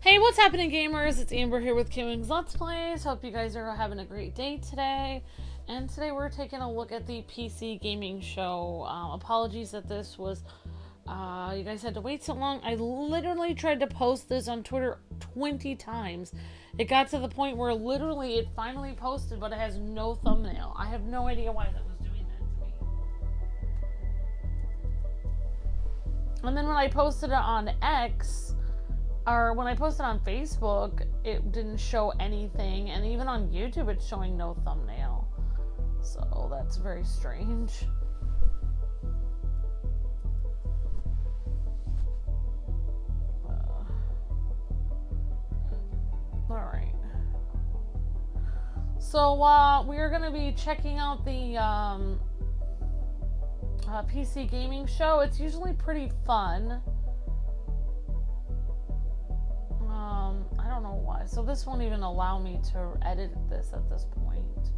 Hey, what's happening, gamers? It's Amber here with Kimming's Let's Plays. Hope you guys are having a great day today. And today we're taking a look at the PC gaming show. Apologies that this was, you guys had to wait so long. I literally tried to post this on Twitter 20 times. It got to the point where literally it finally posted, but it has no thumbnail. I have no idea why that was doing that to me. And then when I posted it on X, or when I posted on Facebook, it didn't show anything, and even on YouTube it's showing no thumbnail. So that's very strange. Alright. So we are going to be checking out the PC gaming show. It's usually pretty fun. I don't know why. So this won't even allow me to edit this at this point.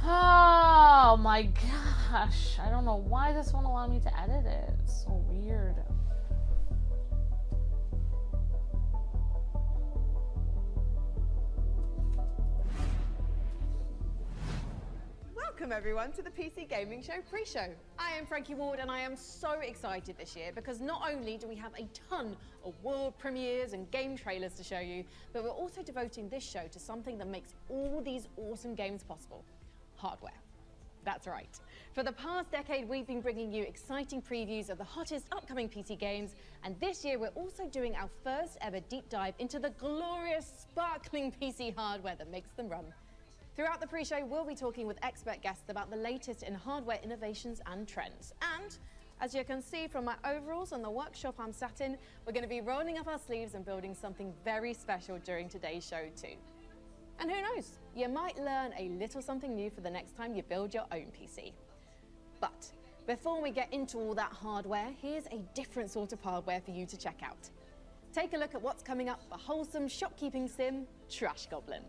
Oh my gosh. I don't know why this won't allow me to edit it. It's so weird. Welcome everyone to the PC Gaming Show pre-show. I am Frankie Ward and I am so excited this year because not only do we have a ton of world premieres and game trailers to show you, but we're also devoting this show to something that makes all these awesome games possible: hardware. That's right. For the past decade, we've been bringing you exciting previews of the hottest upcoming PC games, and this year we're also doing our first ever deep dive into the glorious, sparkling PC hardware that makes them run. Throughout the pre-show, we'll be talking with expert guests about the latest in hardware innovations and trends. And as you can see from my overalls and the workshop I'm sat in, we're going to be rolling up our sleeves and building something very special during today's show too. And who knows, you might learn a little something new for the next time you build your own PC. But before we get into all that hardware, here's a different sort of hardware for you to check out. Take a look at what's coming up for wholesome shopkeeping sim, Trash Goblin.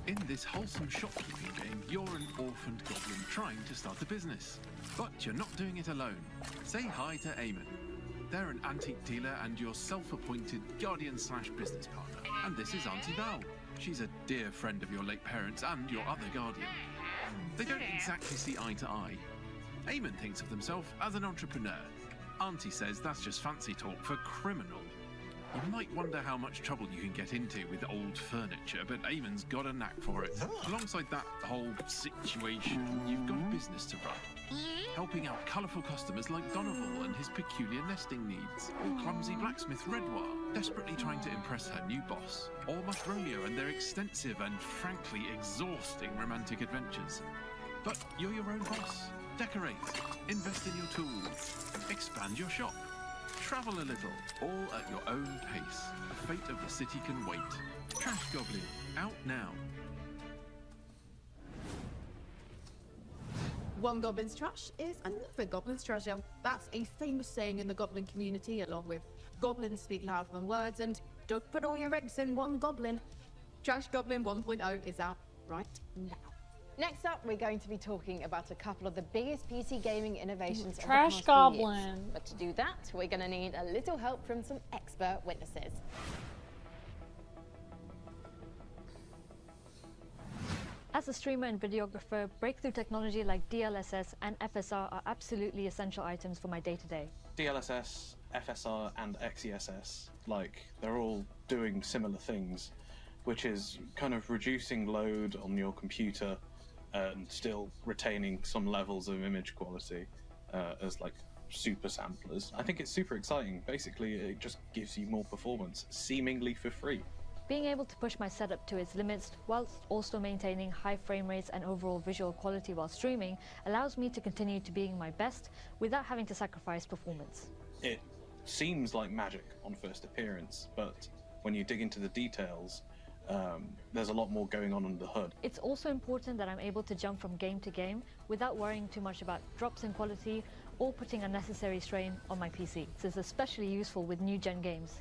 In this wholesome shopkeeping game, you're an orphaned goblin trying to start a business. But you're not doing it alone. Say hi to Eamon. They're an antique dealer and your self-appointed guardian/business partner. And this is Auntie Val. She's a dear friend of your late parents and your other guardian. They don't exactly see eye to eye. Eamon thinks of himself as an entrepreneur. Auntie says that's just fancy talk for criminal. You might wonder how much trouble you can get into with old furniture, but Eamon's got a knack for it. Alongside that whole situation, you've got a business to run, helping out colourful customers like Donovan and his peculiar nesting needs, or clumsy blacksmith Redwar, desperately trying to impress her new boss, or Mushromio and their extensive and frankly exhausting romantic adventures. But you're your own boss. Decorate, invest in your tools, expand your shop. Travel a little, all at your own pace. The fate of the city can wait. Trash Goblin, out now. One goblin's trash is another goblin's treasure. That's a famous saying in the goblin community, along with goblins speak louder than words and don't put all your eggs in one goblin. Trash Goblin 1.0 is out right now. Next up, we're going to be talking about a couple of the biggest PC gaming innovations of the Trash past few years. Goblin. But to do that, we're going to need a little help from some expert witnesses. As a streamer and videographer, breakthrough technology like DLSS and FSR are absolutely essential items for my day-to-day. DLSS, FSR, and XESS, they're all doing similar things, which is kind of reducing load on your computer and still retaining some levels of image quality as super samplers. I think it's super exciting. Basically, it just gives you more performance, seemingly for free. Being able to push my setup to its limits whilst also maintaining high frame rates and overall visual quality while streaming allows me to continue to being my best without having to sacrifice performance. It seems like magic on first appearance, but when you dig into the details, there's a lot more going on under the hood. It's also important that I'm able to jump from game to game without worrying too much about drops in quality or putting unnecessary strain on my PC. This is especially useful with new gen games.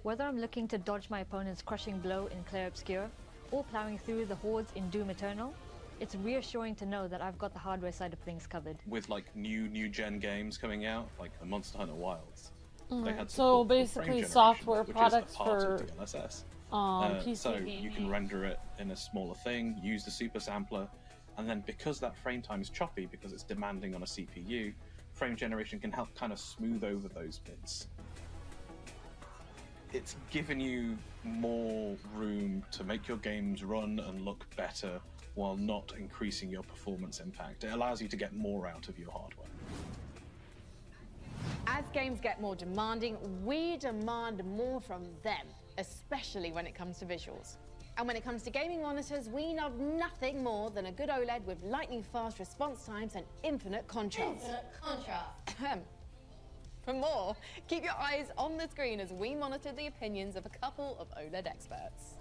Whether I'm looking to dodge my opponent's crushing blow in Clair Obscur or plowing through the hordes in Doom Eternal, it's reassuring to know that I've got the hardware side of things covered. With like new gen games coming out, like a Monster Hunter Wilds, They had So support for frame basically generation, software which products is a part for of DLSS. PC So gaming. you can render it in a smaller thing, use the super sampler, and then because that frame time is choppy, because it's demanding on a CPU, frame generation can help kind of smooth over those bits. It's given you more room to make your games run and look better while not increasing your performance impact. It allows you to get more out of your hardware. As games get more demanding, we demand more from them, especially when it comes to visuals. And when it comes to gaming monitors, we know nothing more than a good OLED with lightning fast response times and infinite contrast. For more, keep your eyes on the screen as we monitor the opinions of a couple of OLED experts.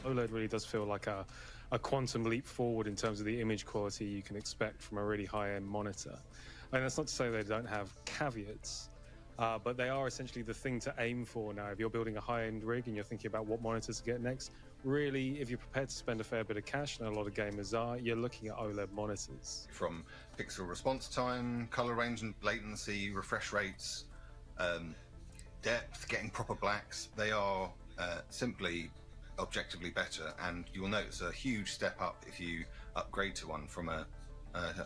OLED really does feel like a quantum leap forward in terms of the image quality you can expect from a really high-end monitor. And that's not to say they don't have caveats, but they are essentially the thing to aim for now. If you're building a high-end rig and you're thinking about what monitors to get next, really, if you're prepared to spend a fair bit of cash, and a lot of gamers are, you're looking at OLED monitors. From pixel response time, color range and latency, refresh rates, depth, getting proper blacks, they are simply objectively better, and you will notice a huge step up if you upgrade to one from a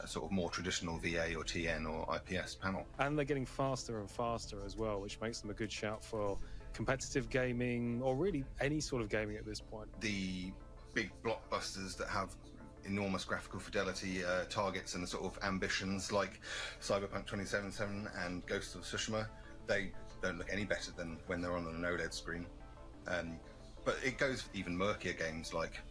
sort of more traditional VA or TN or IPS panel. And they're getting faster and faster as well, which makes them a good shout for competitive gaming, or really any sort of gaming at this point. The big blockbusters that have enormous graphical fidelity targets and sort of ambitions like Cyberpunk 2077 and Ghost of Tsushima, they don't look any better than when they're on an OLED screen. But it goes for even murkier games like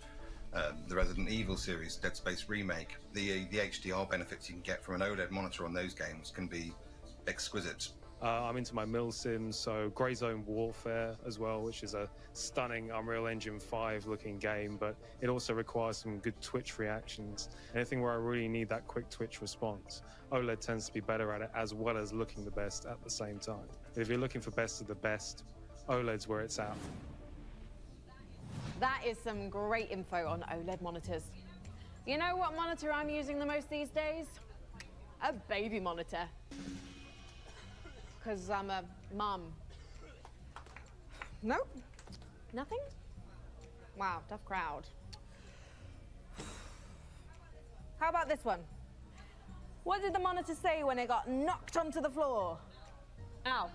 the Resident Evil series, Dead Space Remake. The HDR benefits you can get from an OLED monitor on those games can be exquisite. I'm into my mill sims, so Grey Zone Warfare as well, which is a stunning Unreal Engine 5 looking game, but it also requires some good twitch reactions. Anything where I really need that quick twitch response, OLED tends to be better at it, as well as looking the best at the same time. If you're looking for best of the best, OLED's where it's at. That is some great info on OLED monitors. You know what monitor I'm using the most these days? A baby monitor. Because I'm a mum. Nope. Nothing? Wow, tough crowd. How about this one? What did the monitor say when it got knocked onto the floor? Ow,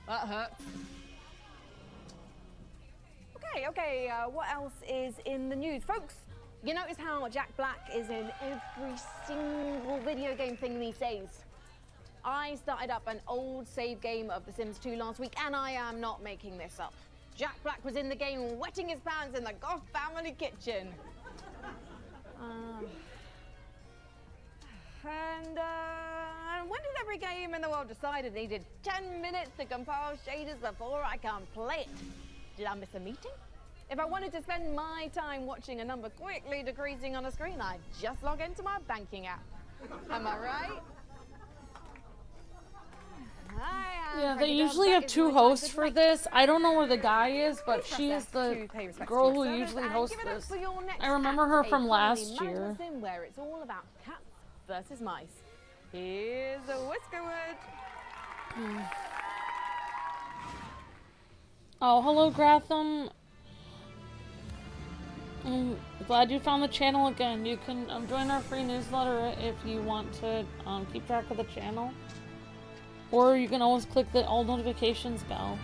that hurt. Okay, what else is in the news? Folks, you notice how Jack Black is in every single video game thing these days? I started up an old save game of The Sims 2 last week, and I am not making this up. Jack Black was in the game wetting his pants in the Goff family kitchen. When did every game in the world decide it needed 10 minutes to compile shaders before I can play it? Did I miss a meeting? If I wanted to spend my time watching a number quickly decreasing on a screen, I'd just log into my banking app. Am I right? Yeah, they usually have two hosts for this. I don't know where the guy is, but she is the girl who usually hosts this. I remember her from last year. Where it's all about cats versus mice. Here's a Whiskerwood. Oh, hello, Gratham. I'm glad you found the channel again. You can join our free newsletter if you want to keep track of the channel. Or you can always click the all notifications bell.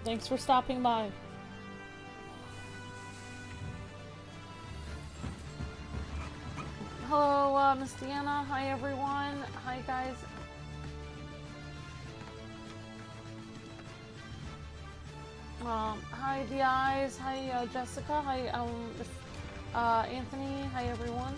Thanks for stopping by. Hello, Miss Deanna. Hi, everyone. Hi, guys. Hi, The Eyes. Hi, Jessica. Hi, Anthony. Hi, everyone.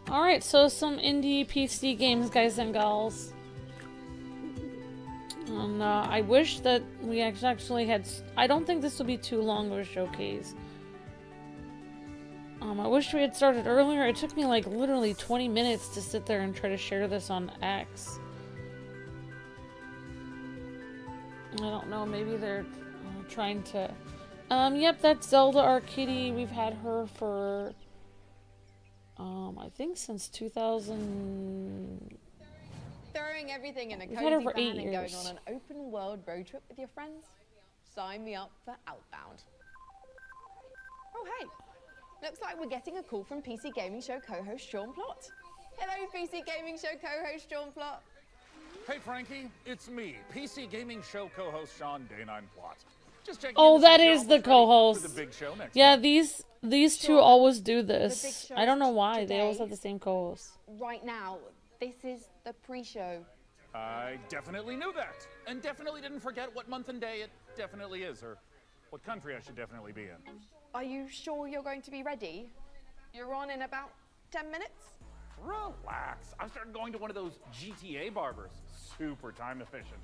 Alright, so some indie PC games, guys and gals. And I wish that we actually had... I don't think this will be too long of a showcase. I wish we had started earlier. It took me like literally 20 minutes to sit there and try to share this on X. I don't know, maybe they're trying to... Yep, that's Zelda Arcady. We've had her for... I think since 2000... Throwing everything in a We've had her cozy for van 8 and going years. on an open world road trip with your friends? Sign me up for Outbound. Oh hey, looks like we're getting a call from PC Gaming Show co-host Sean Plott. Hello PC Gaming Show co-host Sean Plott. Hey Frankie, it's me, PC Gaming Show co-host Sean Day9 Plott. Just checking Oh, in to see that if you're is the almost ready for co-host. the big show next Yeah, month. these two Sure. always do The big this. show I don't know is why. They always today. have the same co-host. Right now, this is the pre-show. I definitely knew that, and definitely didn't forget what month and day it definitely is, or what country I should definitely be in. Are you sure you're going to be ready? You're on in about 10 minutes? Relax. I've started going to one of those GTA barbers. Super time efficient.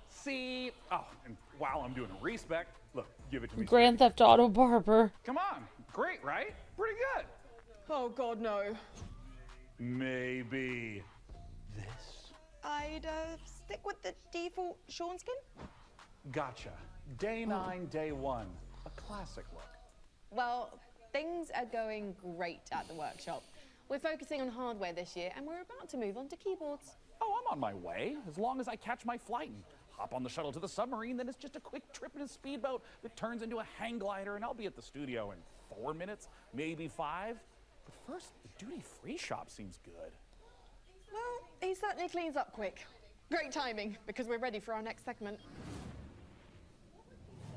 See? Oh, and while I'm doing a respec, look, give it to me. Grand Theft Auto Barber. Come on. Great, right? Pretty good. Oh god, no. Maybe this. I'd stick with the default Sean skin. Gotcha. Day 9, day 1. A classic look. Well, things are going great at the workshop. We're focusing on hardware this year, and we're about to move on to keyboards. Oh, I'm on my way. As long as I catch my flight and hop on the shuttle to the submarine, then it's just a quick trip in a speedboat that turns into a hang glider, and I'll be at the studio in 4 minutes, maybe 5. But first, the duty-free shop seems good. Well, he certainly cleans up quick. Great timing, because we're ready for our next segment.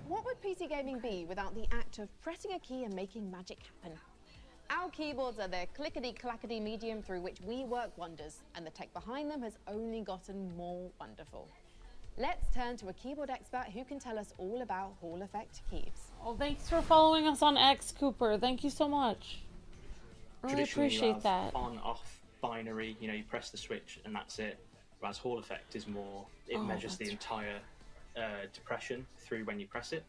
What would PC gaming be without the act of pressing a key and making magic happen? Our keyboards are the clickety-clackety medium through which we work wonders, and the tech behind them has only gotten more wonderful. Let's turn to a keyboard expert who can tell us all about Hall effect keys. Oh, thanks for following us on X, Cooper. Thank you so much. Really Traditionally, you appreciate have that. on-off binary. You know, you press the switch and that's it. Whereas Hall effect is more. It Oh, measures the that's entire depression through when you press it,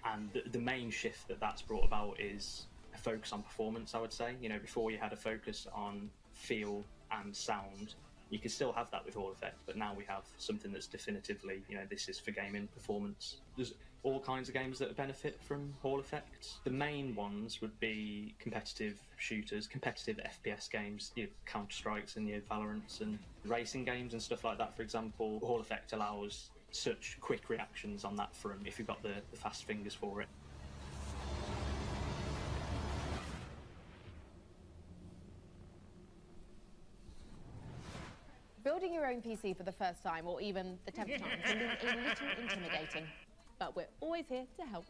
and the main shift that's brought about is a focus on performance. I would say. You know, before you had a focus on feel and sound. You can still have that with Hall effect, but now we have something that's definitively, you know, this is for gaming performance. There's all kinds of games that benefit from Hall effects. The main ones would be competitive shooters, competitive FPS games, your Counter-Strikes and your Valorants and racing games and stuff like that, for example. Hall effect allows such quick reactions on that front if you've got the fast fingers for it. Building your own PC for the first time, or even the 10th time, can be a little intimidating. But we're always here to help.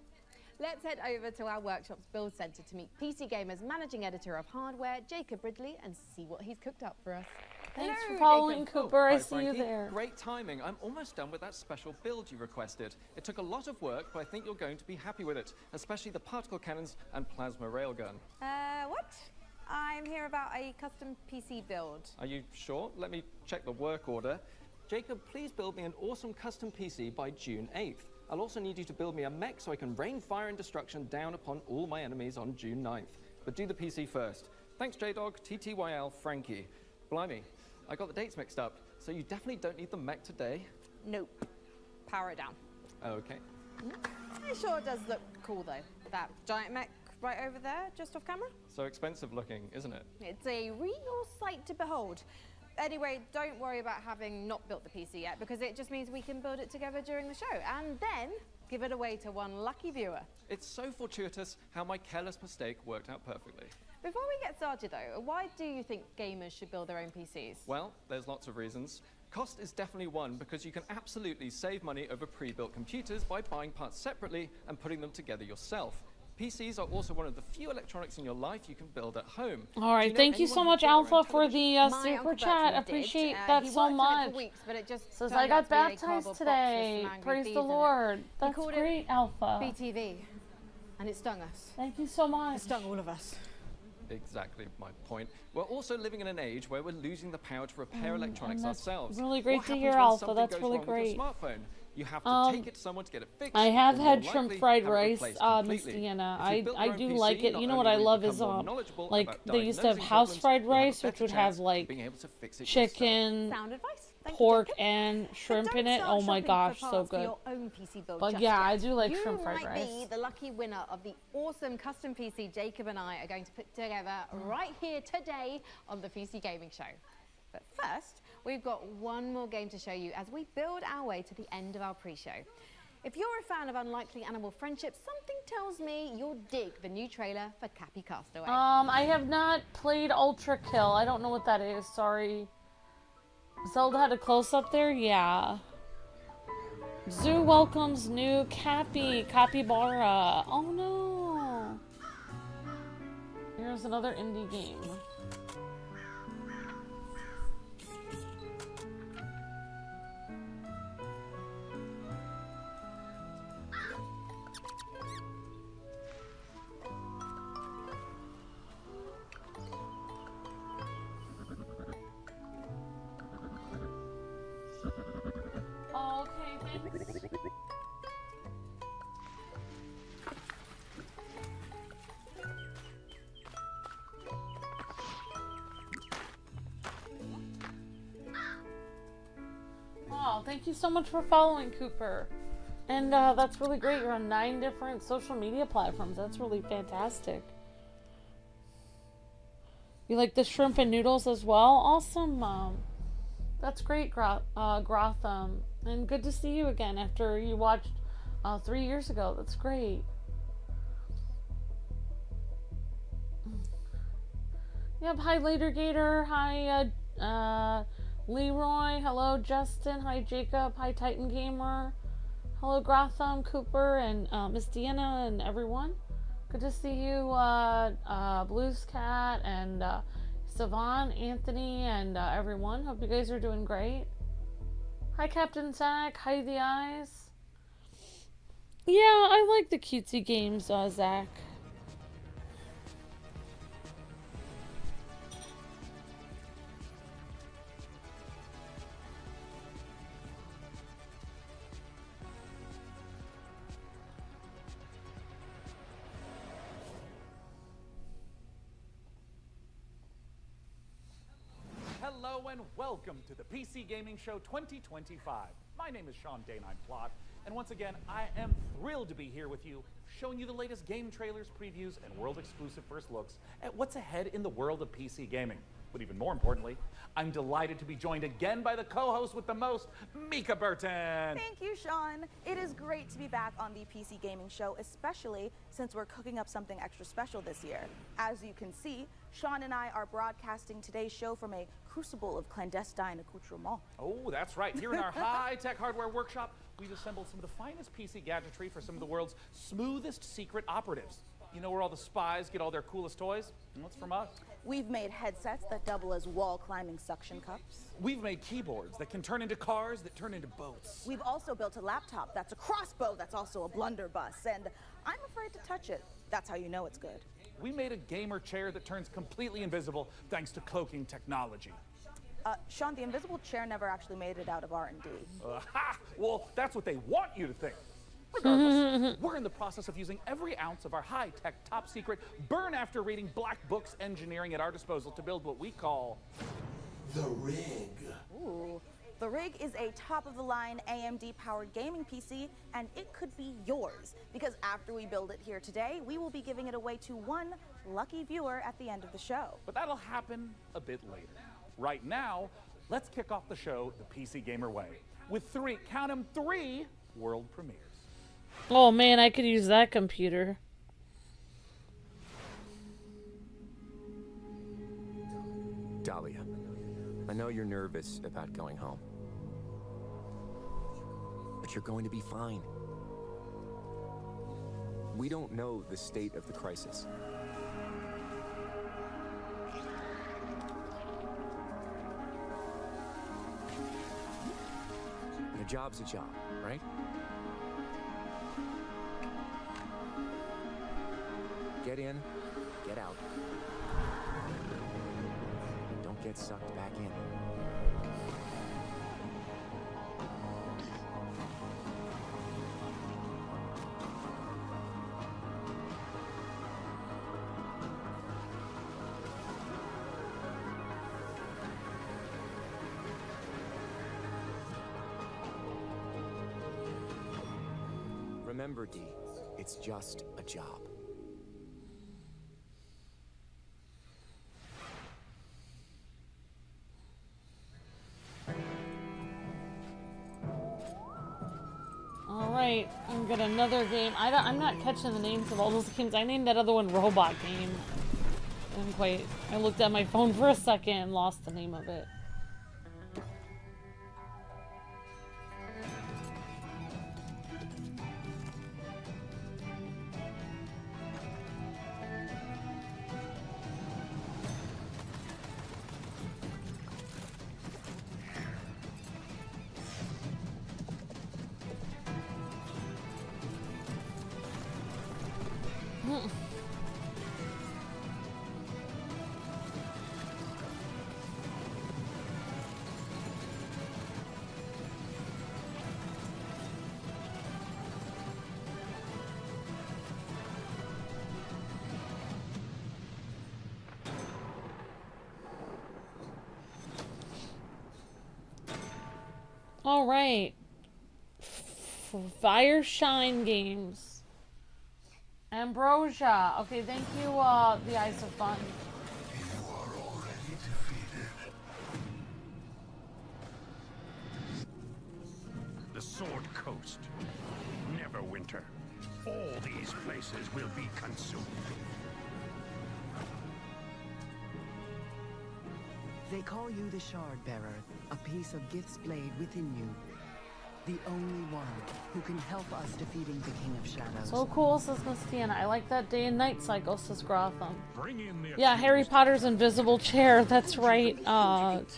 Let's head over to our workshop's build centre to meet PC Gamer's managing editor of hardware, Jacob Ridley, and see what he's cooked up for us. Thanks Hello, for following, Jacob. Cooper. I Hi, see Frankie. you there. Great timing. I'm almost done with that special build you requested. It took a lot of work, but I think you're going to be happy with it, especially the particle cannons and plasma railgun. What? I'm here about a custom PC build. Are you sure? Let me check the work order. Jacob, please build me an awesome custom PC by June 8th. I'll also need you to build me a mech so I can rain fire and destruction down upon all my enemies on June 9th. But do the PC first. Thanks, J-Dog, TTYL, Frankie. Blimey, I got the dates mixed up, so you definitely don't need the mech today. Nope. Power it down. Okay. It sure does look cool though. That giant mech right over there, just off camera. So expensive looking, isn't it? It's a real sight to behold. Anyway, don't worry about having not built the PC yet, because it just means we can build it together during the show, and then give it away to one lucky viewer. It's so fortuitous how my careless mistake worked out perfectly. Before we get started though, why do you think gamers should build their own PCs? Well, there's lots of reasons. Cost is definitely one, because you can absolutely save money over pre-built computers by buying parts separately and putting them together yourself. PCs are also one of the few electronics in your life you can build at home. All right, thank you so much, Alpha, for the super chat. Appreciate that so much. Says I got baptized today. Praise the Lord. That's great, Alpha. BTV, and it stung us. Thank you so much. It stung all of us. exactly my point. We're also living in an age where we're losing the power to repair electronics and that's ourselves. really great What to happens hear, when Alpha. something That's goes really wrong with your great. smartphone? You have to take it to someone to get it fixed. I have or had more shrimp likely, fried have it rice, replaced Miss completely. Deanna. If you built I your own do PC, like it. not You know only what I will you love become is more knowledgeable like about they used to have diagnosing house problems, fried you'll have a rice, which better would chance have of like being able to fix it chicken, Sound advice. Thank you, pork, Jacob. and shrimp But in don't it. start Oh my shopping for gosh, so parts for good. your own PC build But just yeah, yet. I do like you shrimp fried might rice. be the lucky winner of the awesome custom PC Jacob and I are going to put together right here today on the PC Gaming Show. But first, we've got one more game to show you as we build our way to the end of our pre-show. If you're a fan of Unlikely Animal Friendship, something tells me you'll dig the new trailer for Cappy Castaway. I have not played Ultra Kill. I don't know what that is. Sorry. Zelda had a close-up there? Yeah. Zoo welcomes new Capybara. Oh no. Here's another indie game. Okay, thanks. Wow, thank you so much for following, Cooper. And that's really great. You're on 9 different social media platforms. That's really fantastic. You like the shrimp and noodles as well? Awesome, Mom. That's great, Grotham. And good to see you again after you watched 3 years ago. That's great. Yep, hi Later Gator. Hi Leroy. Hello Justin. Hi Jacob. Hi Titan Gamer. Hello Grotham, Cooper, and Miss Deanna and everyone. Good to see you, Blues Cat and Savon, Anthony, and everyone. Hope you guys are doing great. Hi Captain Zach. Hi The Eyes. Yeah, I like the cutesy games, Zach. Hello and welcome to the PC Gaming Show 2025. My name is Sean Day9 Plot, and once again, I am thrilled to be here with you, showing you the latest game trailers, previews, and world-exclusive first looks at what's ahead in the world of PC gaming. But even more importantly, I'm delighted to be joined again by the co-host with the most, Mika Burton. Thank you, Sean. It is great to be back on the PC Gaming Show, especially since we're cooking up something extra special this year. As you can see, Sean and I are broadcasting today's show from a crucible of clandestine accoutrements. Oh, that's right. Here in our high-tech hardware workshop, we've assembled some of the finest PC gadgetry for some of the world's smoothest secret operatives. You know where all the spies get all their coolest toys? Well, it's from us. We've made headsets that double as wall-climbing suction cups. We've made keyboards that can turn into cars that turn into boats. We've also built a laptop that's a crossbow that's also a blunderbuss, and I'm afraid to touch it. That's how you know it's good. We made a gamer chair that turns completely invisible thanks to cloaking technology. Sean, the invisible chair never actually made it out of R&D. Well, that's what they want you to think. Regardless, we're in the process of using every ounce of our high-tech, top-secret, burn-after-reading black books engineering at our disposal to build what we call the Rig. Ooh. The Rig is a top-of-the-line AMD-powered gaming PC, and it could be yours. Because after we build it here today, we will be giving it away to one lucky viewer at the end of the show. But that'll happen a bit later. Right now, let's kick off the show the PC Gamer way with 3, count 'em, 3 world premieres. Oh man, I could use that computer. Dahlia, I know you're nervous about going home. But you're going to be fine. We don't know the state of the crisis. A job's a job, right? Get in, get out. get sucked back in. Remember, D, it's just a job. Alright, I'm got another game. I'm not catching the names of all those games. I named that other one Robot Game. I looked at my phone for a second and lost the name of it. All right. Fireshine Games. Ambrosia. Okay, thank you, the Eyes of Fun. You are already defeated. The Sword Coast. Neverwinter. All these places will be consumed. They call you the Shard Bearer, a piece of Gith's blade within you. The only one who can help us defeating the King of Shadows. So cool, says Miss Tiana. I like that day and night cycle, says Grotham. Bring in the Yeah, Harry Potter's invisible chair. That's right,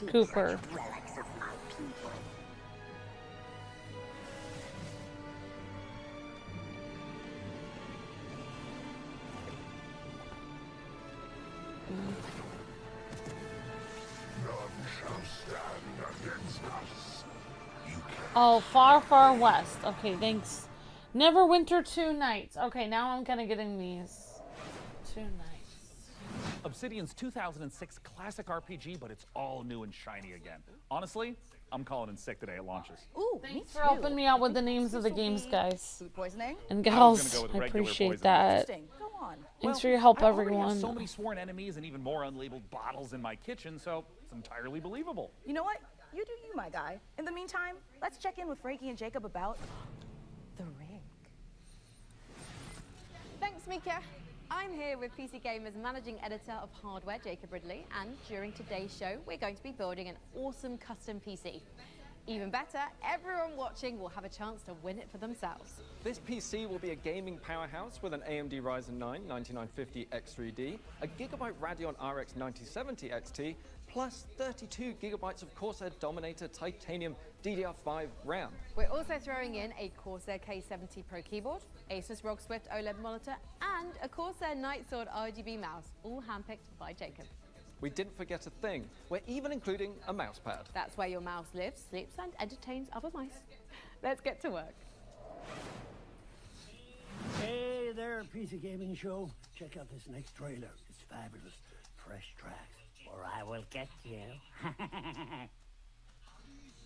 Cooper. Oh, far, far west. Okay, thanks. Neverwinter 2 nights. Okay, now I'm kind of getting these. 2 nights. Obsidian's 2006 classic RPG, but it's all new and shiny again. Honestly, I'm calling in sick today at launches. Ooh, thanks for helping me out with the names of the games, guys. Food poisoning? And gals, I appreciate that. Go on. Thanks for your help, I already everyone. have so many sworn enemies and even more unlabeled bottles in my kitchen, so it's entirely believable. You know what? You do you, my guy. In the meantime, let's check in with Frankie and Jacob about the rig. Thanks, Mika. I'm here with PC Gamer's managing editor of hardware, Jacob Ridley, and during today's show, we're going to be building an awesome custom PC. Even better, everyone watching will have a chance to win it for themselves. This PC will be a gaming powerhouse with an AMD Ryzen 9 9950 X3D, a Gigabyte Radeon RX 9070 XT, plus 32 gigabytes of Corsair Dominator Titanium DDR5 RAM. We're also throwing in a Corsair K70 Pro keyboard, Asus ROG Swift OLED monitor, and a Corsair Nightsword RGB mouse, all handpicked by Jacob. We didn't forget a thing. We're even including a mouse pad. That's where your mouse lives, sleeps, and entertains other mice. Let's get to work. Hey there, PC Gaming Show. Check out this next trailer. It's fabulous. Fresh tracks, or I will get you.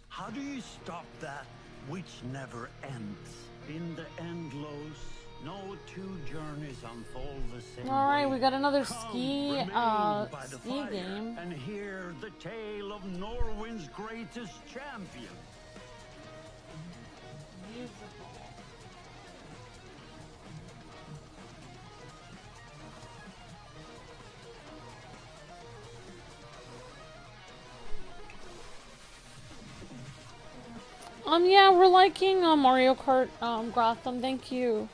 How do you stop that which never ends? In the endless, no two journeys unfold the same. All right, we got another Come, ski remain by the ski fire game. and hear the tale of Norwind's greatest champion. Beautiful. Yeah, we're liking Mario Kart, Gotham, thank you.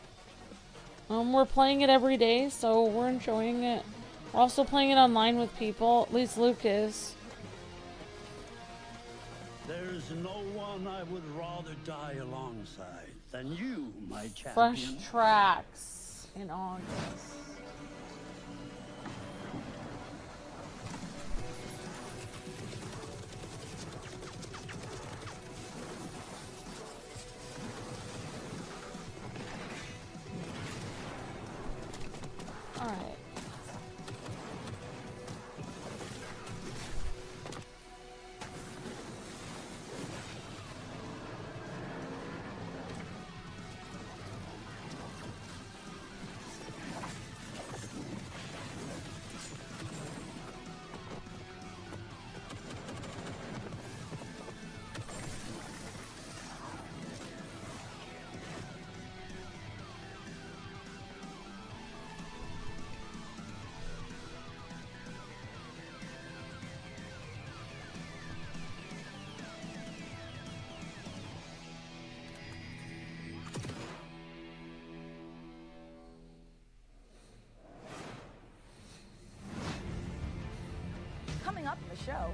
We're playing it every day, so we're enjoying it. We're also playing it online with people, at least Luke is. There's no one I would rather die alongside than you, my champion. Fresh tracks in August. show.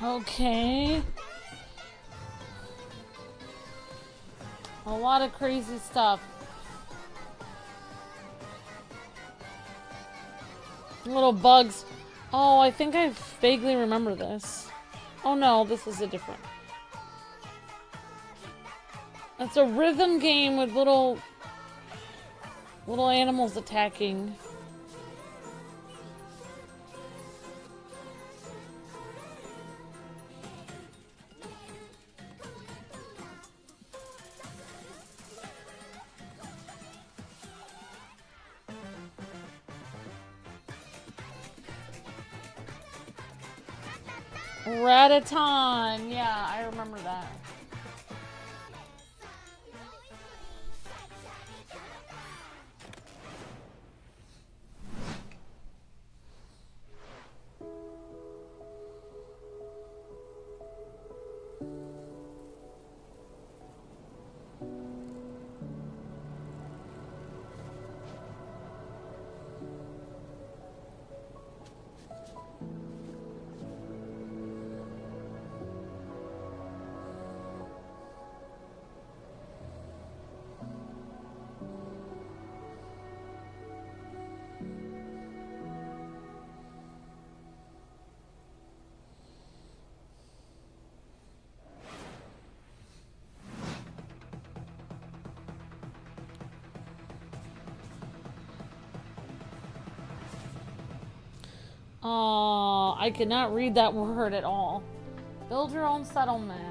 Okay. A lot of crazy stuff. Little bugs. Oh, I think I vaguely remember this. Oh no, this is a different. It's a rhythm game with little animals attacking. Ratatan, yeah, I remember that. I could not read that word at all. Build your own settlement.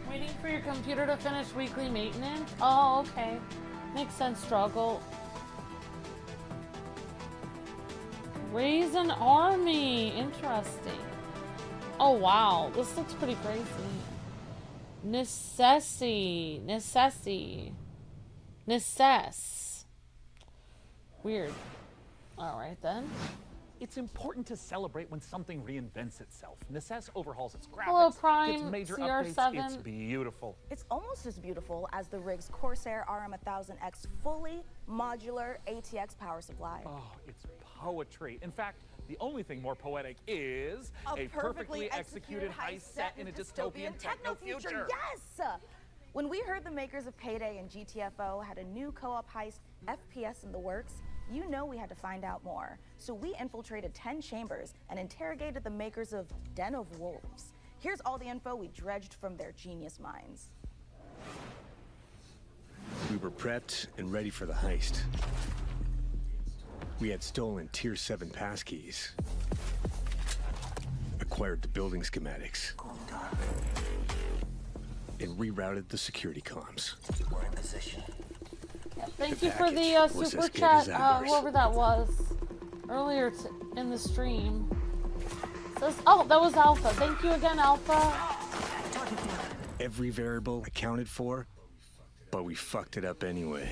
Waiting for your computer to finish weekly maintenance? Oh, okay. Makes sense, struggle. Raise an army. Interesting. Oh, wow. This looks pretty crazy. Necesse. Weird. Alright then. It's important to celebrate when something reinvents itself. Necesse overhauls its graphics, Hello, Prime, gets major CR7. updates. It's beautiful. It's almost as beautiful as the rig's Corsair RM1000X fully modular ATX power supply. Oh, it's poetry. In fact, the only thing more poetic is a perfectly executed heist set in a dystopian techno future. Yes! When we heard the makers of Payday and GTFO had a new co-op heist FPS in the works, you know we had to find out more. So we infiltrated 10 chambers and interrogated the makers of Den of Wolves. Here's all the info we dredged from their genius minds. We were prepped and ready for the heist. We had stolen Tier 7 passkeys, acquired the building schematics, and rerouted the security comms. We're in position. Thank you for the super chat, whoever that was, earlier in the stream. Says, oh, that was Alpha. Thank you again, Alpha. every variable accounted for, but we fucked it up anyway.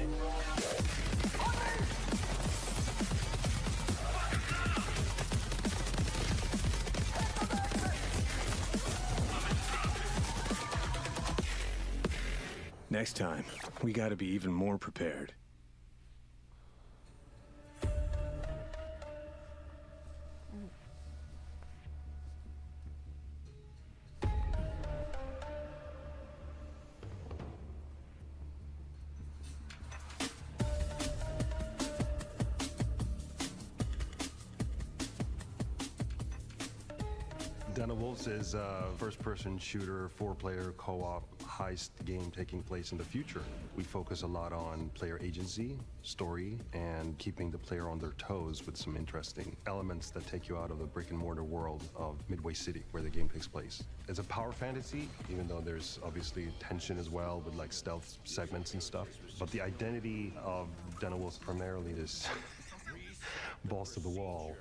Next time, we gotta be even more prepared. Wolves is a first-person shooter, 4-player co-op heist game taking place in the future. We focus a lot on player agency, story, and keeping the player on their toes with some interesting elements that take you out of the brick-and-mortar world of Midway City, where the game takes place. It's a power fantasy, even though there's obviously tension as well with like stealth segments and stuff. But the identity of Wolves primarily is balls to the wall.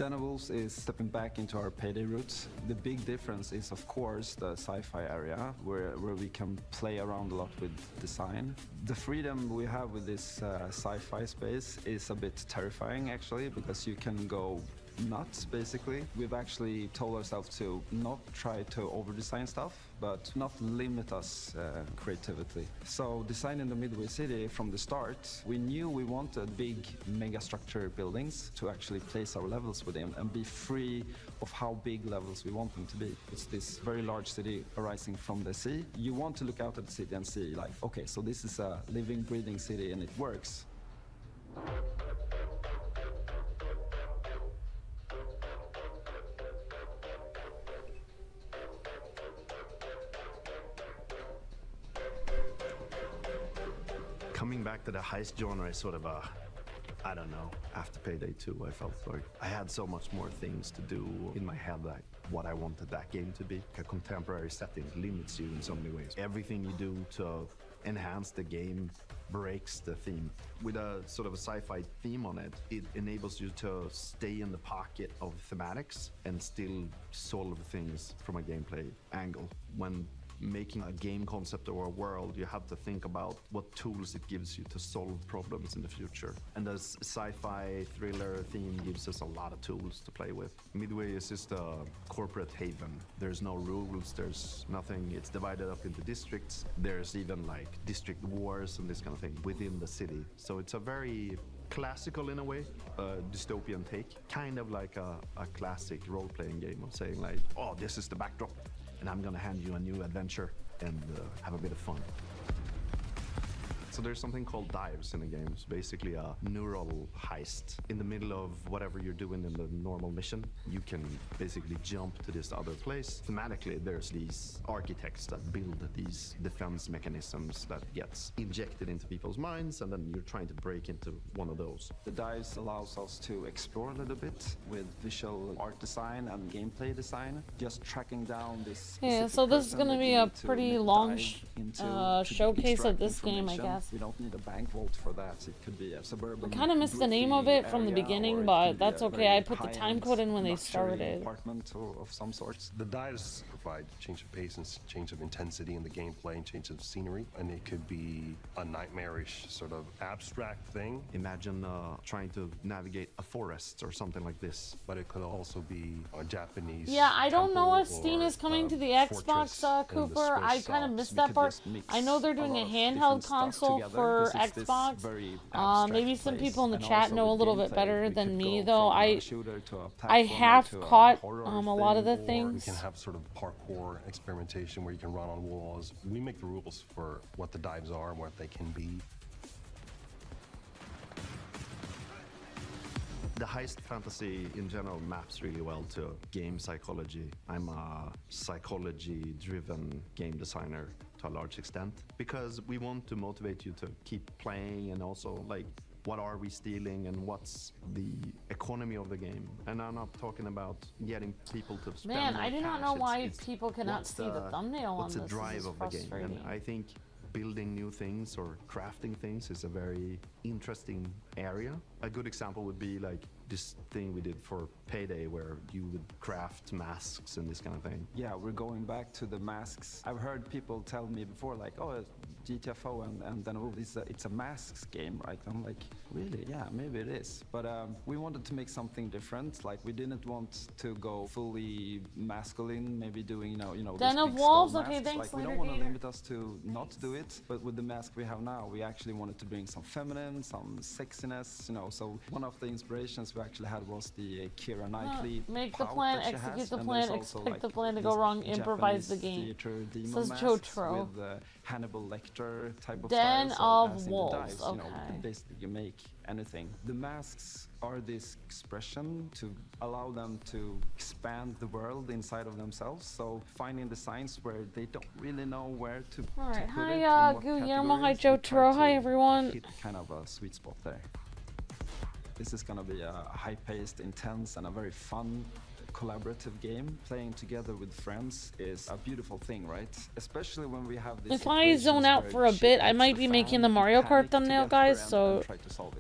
Wolves is stepping back into our payday roots. The big difference is, of course, the sci-fi area, where we can play around a lot with design. The freedom we have with this sci-fi space is a bit terrifying, actually, because you can go nuts, basically. We've actually told ourselves to not try to over-design stuff, but not limit us creativity. So designing the Midway City from the start, we knew we wanted big mega-structure buildings to actually place our levels within and be free of how big levels we want them to be. It's this very large city arising from the sea. You want to look out at the city and see, like, okay, so this is a living, breathing city and it works. Coming back to the heist genre is sort of a, I don't know, after Payday 2 I felt like I had so much more things to do in my head, like what I wanted that game to be. A contemporary setting limits you in so many ways. Everything you do to enhance the game breaks the theme. With a sort of a sci-fi theme on it, it enables you to stay in the pocket of thematics and still solve things from a gameplay angle. When making a game concept or a world, you have to think about what tools it gives you to solve problems in the future. And the sci-fi thriller theme gives us a lot of tools to play with. Midway is just a corporate haven. There's no rules, there's nothing. It's divided up into districts. There's even like district wars and this kind of thing within the city. So it's a very classical, in a way, dystopian take. Kind of like a classic role-playing game of saying like, oh, this is the backdrop, and I'm gonna hand you a new adventure and have a bit of fun. So there's something called dives in the game. It's basically a neural heist. In the middle of whatever you're doing in the normal mission, you can basically jump to this other place. Thematically, there's these architects that build these defense mechanisms that gets injected into people's minds, and then you're trying to break into one of those. The dives allows us to explore a little bit with visual art design and gameplay design, just tracking down this. Yeah, so this is going to be a pretty long showcase of this game, I guess. We don't need a bank vault for that. It could be a suburban. I kind of missed the name of it from the beginning, but that's okay. I put the time code in when they started. Apartment of some sorts. The dives provide change of pace and change of intensity in the gameplay and change of scenery, and it could be a nightmarish sort of abstract thing. Imagine trying to navigate a forest or something like this. But it could also be a Japanese. Yeah, I don't know if Steam is coming to the Xbox, Cooper. I kind of missed that part. I know they're doing a handheld console for Xbox. Maybe some people in the chat know a little bit better than me, though. I have caught a lot of the things. We can have sort of parkour experimentation where you can run on walls. We make the rules for what the dives are and what they can be. The heist fantasy in general maps really well to game psychology. I'm a psychology-driven game designer to a large extent, because we want to motivate you to keep playing, and also like, what are we stealing and what's the economy of the game. And I'm not talking about getting people to spend Man, more I do not cash. know why people cannot see the thumbnail on this. What's the drive of the game? And I think building new things or crafting things is a very interesting area. A good example would be like this thing we did for Payday where you would craft masks and this kind of thing. Yeah, we're going back to the masks. I've heard people tell me before, like, oh, GTFO and then it's a masks game, right? I'm like, really? Yeah, maybe it is. But we wanted to make something different. Like, we didn't want to go fully masculine, maybe doing, you know, Den these of big Wolves. skull Okay, masks. thanks, Like, we Later don't want to Gator. limit us to not do it, but with the mask we have now, we actually wanted to bring some feminine, some sexiness, you know. So one of the inspirations we actually had was the Keira Knightley Make the pout plan, that she execute has, the and plan, there's also, expect like, the plan to this go wrong, improvise the Japanese game. theater demon Says masks Jotaro. with Hannibal Lecter type of Den style. So of as in the Wolves, dice, you know, okay. basically you make anything. The masks are this expression to allow them to expand the world inside of themselves. So finding designs where they don't really know where to All right, put hi, it, in what Guillermo, hi, categories, we try Jotaro, hi, to everyone. hit kind of a sweet spot there. This is gonna be a high-paced, intense, and a very fun collaborative game. Playing together with friends is a beautiful thing, right? Especially when we have this. If I zone out for a bit, I might be making the Mario Kart thumbnail, guys, so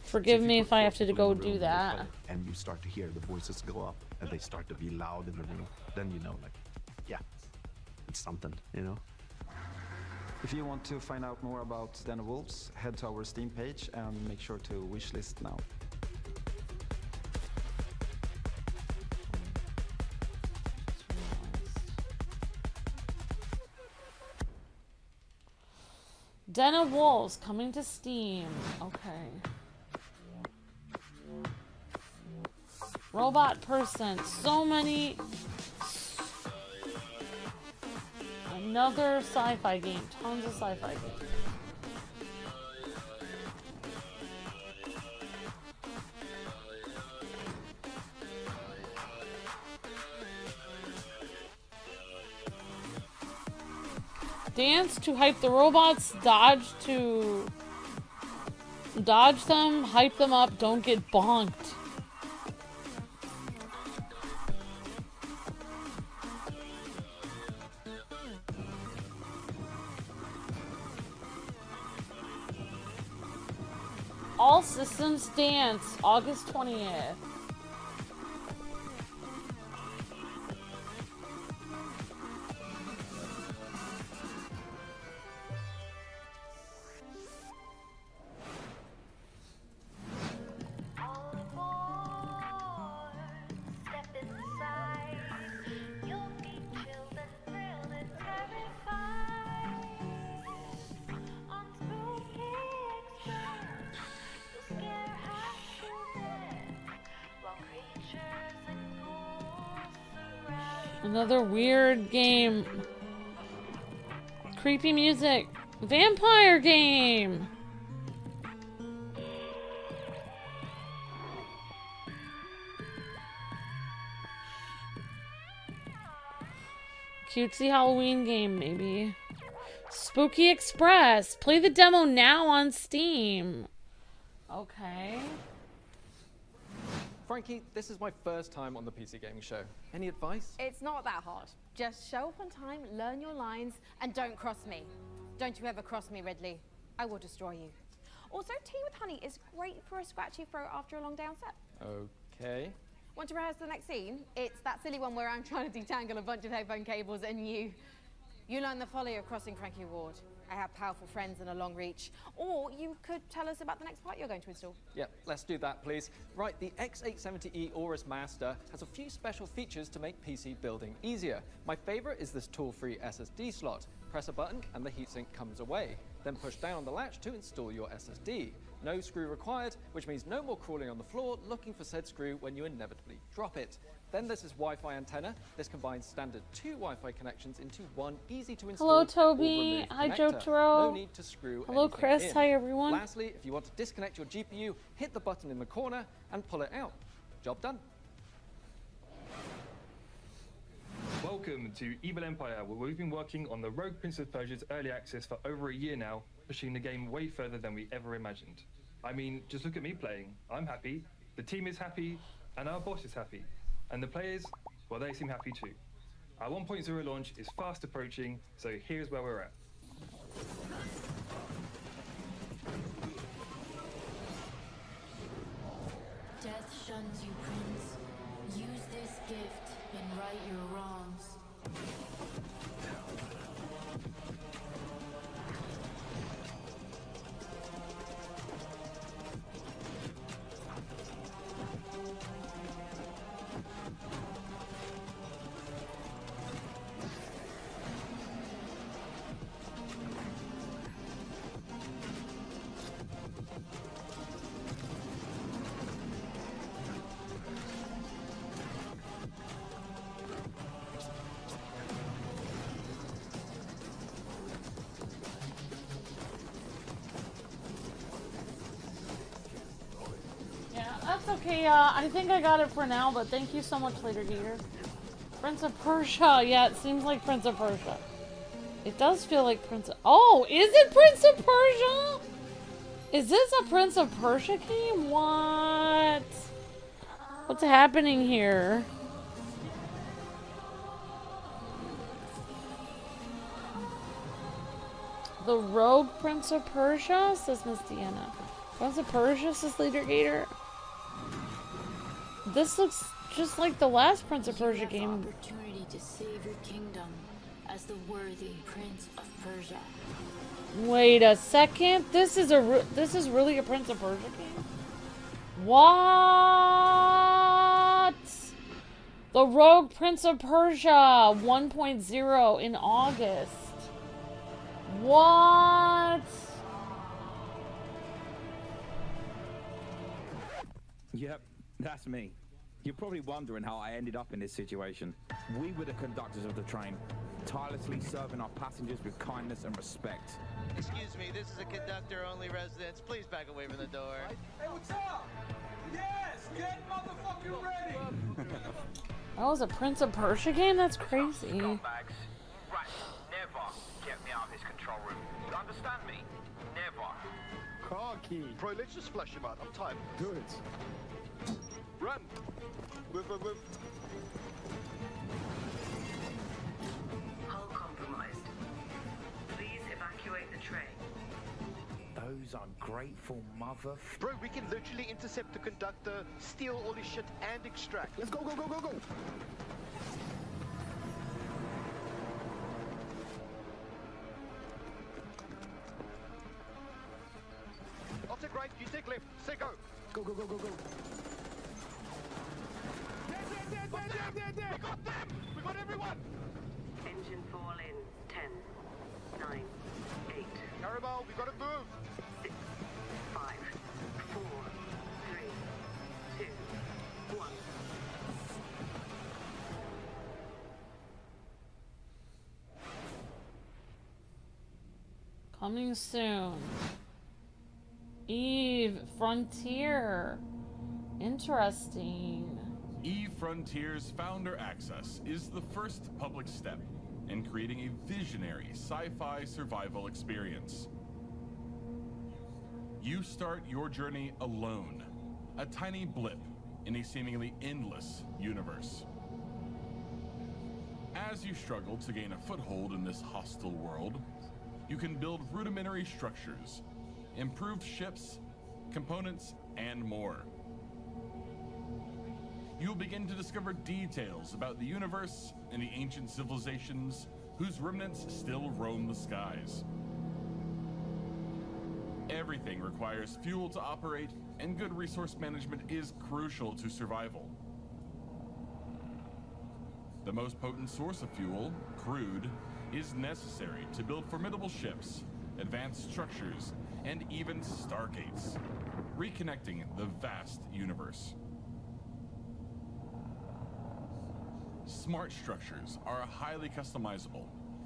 forgive me if I have to go do that. And you start to hear the voices go up and they start to be loud in the room, then you know, like, yeah, it's something, you know? If you want to find out more about Den of Wolves, head to our Steam page and make sure to wishlist now. Den of Wolves coming to Steam. Okay. Robot person. So many. Another sci-fi game. Tons of sci-fi games. Dance to hype the robots, dodge to dodge them, hype them up, don't get bonked. All Systems Dance, August 20th. Another weird game. Creepy music. Vampire game. Cutesy Halloween game, maybe. Spooky Express. Play the demo now on Steam. Okay. Frankie, this is my first time on the PC Gaming Show. Any advice? It's not that hard. Just show up on time, learn your lines, and don't cross me. Don't you ever cross me, Ridley. I will destroy you. Also, tea with honey is great for a scratchy throat after a long day on set. Okay. Want to rehearse the next scene? It's that silly one where I'm trying to detangle a bunch of headphone cables and you learn the folly of crossing Frankie Ward. I have powerful friends and a long reach. Or you could tell us about the next part you're going to install. Yeah, let's do that, please. Right, the X870E Aorus Master has a few special features to make PC building easier. My favorite is this tool-free SSD slot. Press a button and the heatsink comes away. Then push down on the latch to install your SSD. No screw required, which means no more crawling on the floor looking for said screw when you inevitably drop it. Then there's this Wi-Fi antenna. This combines standard 2 Wi-Fi connections into one easy to install. Hello, Toby. Hi, Jotaro. No need to screw Hello, anything Chris. in. Hi, everyone. Lastly, if you want to disconnect your GPU, hit the button in the corner and pull it out. Job done. Welcome to Evil Empire, where we've been working on the Rogue Prince of Persia's early access for over a year now, pushing the game way further than we ever imagined. I mean, just look at me playing. I'm happy, the team is happy, and our boss is happy. And the players, well, they seem happy too. Our 1.0 launch is fast approaching, so here's where we're at. Earth shuns you, Prince. Use this gift and right your wrongs. That's okay, I think I got it for now, but thank you so much, Later Gator. Prince of Persia, yeah, it seems like Prince of Persia. It does feel like Prince of... Oh, is it Prince of Persia? Is this a Prince of Persia game? What? What's happening here? The Rogue Prince of Persia, says Miss Deanna. Prince of Persia, says Leader Gator. This looks just like the last Prince of Persia game. Opportunity to save your kingdom as the worthy Prince of Persia. Wait a second. This is really a Prince of Persia game? What? The Rogue Prince of Persia 1.0 in August. What? Yep, that's me. You're probably wondering how I ended up in this situation. We were the conductors of the train, tirelessly serving our passengers with kindness and respect. Excuse me, this is a conductor-only residence. Please back away from the door. Hey, what's up? Yes, get motherfucking ready! That was a Prince of Persia game? That's crazy. Never get me out of this control room. You understand me? Never. Car key. Bro, let's just flush him out. I'm tired. Do it. Run! Move. Hull compromised. Please evacuate the train. Those ungrateful mother... Bro, we can literally intercept the conductor, steal all his shit, and extract. Let's go! I'll take right, you take left. Say go! Go! There! We got them! We got everyone! Engine fall in 10, 9, 8. Carabao, we gotta move! 6, 5, 4, 3, 2, 1. Coming soon. Eve Frontier. Interesting. EVE Frontiers Founder Access is the first public step in creating a visionary sci-fi survival experience. You start your journey alone, a tiny blip in a seemingly endless universe. As you struggle to gain a foothold in this hostile world, you can build rudimentary structures, improved ships, components, and more. You'll begin to discover details about the universe and the ancient civilizations whose remnants still roam the skies. Everything requires fuel to operate, and good resource management is crucial to survival. The most potent source of fuel, crude, is necessary to build formidable ships, advanced structures, and even stargates, reconnecting the vast universe. Smart structures are highly customizable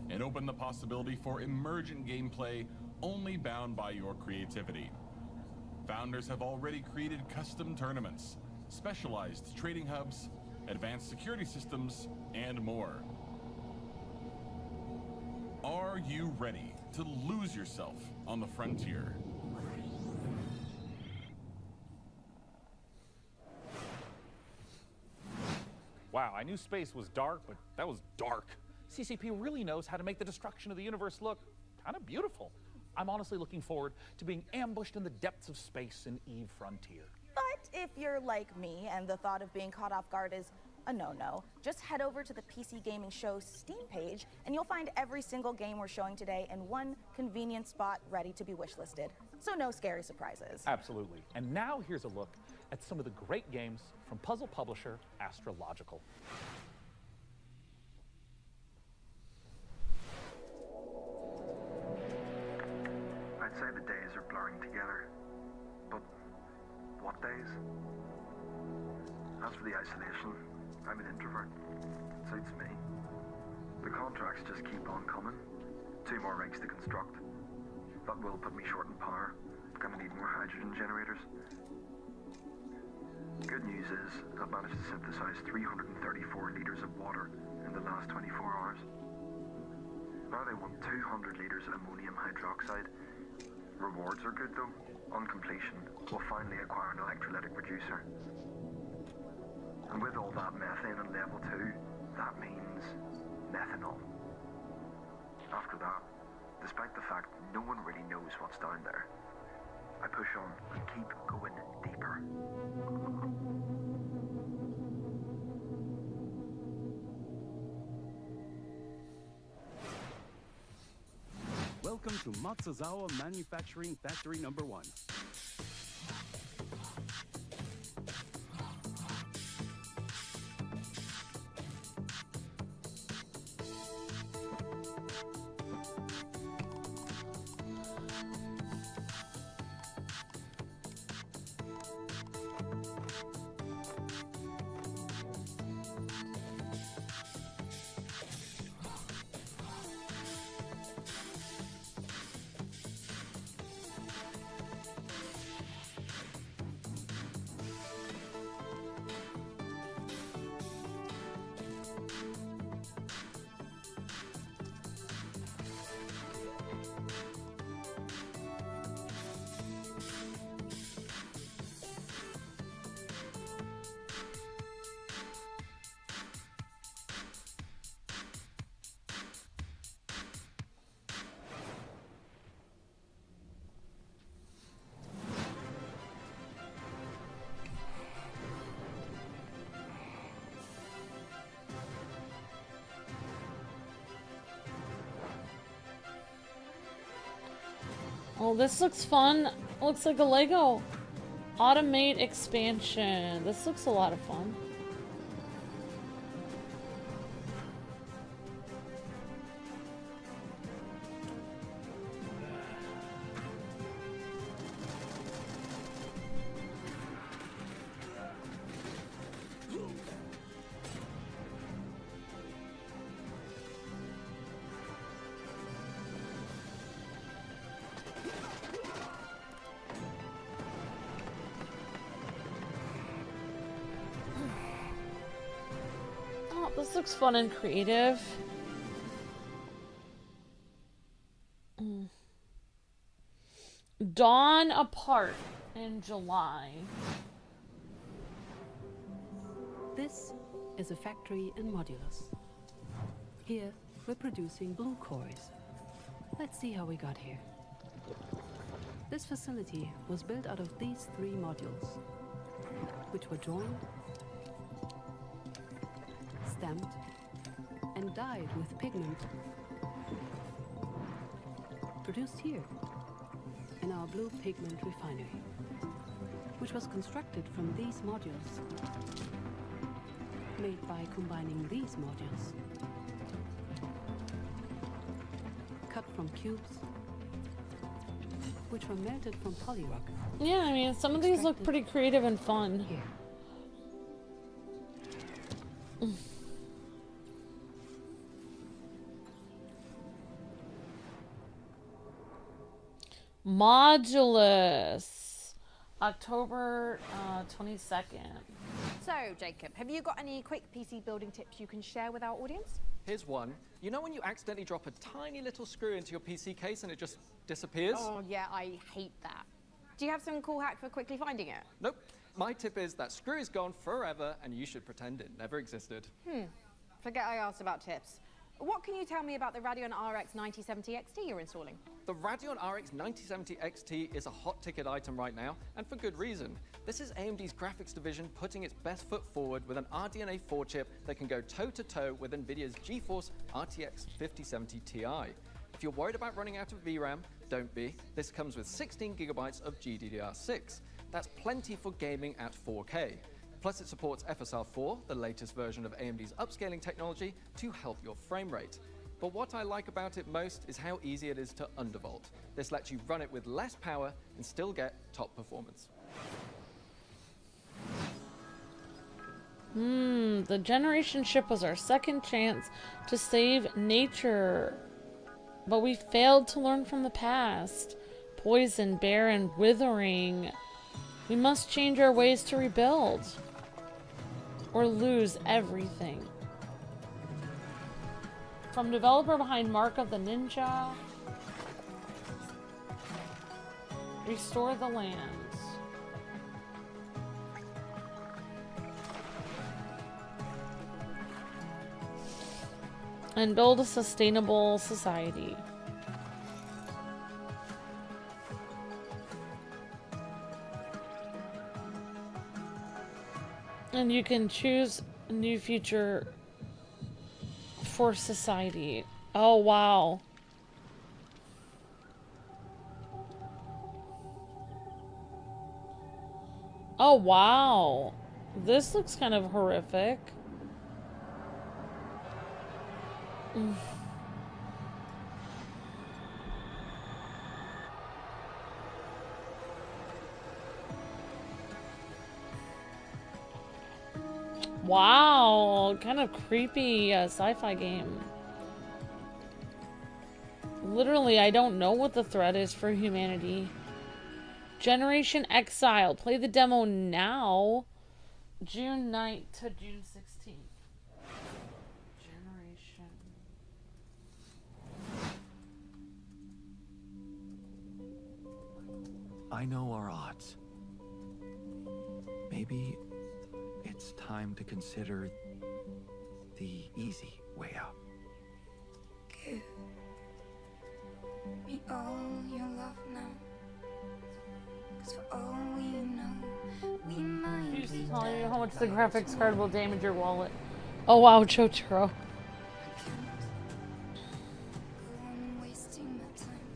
and open the possibility for emergent gameplay only bound by your creativity. Founders have already created custom tournaments, specialized trading hubs, advanced security systems, and more. Are you ready to lose yourself on the frontier? Wow, I knew space was dark, but that was dark. CCP really knows how to make the destruction of the universe look kind of beautiful. I'm honestly looking forward to being ambushed in the depths of space in EVE Frontier. But if you're like me and the thought of being caught off guard is a no-no, just head over to the PC Gaming Show Steam page and you'll find every single game we're showing today in one convenient spot ready to be wishlisted. So no scary surprises. Absolutely. And now here's a look at some of the great games from puzzle publisher Astrological. I'd say the days are blurring together, but what days? As for the isolation, I'm an introvert. It suits me. The contracts just keep on coming. 2 more rigs to construct. That will put me short in power. Gonna need more hydrogen generators. Good news is, I've managed to synthesize 334 liters of water in the last 24 hours. Now they want 200 liters of ammonium hydroxide. Rewards are good though. On completion, we'll finally acquire an electrolytic reducer. And with all that methane on level 2, that means methanol. After that, despite the fact no one really knows what's down there, I push on and keep going deeper. Welcome to Matsuzawa Manufacturing Factory Number 1. Oh, this looks fun. Looks like a Lego Automate expansion. This looks a lot of fun. This looks fun and creative. Dawn Apart in July. This is a factory in Modulus. Here, we're producing blue cores. Let's see how we got here. This facility was built out of these 3 modules, which were joined, stamped, and dyed with pigment. Produced here, in our blue pigment refinery, which was constructed from these modules, made by combining these modules, cut from cubes, which were melted from polyrock. Yeah, I mean, some of these look pretty creative and fun. Here. Modulus, October 22nd. So, Jacob, have you got any quick PC building tips you can share with our audience? Here's one. You know when you accidentally drop a tiny little screw into your PC case and it just disappears? Oh, yeah, I hate that. Do you have some cool hack for quickly finding it? Nope. My tip is that screw is gone forever and you should pretend it never existed. Forget I asked about tips. What can you tell me about the Radeon RX 9070 XT you're installing? The Radeon RX 9070 XT is a hot ticket item right now, and for good reason. This is AMD's graphics division putting its best foot forward with an RDNA 4 chip that can go toe-to-toe with NVIDIA's GeForce RTX 5070 Ti. If you're worried about running out of VRAM, don't be. This comes with 16 gigabytes of GDDR6. That's plenty for gaming at 4K. Plus it supports FSR4, the latest version of AMD's upscaling technology, to help your frame rate. But what I like about it most is how easy it is to undervolt. This lets you run it with less power and still get top performance. The generation ship was our second chance to save nature. But we failed to learn from the past. Poison, barren, withering. We must change our ways to rebuild. Or lose everything. From developer behind Mark of the Ninja. Restore the lands. And build a sustainable society. And you can choose a new future for society. Oh, wow. Oh, wow. This looks kind of horrific. Wow, kind of creepy sci-fi game. Literally, I don't know what the threat is for humanity. Generation Exhile. Play the demo now. June 9th to June 16th. Generation. I know our odds. Maybe it's time to consider the easy way out. Give me all your love now. 'Cause for all we know, we might Just be telling you dead how much the by graphics card will damage your wallet. Oh wow, Chotaro. Go on wasting my time,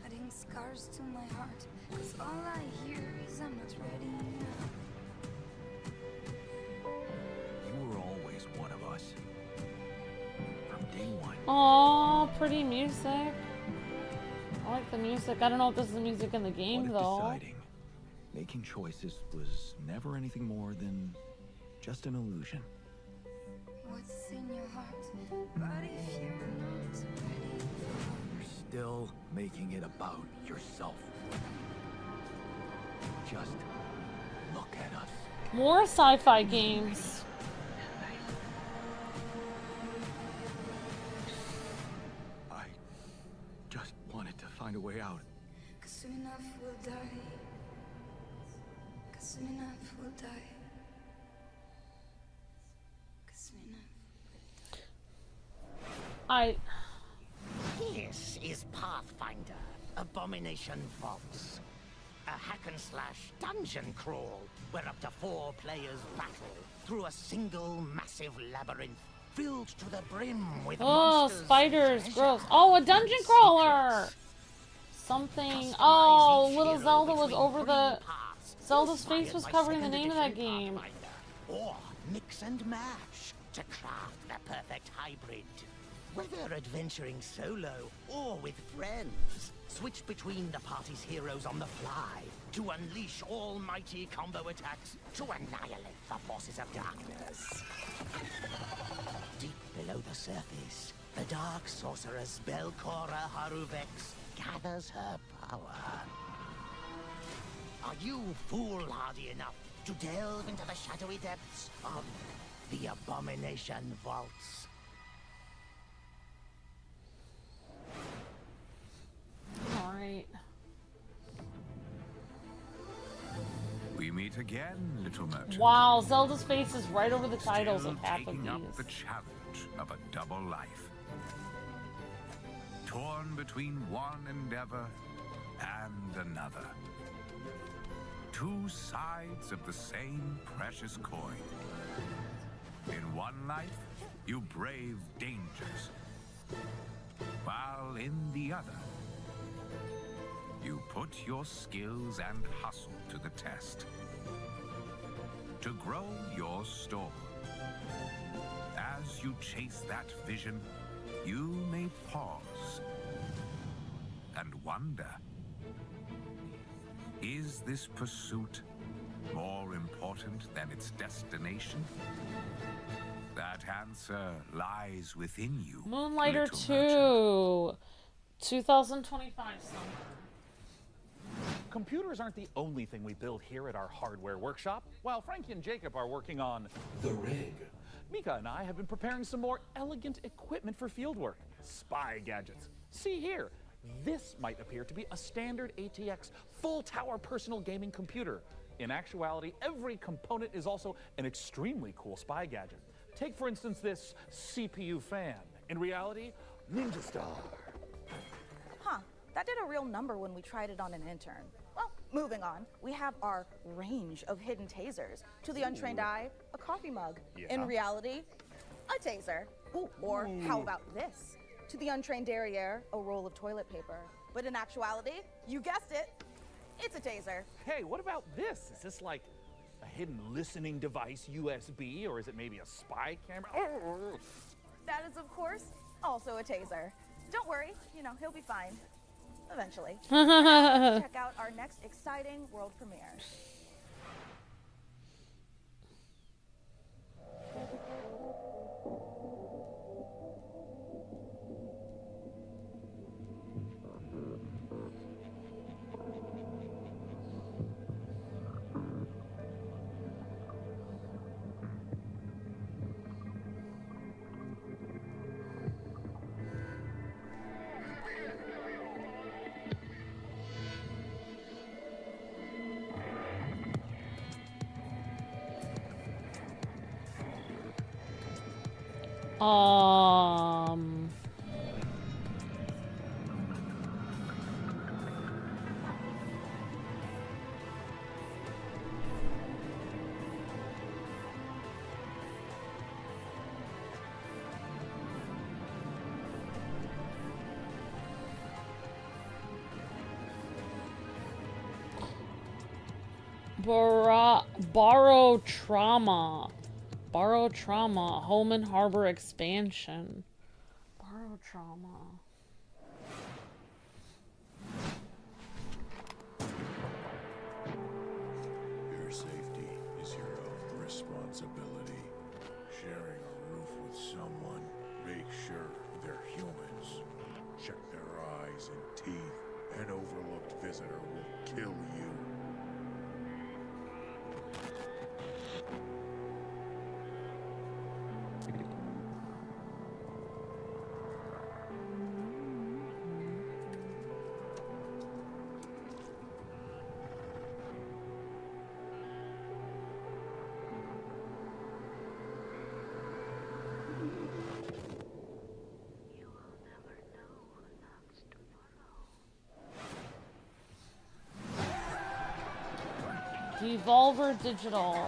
adding scars to my heart. 'Cause all I hear is I'm not ready now. You were always one of us. From day one. Aw, pretty music. I like the music. I don't know if this is the music in the game though. Deciding, making choices was never anything more than just an illusion. What's in your heart? But if you're not ready, You're still making it about yourself. Just look at us. More sci-fi games. I just wanted to find a way out. 'cause soon enough we'll die. 'Cause soon enough we'll die. 'Cause soon enough. This is Pathfinder, Abomination Vaults. A hack-and-slash dungeon crawl where up to 4 players battle through a single massive labyrinth filled to the brim with Oh, monsters, spiders, treasure, gross. Oh, a dungeon crawler. Something. Oh, little Zelda was over the. Zelda's face was covered in the name of that game. or mix and match to craft the perfect hybrid. Whether adventuring solo or with friends, switch between the party's heroes on the fly to unleash almighty combo attacks to annihilate the forces of darkness. Deep below the surface, the dark sorceress Belcora Haruvex gathers her power. Are you foolhardy enough to delve into the shadowy depths of the Abomination Vaults? Alright. We meet again, little merchant. Wow, Zelda's face is right over the titles Still of half of taking these. up the challenge of a double life. torn between one endeavor and another. Two sides of the same precious coin. In one life, you brave dangers, while in the other, you put your skills and hustle to the test. To grow your store. As you chase that vision, you may pause and wonder, is this pursuit more important than its destination? That answer lies within you. Moonlighter little 2. 2025 summer. Computers aren't the only thing we build here at our hardware workshop. While Frankie and Jacob are working on the rig, Mika and I have been preparing some more elegant equipment for fieldwork. Spy gadgets. See here. This might appear to be a standard ATX full-tower personal gaming computer. In actuality, every component is also an extremely cool spy gadget. Take, for instance, this CPU fan. In reality, Ninja Star. Huh, that did a real number when we tried it on an intern. Well, moving on, we have our range of hidden tasers. To the untrained eye, a coffee mug. Yeah. In reality, a taser. Ooh, or how about this? To the untrained derriere, a roll of toilet paper. But in actuality, you guessed it, it's a taser. Hey, what about this? Is this like a hidden listening device, USB, or is it maybe a spy camera? That is, of course, also a taser. Don't worry, he'll be fine. Eventually. Now, check out our next exciting world premiere. Barotrauma, Home and Harbor expansion. Barotrauma. Your safety is your own responsibility. Sharing a roof with someone, make sure they're humans. Check their eyes and teeth. An overlooked visitor will kill you. Devolver Digital.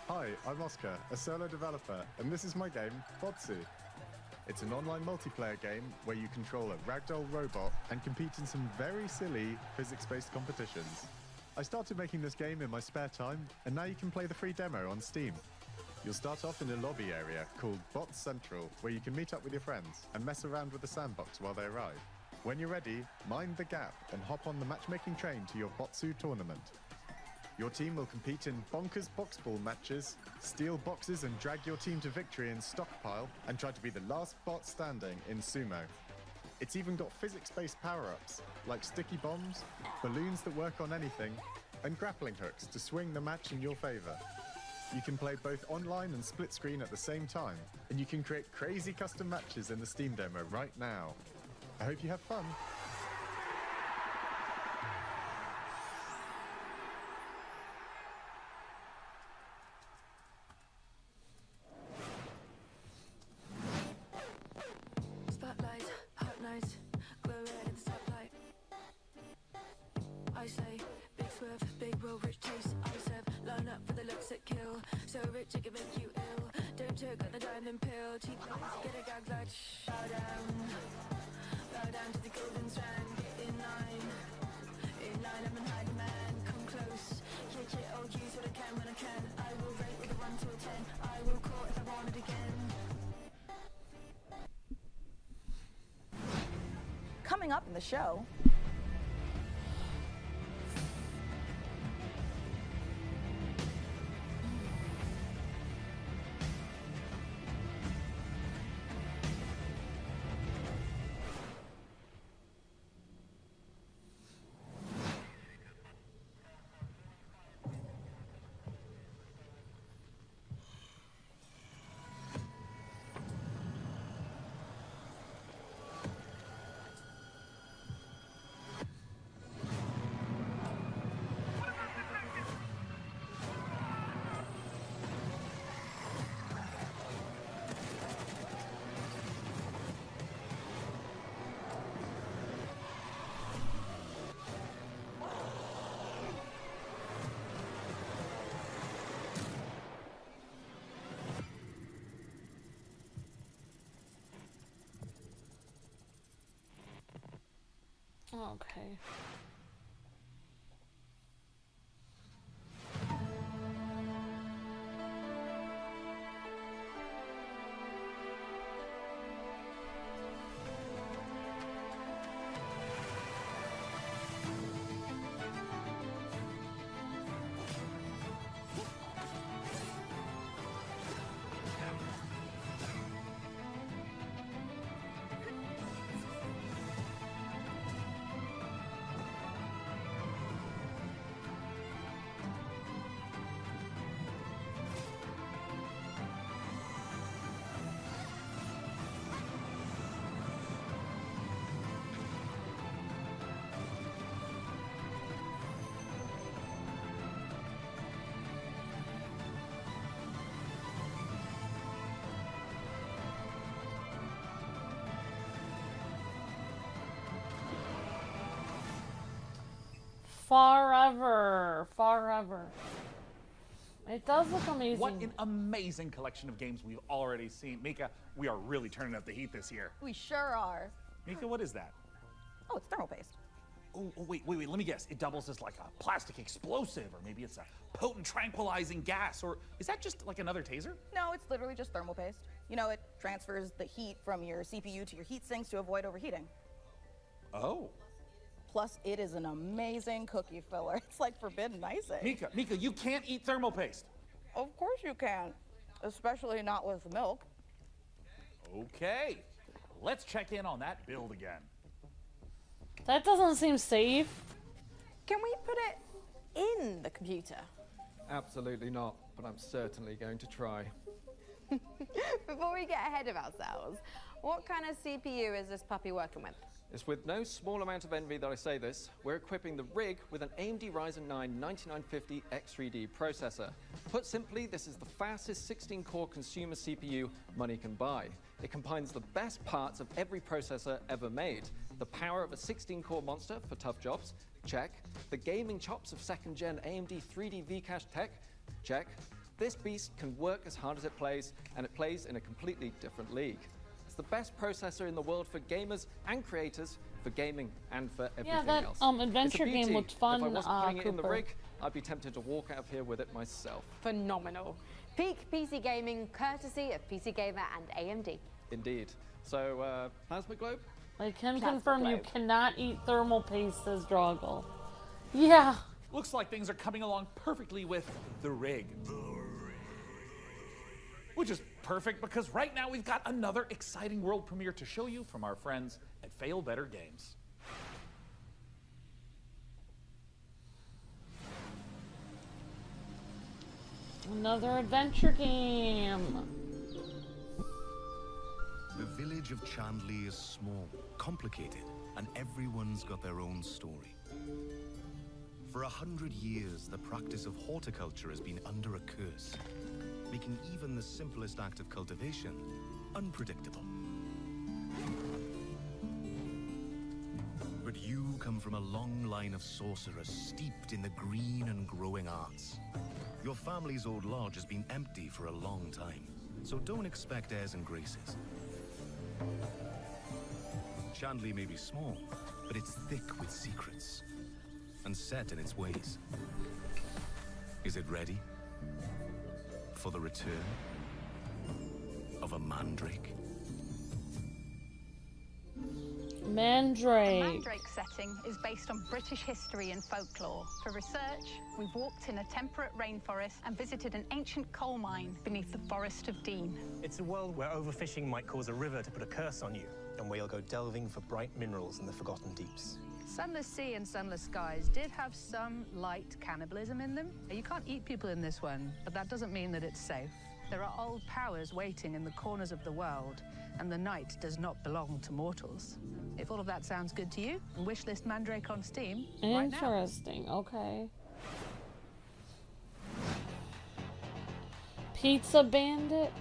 Hi, I'm Oscar, a solo developer, and this is my game, Botsu. It's an online multiplayer game where you control a ragdoll robot and compete in some very silly physics-based competitions. I started making this game in my spare time, and now you can play the free demo on Steam. You'll start off in a lobby area called Bots Central, where you can meet up with your friends and mess around with the sandbox while they arrive. When you're ready, mind the gap and hop on the matchmaking train to your Botsu tournament. Your team will compete in bonkers boxball matches, steal boxes and drag your team to victory in Stockpile, and try to be the last bot standing in Sumo. It's even got physics-based power-ups, like sticky bombs, balloons that work on anything, and grappling hooks to swing the match in your favor. You can play both online and split screen at the same time, and you can create crazy custom matches in the Steam demo right now. I hope you have fun. kill. So rich it can make you ill. Don't choke on the diamond pill. Cheap lies, get a gag like bow down. Bow down to the golden strand. Get in line. In line, I'm an hiding man. Come close. Kick it, I'll use what I can when I can. I will rate with a 1 to a 10. I will call if I want it again. Coming up in the show. Okay. Farever. It does look amazing. What an amazing collection of games we've already seen. Mika, we are really turning up the heat this year. We sure are. Mika, what is that? Oh, it's thermal paste. Oh, wait, let me guess. It doubles as like a plastic explosive, or maybe it's a potent tranquilizing gas, or is that just like another taser? No, it's literally just thermal paste. You know, it transfers the heat from your CPU to your heat sinks to avoid overheating. Oh. Plus, it is an amazing cookie filler. It's like forbidden icing. Mika, you can't eat thermal paste. Of course you can, especially not with milk. Okay, let's check in on that build again. That doesn't seem safe. Can we put it in the computer? Absolutely not, but I'm certainly going to try. Before we get ahead of ourselves, what kind of CPU is this puppy working with? It's with no small amount of envy that I say this. We're equipping the rig with an AMD Ryzen 9 9950 X3D processor. Put simply, this is the fastest 16-core consumer CPU money can buy. It combines the best parts of every processor ever made. The power of a 16-core monster for tough jobs, check. The gaming chops of second-gen AMD 3D V-Cache tech, check. This beast can work as hard as it plays, and it plays in a completely different league. It's the best processor in the world for gamers and creators, for gaming and for everything else. Adventure game looked fun, If I wasn't putting it in the Cooper. rig, I'd be tempted to walk out of here with it myself. Phenomenal. Peak PC gaming, courtesy of PC Gamer and AMD. Indeed. So, Plasma Globe? I can Plasma confirm you globe. cannot eat thermal paste, says Droggle. Yeah. Looks like things are coming along perfectly with the rig. Which is perfect because right now we've got another exciting world premiere to show you from our friends at Fail Better Games. Another adventure game. The village of Chandley is small, complicated, and everyone's got their own story. For 100 years, the practice of horticulture has been under a curse, making even the simplest act of cultivation unpredictable. But you come from a long line of sorcerers steeped in the green and growing arts. Your family's old lodge has been empty for a long time, so don't expect airs and graces. Chandley may be small, but it's thick with secrets, and set in its ways. Is it ready for the return of a Mandrake? Mandrake. The Mandrake setting is based on British history and folklore. For research, we've walked in a temperate rainforest and visited an ancient coal mine beneath the Forest of Dean. It's a world where overfishing might cause a river to put a curse on you, and where you'll go delving for bright minerals in the forgotten deeps. Sunless Sea and Sunless Skies did have some light cannibalism in them. You can't eat people in this one, but that doesn't mean that it's safe. There are old powers waiting in the corners of the world, and the night does not belong to mortals. If all of that sounds good to you, wishlist Mandrake on Steam right now. Interesting, okay. Pizza Bandit?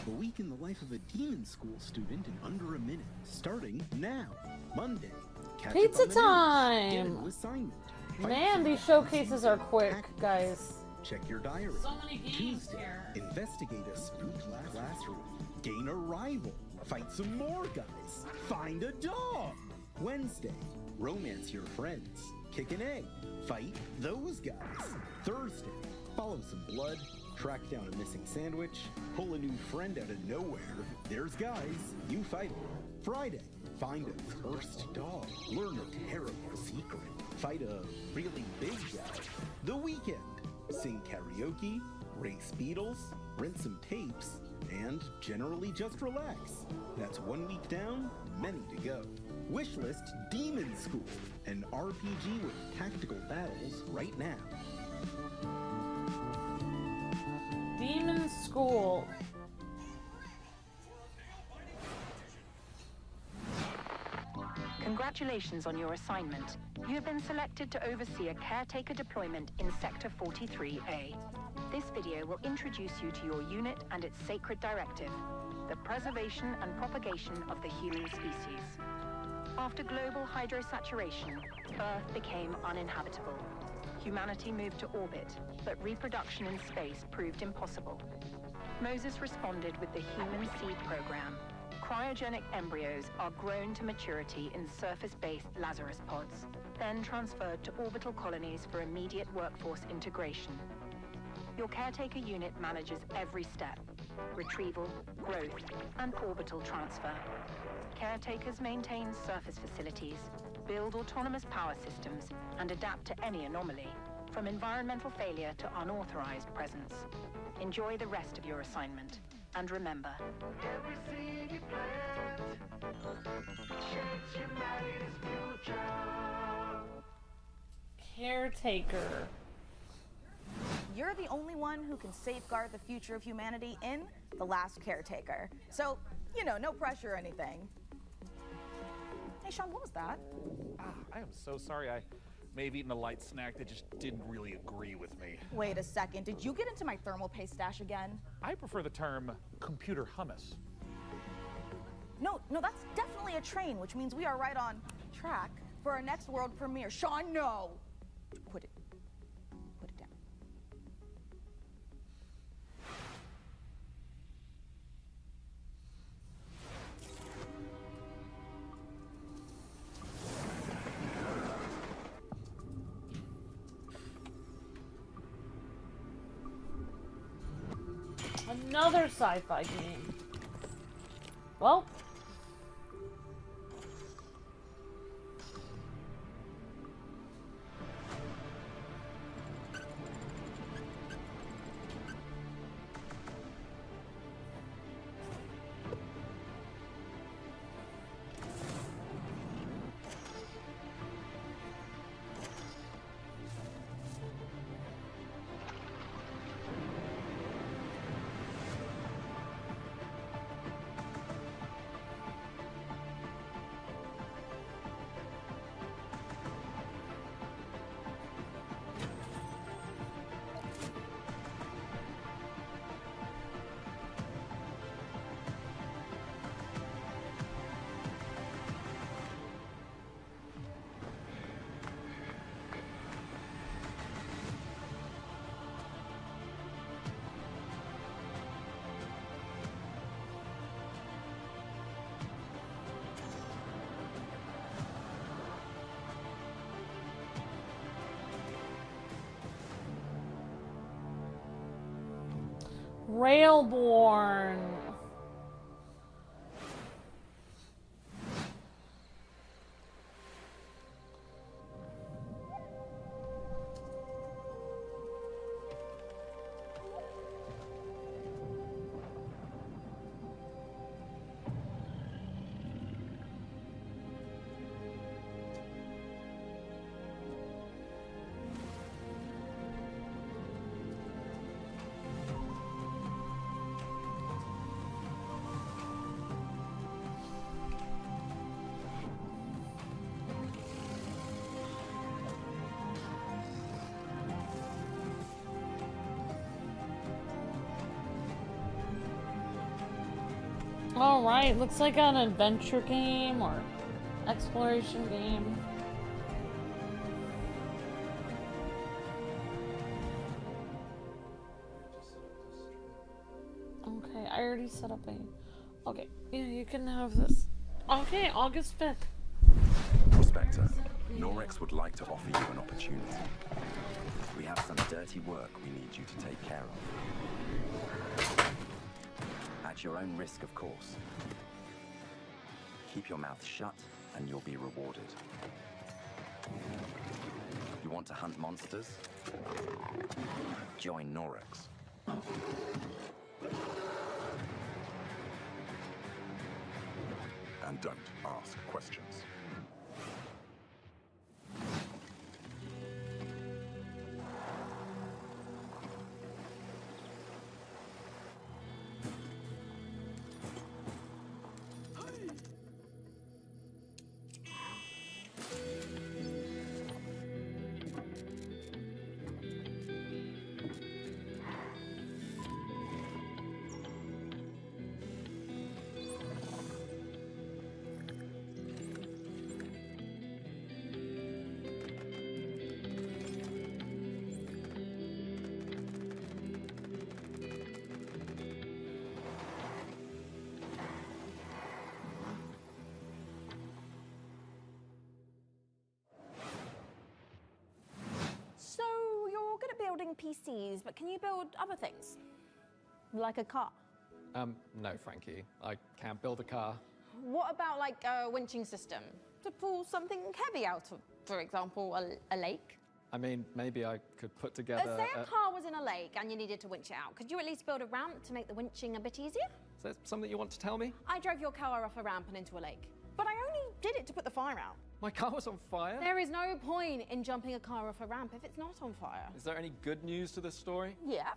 A week in the life of a demon school student in under a minute, starting now, Monday. Catch Pizza up on the news, get a time! new assignment. Man, these showcases are quick, guys. Check your diary. So many games Tuesday, here. investigate a spook classroom. Gain a rival. Fight some more guys. Find a dog. Wednesday, romance your friends. Kick an egg. Fight those guys. Thursday, follow some blood. Track down a missing sandwich. Pull a new friend out of nowhere. There's guys. You fight them. Friday, find a cursed dog. Learn a terrible secret. Fight a really big guy. The weekend, sing karaoke, race beetles, rent some tapes, and generally just relax. That's 1 week down, many to go. Wishlist Demon School, an RPG with tactical battles right now. Demon School. Congratulations on your assignment. You have been selected to oversee a caretaker deployment in Sector 43A. This video will introduce you to your unit and its sacred directive, the preservation and propagation of the human species. After global hydrosaturation, Earth became uninhabitable. Humanity moved to orbit, but reproduction in space proved impossible. Moses responded with the Human Seed Program. Cryogenic embryos are grown to maturity in surface-based Lazarus pods, then transferred to orbital colonies for immediate workforce integration. Your caretaker unit manages every step: retrieval, growth, and orbital transfer. Caretakers maintain surface facilities, build autonomous power systems, and adapt to any anomaly, from environmental failure to unauthorized presence. Enjoy the rest of your assignment. And remember, Every seed you plant shapes humanity's future. Caretaker. You're the only one who can safeguard the future of humanity in The Last Caretaker. So, you know, no pressure or anything. Hey, Sean, what was that? I am so sorry. I may have eaten a light snack that just didn't really agree with me. Wait a second, did you get into my thermal paste stash again? I prefer the term computer hummus. No, that's definitely a train, which means we are right on track for our next world premiere. Sean, no! Put it down. Another sci-fi game. Well. Railborn. Alright, looks like an adventure game or exploration game. Okay, I already set up a... Okay, yeah, you can have this. Okay, August 5th. Prospector, Norex would like to offer you an opportunity. We have some dirty work we need you to take care of. At your own risk, of course. Keep your mouth shut, and you'll be rewarded. You want to hunt monsters? Join Norex. And don't ask questions. Building PCs, but can you build other things? Like a car? No, Frankie. I can't build a car. What about like a winching system? To pull something heavy out of, for example, a lake? I mean, maybe I could put together... Say a car was in a lake and you needed to winch it out. Could you at least build a ramp to make the winching a bit easier? Is that something you want to tell me? I drove your car off a ramp and into a lake. But I only did it to put the fire out. My car was on fire? There is no point in jumping a car off a ramp if it's not on fire. Is there any good news to this story? Yeah.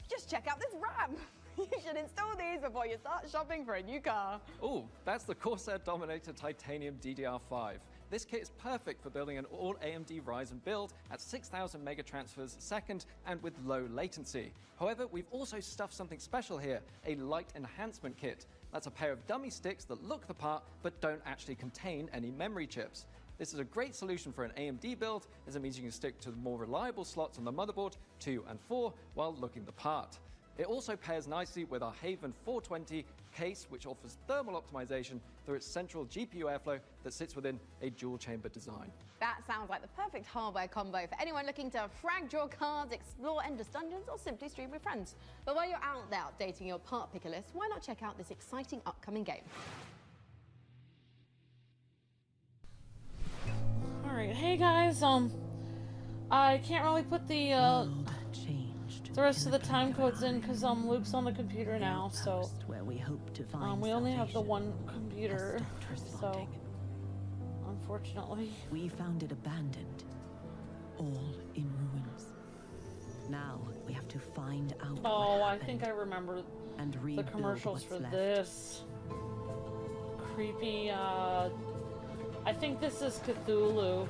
Just check out this ramp. You should install these before you start shopping for a new car. Oh, that's the Corsair Dominator Titanium DDR5. This kit is perfect for building an all AMD Ryzen build at 6,000 megatransfers a second and with low latency. However, we've also stuffed something special here, a light enhancement kit. That's a pair of dummy sticks that look the part but don't actually contain any memory chips. This is a great solution for an AMD build, as it means you can stick to the more reliable slots on the motherboard 2 and 4 while looking the part. It also pairs nicely with our Haven 420 case, which offers thermal optimization through its central GPU airflow that sits within a dual chamber design. That sounds like the perfect hardware combo for anyone looking to frag draw cards, explore endless dungeons, or simply stream with friends. But while you're out there updating your part picker list, why not check out this exciting upcoming game? Alright, hey guys, I can't really put the rest of the time codes in because Luke's on the computer now, so we only have the one computer, so unfortunately. We found it abandoned, all in ruins. Now we have to find out. Oh, I think I remember the commercials for this. Creepy, I think this is Cthulhu.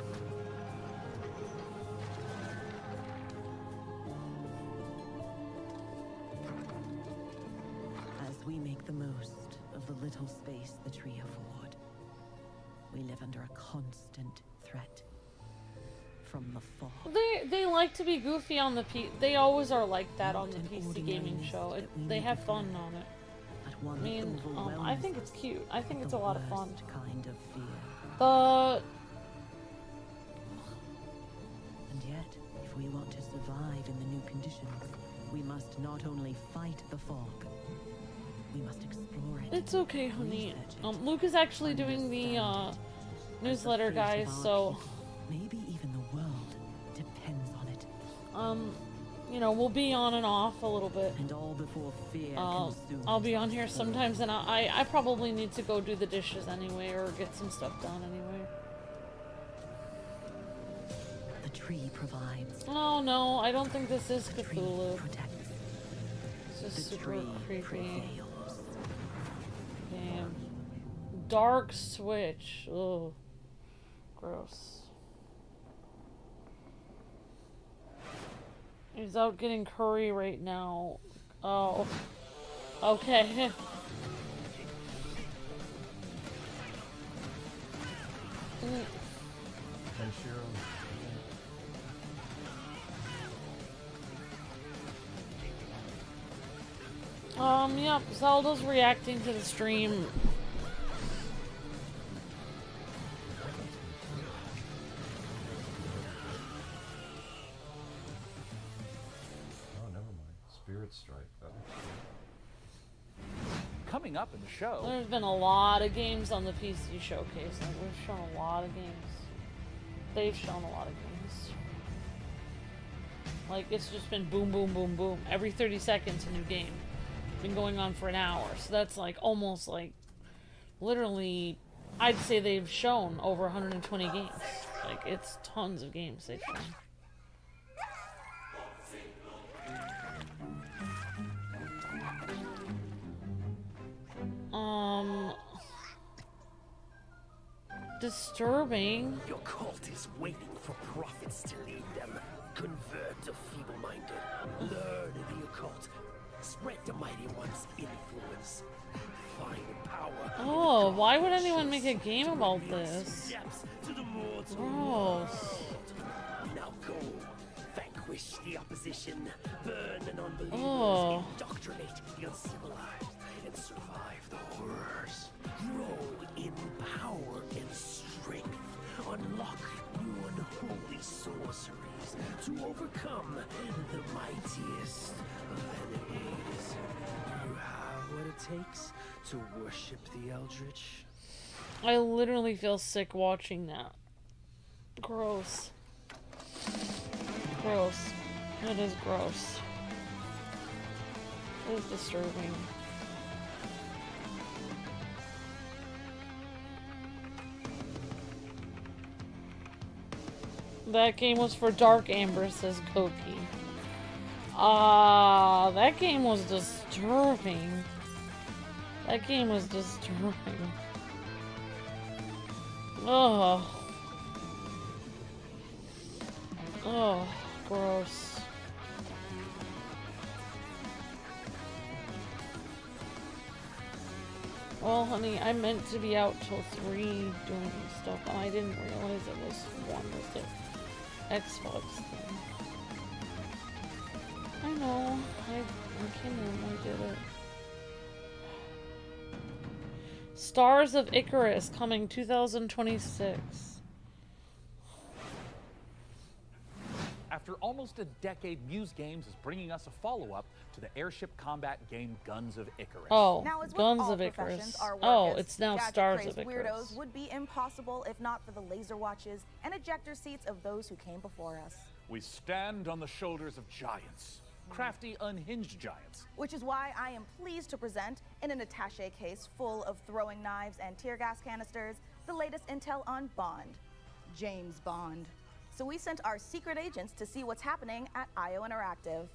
As we make the most of the little space the tree afford, we live under a constant threat from the fog. They like to be goofy on the they always are like that on the PC gaming show. They have fun on it. I mean, I think it's cute. I think it's a lot of fun. Kind of fear. And yet, if we want to survive in the new conditions, We must not only fight the fog, we must explore it. It's okay, honey. Luke is actually doing the newsletter, guys, so maybe even the world depends on it. you know, we'll be on and off a little bit. And all before fear I'll be on here sometimes, and I probably need to go do the dishes anyway, or get some stuff done anyway. The tree provides. Oh no, I don't think this is Cthulhu. This is super creepy. Damn. Dark switch. Ugh. Gross. He's out getting curry right now. Oh. Okay. Hey, Shiro. Yep, Zelda's reacting to the stream. Oh, never mind. Spirit Strike. That looks good. Coming up in the show. There's been a lot of games on the PC showcase. Like, we've shown a lot of games. They've shown a lot of games. Like, it's just been boom, boom, boom, boom. Every 30 seconds, a new game. Been going on for an hour, so that's like almost like literally I'd say they've shown over 120 games. Like, it's tons of games they've shown. Disturbing. Your cult is waiting for prophets to lead them. Convert the feeble-minded. Learn the occult. Spread the mighty one's influence. Find power. Oh, why would anyone make a game about this? Gross. Now go. Vanquish the opposition. Burn an unbelievers. Oh. Indoctrinate the uncivilized. And survive the horrors. Grow in power and strength. Unlock new unholy sorceries to overcome the mightiest of enemies. You have what it takes to worship the Eldritch. I literally feel sick watching that. Gross. Gross. It is gross. It is disturbing. That game was for Dark Amber, says Koki. That game was disturbing. That game was disturbing. Oh. Oh, gross. Well, honey, I meant to be out till 3 doing stuff, and I didn't realize it was 1 with the Xbox thing. I know. I came in, I did it. Stars of Icarus coming 2026. After almost a decade, Muse Games is bringing us a follow-up to the airship combat game Guns of Icarus. Oh, Now, as with Guns all of professions, Icarus. our work Oh, as it's now gadget Stars crazed of Icarus. weirdos would be impossible if not for the laser watches and ejector seats of those who came before us. We stand on the shoulders of giants. Crafty, unhinged giants. Which is why I am pleased to present, in an attaché case full of throwing knives and tear gas canisters, the latest intel on Bond. James Bond. So we sent our secret agents to see what's happening at IO Interactive.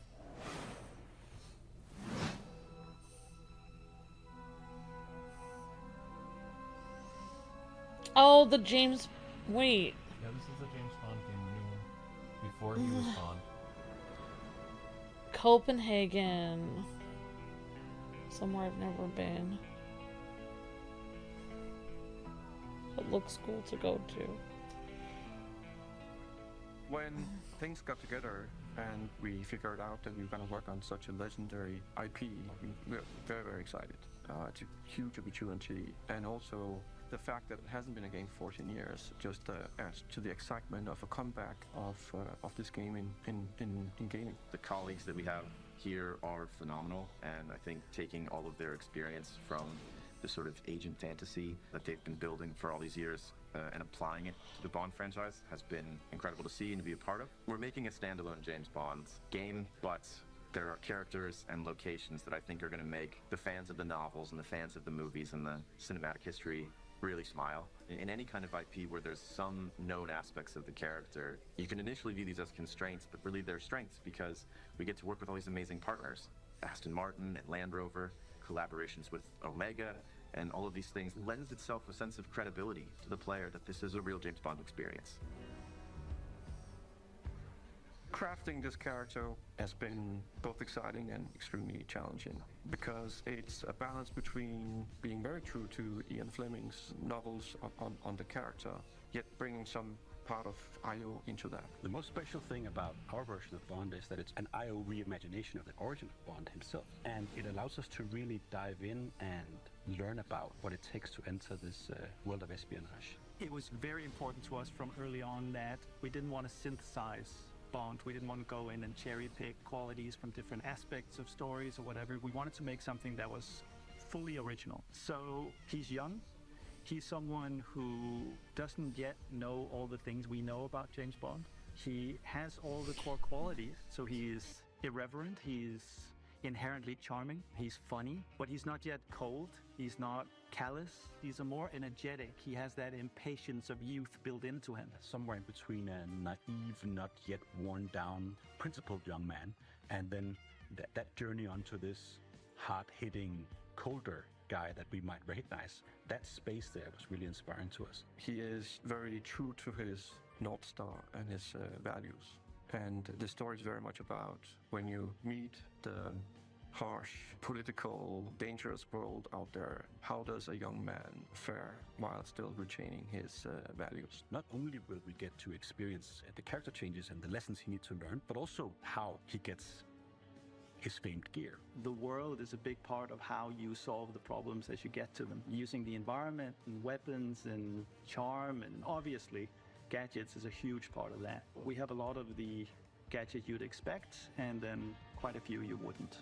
Oh, the James... Wait. Yeah, this is the James Bond game, the new one. Before he was Bond. Copenhagen. Somewhere I've never been. It looks cool to go to. When things got together and we figured out that we were going to work on such a legendary IP, we were very, very excited. It's a huge opportunity, and also the fact that it hasn't been a game for 14 years just adds to the excitement of a comeback of this game in gaming. The colleagues that we have here are phenomenal, and I think taking all of their experience from the sort of agent fantasy that they've been building for all these years and applying it to the Bond franchise has been incredible to see and to be a part of. We're making a standalone James Bond game, but there are characters and locations that I think are going to make the fans of the novels and the fans of the movies and the cinematic history really smile. In any kind of IP where there's some known aspects of the character, you can initially view these as constraints, but really they're strengths because we get to work with all these amazing partners. Aston Martin and Land Rover, collaborations with Omega, and all of these things lends itself a sense of credibility to the player that this is a real James Bond experience. Crafting this character has been both exciting and extremely challenging because it's a balance between being very true to Ian Fleming's novels on the character, yet bringing some part of IO into that. The most special thing about our version of Bond is that it's an IO reimagination of the origin of Bond himself, and it allows us to really dive in and learn about what it takes to enter this world of espionage. It was very important to us from early on that we didn't want to synthesize Bond. We didn't want to go in and cherry pick qualities from different aspects of stories or whatever. We wanted to make something that was fully original. So he's young. He's someone who doesn't yet know all the things we know about James Bond. He has all the core qualities. So he is irreverent. He's inherently charming. He's funny, but he's not yet cold. He's not callous. He's a more energetic. He has that impatience of youth built into him. Somewhere in between a naive, not yet worn down, principled young man, and then that journey onto this hard-hitting, colder guy that we might recognize. That space there was really inspiring to us. He is very true to his North Star and his values. And the story is very much about when you meet the harsh, political, dangerous world out there, how does a young man fare while still retaining his values? Not only will we get to experience the character changes and the lessons he needs to learn, but also how he gets his famed gear. The world is a big part of how you solve the problems as you get to them. Using the environment and weapons and charm, and obviously gadgets is a huge part of that. We have a lot of the gadgets you'd expect, and then quite a few you wouldn't.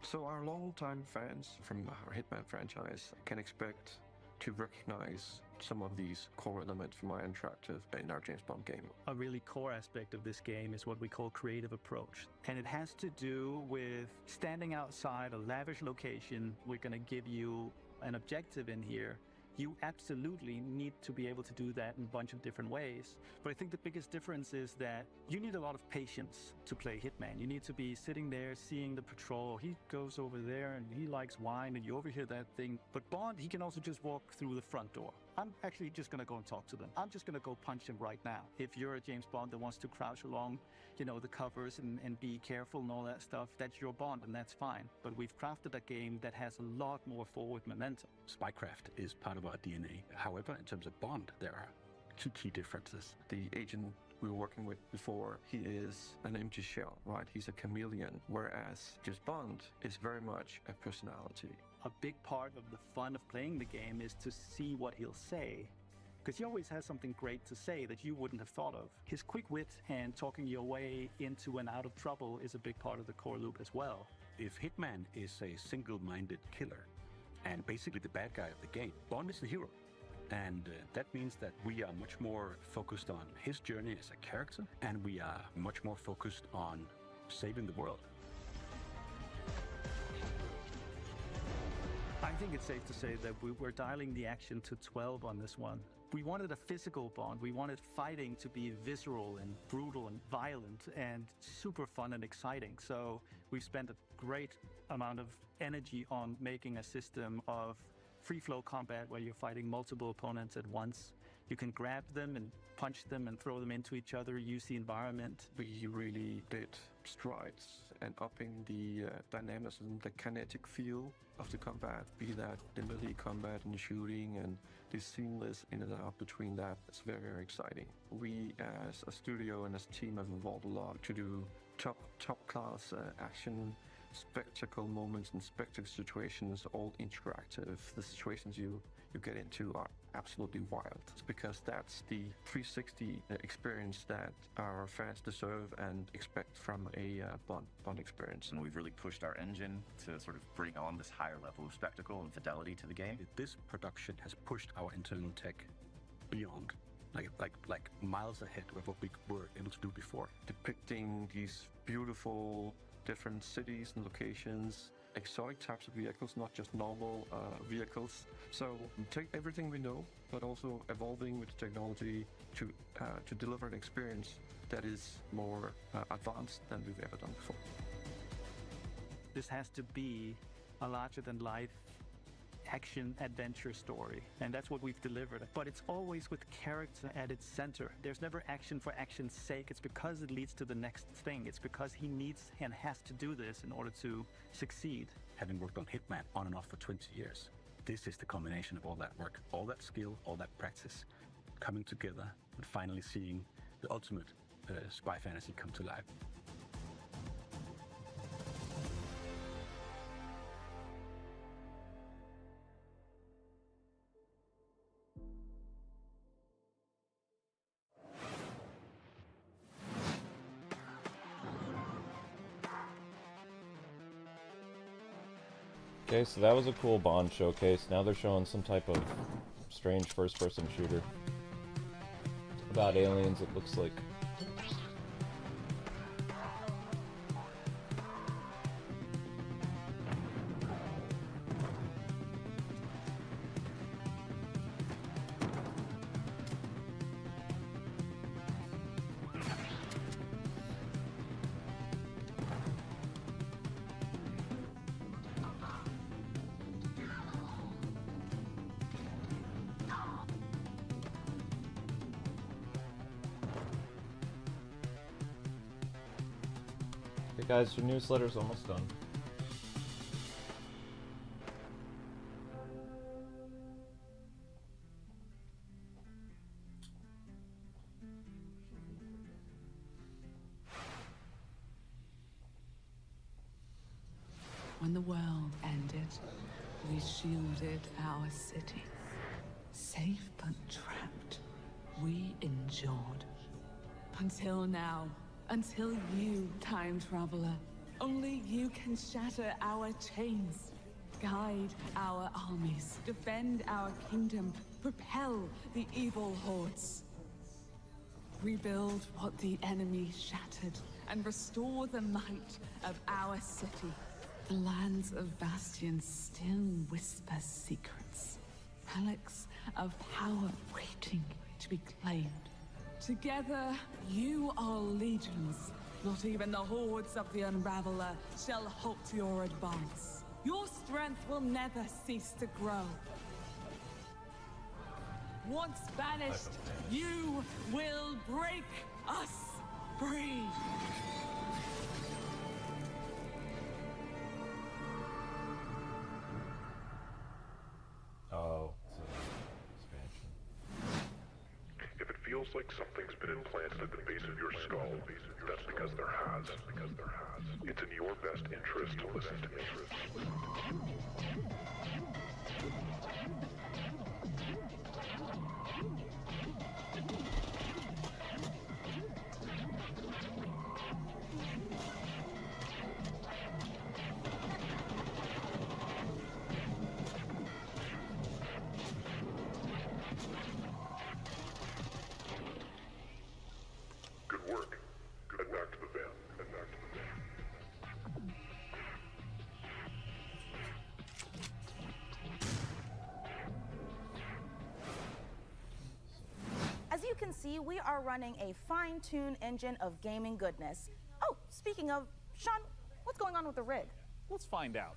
So our longtime fans from our Hitman franchise can expect to recognize some of these core elements from our interactive in our James Bond game. A really core aspect of this game is what we call creative approach. And it has to do with standing outside a lavish location. We're going to give you an objective in here. You absolutely need to be able to do that in a bunch of different ways. But I think the biggest difference is that you need a lot of patience to play Hitman. You need to be sitting there, seeing the patrol. He goes over there and he likes wine and you overhear that thing. But Bond, he can also just walk through the front door. I'm actually just going to go and talk to them. I'm just going to go punch him right now. If you're a James Bond that wants to crouch along, you know, the covers and be careful and all that stuff, that's your Bond and that's fine. But we've crafted a game that has a lot more forward momentum. Spycraft is part of our DNA. However, in terms of Bond, there are two key differences. The agent we were working with before, he is an empty shell, right? He's a chameleon, whereas James Bond is very much a personality. A big part of the fun of playing the game is to see what he'll say, because he always has something great to say that you wouldn't have thought of. His quick wit and talking your way into and out of trouble is a big part of the core loop as well. If Hitman is a single-minded killer and basically the bad guy of the game, Bond is the hero. And that means that we are much more focused on his journey as a character, and we are much more focused on saving the world. I think it's safe to say that we're dialing the action to 12 on this one. We wanted a physical Bond. We wanted fighting to be visceral and brutal and violent and super fun and exciting. So we've spent a great amount of energy on making a system of free-flow combat where you're fighting multiple opponents at once. You can grab them and punch them and throw them into each other, use the environment. We really did strides and upping the dynamism, the kinetic feel of the combat, be that the melee combat and shooting and the seamless in and out between that. It's very, very exciting. We as a studio and as a team have evolved a lot to do top class action, spectacle moments and spectacle situations, all interactive. The situations you you get into are absolutely wild. It's because that's the 360 experience that our fans deserve and expect from a Bond experience. And we've really pushed our engine to sort of bring on this higher level of spectacle and fidelity to the game. This production has pushed our internal tech beyond, like miles ahead of what we were able to do before. Depicting these beautiful different cities and locations, exotic types of vehicles, not just normal vehicles. So take everything we know, but also evolving with technology to deliver an experience that is more advanced than we've ever done before. This has to be a larger-than-life action-adventure story, and that's what we've delivered. But it's always with character at its center. There's never action for action's sake. It's because it leads to the next thing. It's because he needs and has to do this in order to succeed. Having worked on Hitman on and off for 20 years, this is the combination of all that work, all that skill, all that practice, coming together and finally seeing the ultimate spy fantasy come to life. Okay, so that was a cool Bond showcase. Now they're showing some type of strange first-person shooter. About aliens, it looks like. Hey guys, your newsletter's almost done. When the world ended, we shielded our city. Safe but trapped, we endured. Until now. Until you, time traveler. Only you can shatter our chains, guide our armies, defend our kingdom, propel the evil hordes. Rebuild what the enemy shattered, and restore the might of our city. The lands of Bastion still whisper secrets. Relics of power waiting to be claimed. Together, you are legions. Not even the hordes of the Unraveler shall halt your advance. Your strength will never cease to grow. Once banished, you will break us free. Oh. If it feels like something's been implanted at the base of your skull, that's because there has. It's in your best interest to listen to me. Good work. Head back to the van. As you can see, we are running a fine-tuned engine of gaming goodness. Oh, speaking of, Sean, what's going on with the rig? Let's find out.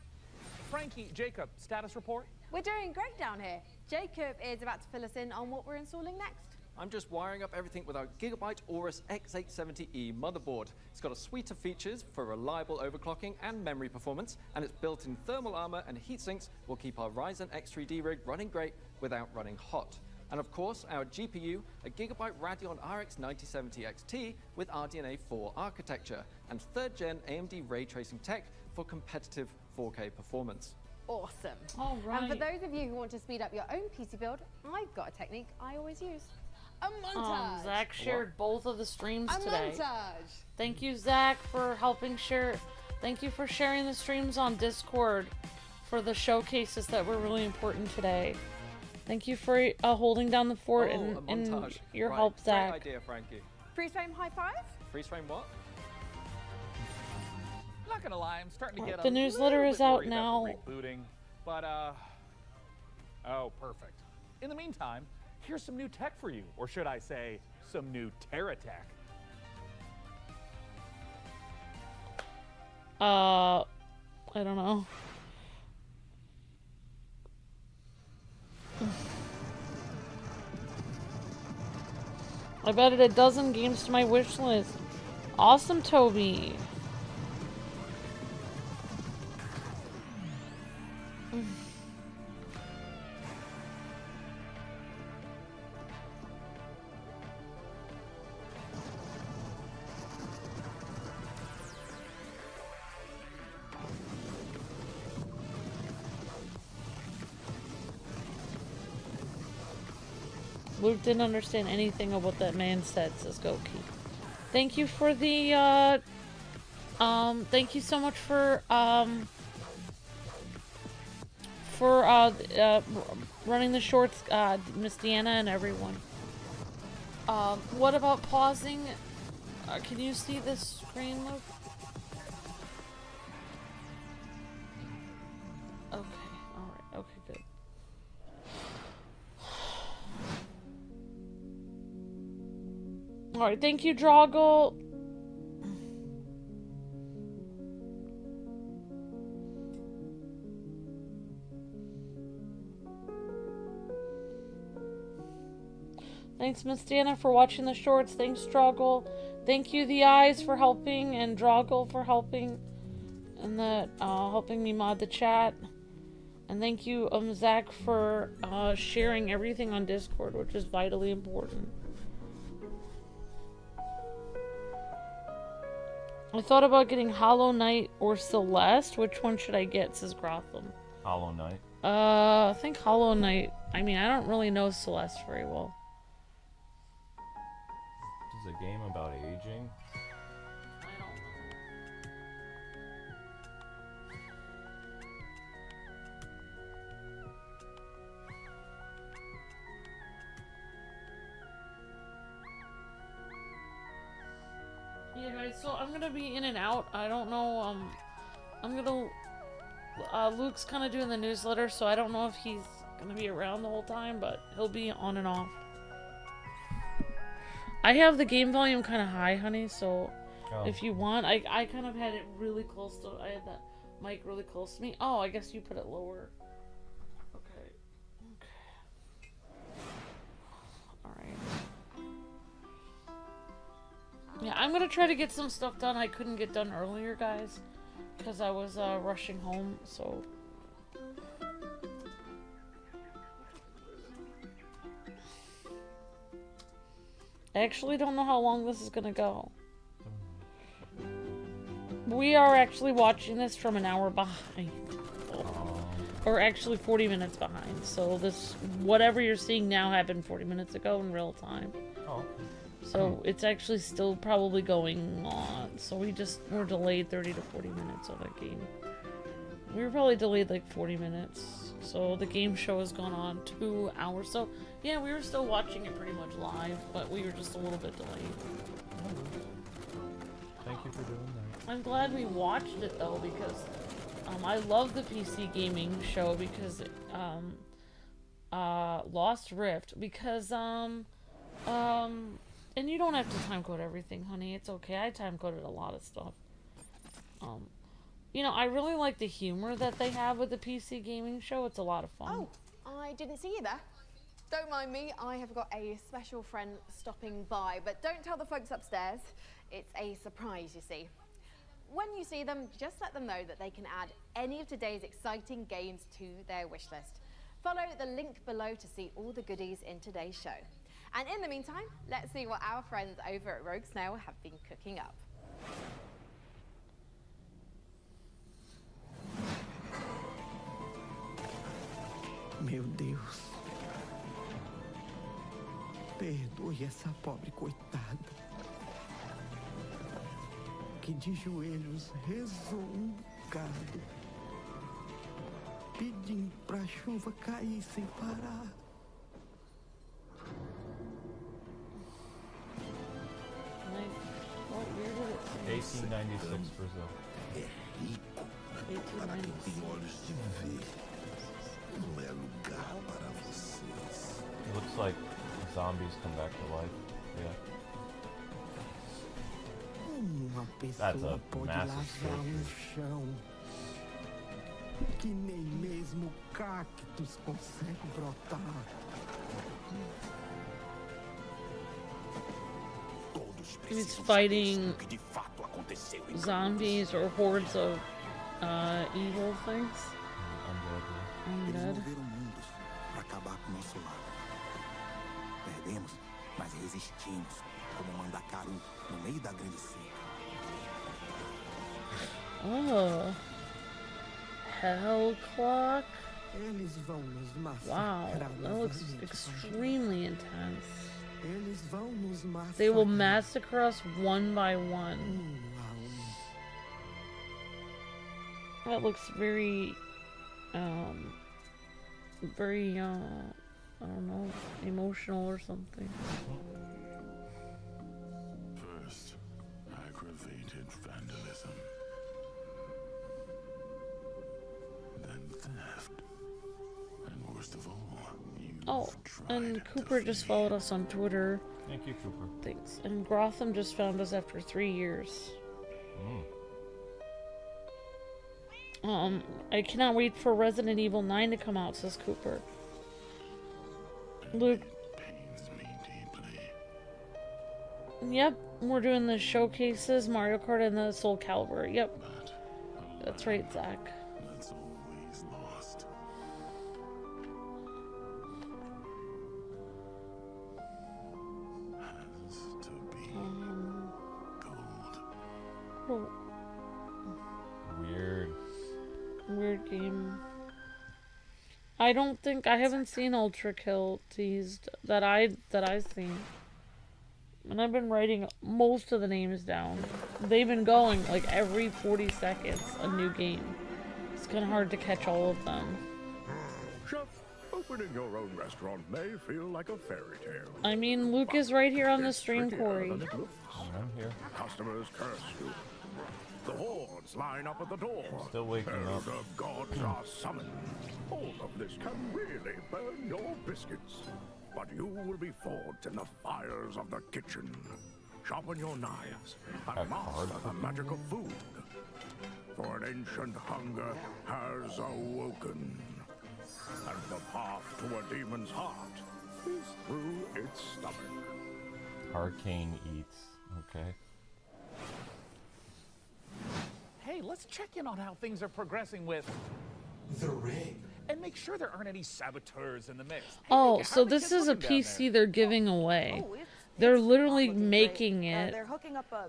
Frankie, Jacob, status report? We're doing great down here. Jacob is about to fill us in on what we're installing next. I'm just wiring up everything with our Gigabyte Aorus X870E motherboard. It's got a suite of features for reliable overclocking and memory performance, and its built-in thermal armor and heat sinks will keep our Ryzen X3D rig running great without running hot. And of course, our GPU, a Gigabyte Radeon RX 9070 XT with RDNA 4 architecture, and 3rd-gen AMD ray tracing tech for competitive 4K performance. awesome. All right. And for those of you who want to speed up your own PC build, I've got a technique I always use. A montage. Zach shared both of the streams A today. montage. Thank you, Zach, for helping share. Thank you for sharing the streams on Discord for the showcases that were really important today. Thank you for holding down the fort and your help, Zach. Great idea, Frankie. Freeze frame high five? Freeze frame what? Not gonna lie, I'm starting to get The newsletter is out now. Rebooting, but oh, perfect. In the meantime, here's some new tech for you, or should I say, some new Terra tech. I don't know. I've added a dozen games to my wish list. Awesome, Toby. Luke didn't understand anything of what that man said, says Goki. Thank you for the, thank you so much for running the shorts, Miss Deanna and everyone. What about pausing? Can you see this screen, Luke? Okay, alright, okay, good. Alright, thank you, Droggle. Thanks, Miss Dana, for watching the shorts. Thanks, Droggle. Thank you, The Eyes, for helping, and Droggle for helping, and helping me mod the chat. And thank you, Zach, for sharing everything on Discord, which is vitally important. I thought about getting Hollow Knight or Celeste. Which one should I get, says Grotham. Hollow Knight. I think Hollow Knight. I mean, I don't really know Celeste very well. This is a game about aging. Yeah, guys, so I'm gonna be in and out. I don't know, Luke's kind of doing the newsletter, so I don't know if he's gonna be around the whole time, but he'll be on and off. I have the game volume kind of high, honey, so if you want, I kind of had it really close to, I had that mic really close to me. Oh, I guess you put it lower. Okay. Alright. Yeah, I'm gonna try to get some stuff done I couldn't get done earlier, guys, because I was rushing home, so... I actually don't know how long this is gonna go. We are actually watching this from an hour behind. Or actually 40 minutes behind, so this, whatever you're seeing now happened 40 minutes ago in real time. Oh. So it's actually still probably going on. So we're delayed 30 to 40 minutes on that game. We were probably delayed like 40 minutes. So the game show has gone on 2 hours. So yeah, we were still watching it pretty much live, but we were just a little bit delayed. Thank you for doing that. I'm glad we watched it though, because I love the PC gaming show because Lost Rift, because and you don't have to timecode everything, honey. It's okay. I timecoded a lot of stuff. You know, I really like the humor that they have with the PC gaming show. It's a lot of fun. Oh, I didn't see you there. Don't mind me, I have got a special friend stopping by, but don't tell the folks upstairs. It's a surprise, you see. When you see them, just let them know that they can add any of today's exciting games to their wish list. Follow the link below to see all the goodies in today's show. And in the meantime, let's see what our friends over at Rogue Snail have been cooking up. Meu Deus. Perdoe essa pobre coitada. Que de joelhos rezou um bocado, pedindo pra chuva cair sem parar. 1896 Brazil. É rico. Para quem tem olhos de ver. Não é lugar para vocês. It looks like zombies come back to life. Yeah. Uma That's pessoa a pode massive lavar um structure. chão que nem mesmo cactos consegue brotar. He's fighting zombies or hordes of evil things. Eles Undead. moveram mundos para acabar com nosso lar. Perdemos, mas resistimos, como Mandacaru no meio da grande seca. Oh. Hell Clock? Eles vão nos Wow, massacrar that looks novamente. extremely intense. Eles vão nos massacrar. They will massacre us one by one. That looks very, very, I don't know, emotional or something. First, aggravated vandalism. Then theft. And worst of all, Oh, and Cooper just followed us on Twitter. Thank you, Cooper. Thanks. And Grotham just found us after 3 years. I cannot wait for Resident Evil 9 to come out, says Cooper. Luke. Yep, we're doing the showcases, Mario Kart, and the Soul Calibur. Yep. That's right, Zach. That's always lost. Has to be gold. Weird game. I don't think I haven't seen Ultra Kill teased that I've seen. And I've been writing most of the names down. They've been going like every 40 seconds a new game. It's kind of hard to catch all of them. Chef, opening your own restaurant may feel like a fairy tale. I mean, Luke is right here on the stream, Trickier Corey. than it looks. I'm here. Customers curse you. The hordes line up at the door. Still waking up. The gods are summoned. All of this can really burn your biscuits. But you will be forged in the fires of the kitchen. Sharpen your knives and master the magic of food. For an ancient hunger has awoken. And the path to a demon's heart is through its stomach. Arcane Eats. Okay. Hey, let's check in on how things are progressing with the ring. And make sure there aren't any saboteurs in the mix. Hey, Oh, Nick, how so are the this kids is a looking down PC they're giving away. They're literally making it,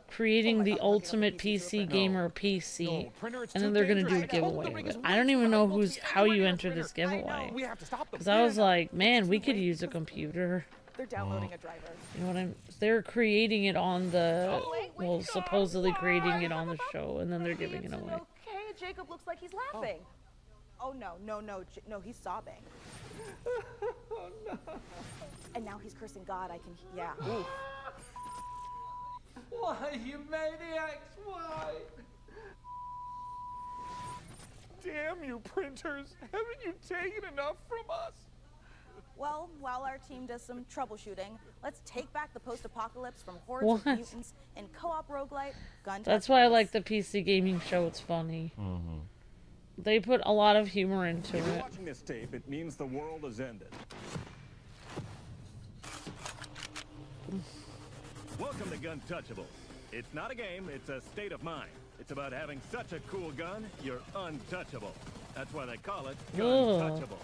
creating the ultimate PC gamer PC, and then they're gonna do a giveaway of it. I don't even know how you enter this giveaway. Because I was like, man, we could use a computer. They're downloading a driver. You know what I'm? They're creating it on the, well, supposedly creating it on the show, and then they're giving it away. Okay, Jacob looks like he's laughing. Oh no, no, he's sobbing. Oh no. And now he's cursing God. I can, yeah. Oof. Why, you maniacs, why? Damn you, printers! Haven't you taken enough from us? Well, while our team does some troubleshooting, let's take back the post-apocalypse from hordes What? of mutants in co-op roguelite gun. That's why I like the PC gaming show. It's funny. They put a lot of humor into If you're it. watching this tape, it means the world has ended. Welcome to Gun Touchable. It's not a game, it's a state of mind. It's about having such a cool gun, you're untouchable. That's why they call it Gun Ugh. Touchable.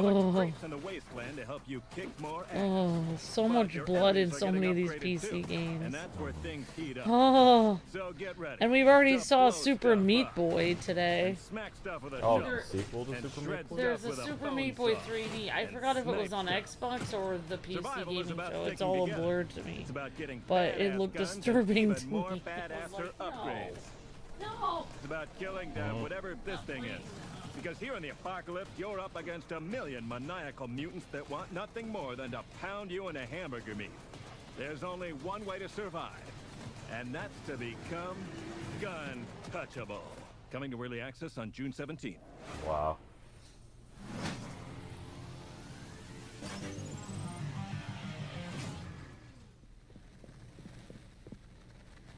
collect crates in the wasteland to help you kick more ass. Oh, so But much your blood in enemies are so many of getting these upgraded PC too, games. And that's where things heat up. Oh. So get ready. And we've already to saw blow Super stuff Meat up Boy today. and smack stuff with a Oh, shovel. sequel to And Super shred Meat Boy? There's stuff a with Super bone Meat Boy saw. 3D. I And forgot if it was snipe on stuff. Xbox or the PC Survival is gaming about show. It's sticking all a together. blur to me. It's about getting But it badass looked guns and disturbing even to more me. badasser upgrades. No! It's about killing whatever this thing is. Because here in the apocalypse, you're up against a million maniacal mutants that want nothing more than to pound you into hamburger meat. There's only one way to survive, and that's to become gun-touchable. Coming to early access on June 17th. Wow.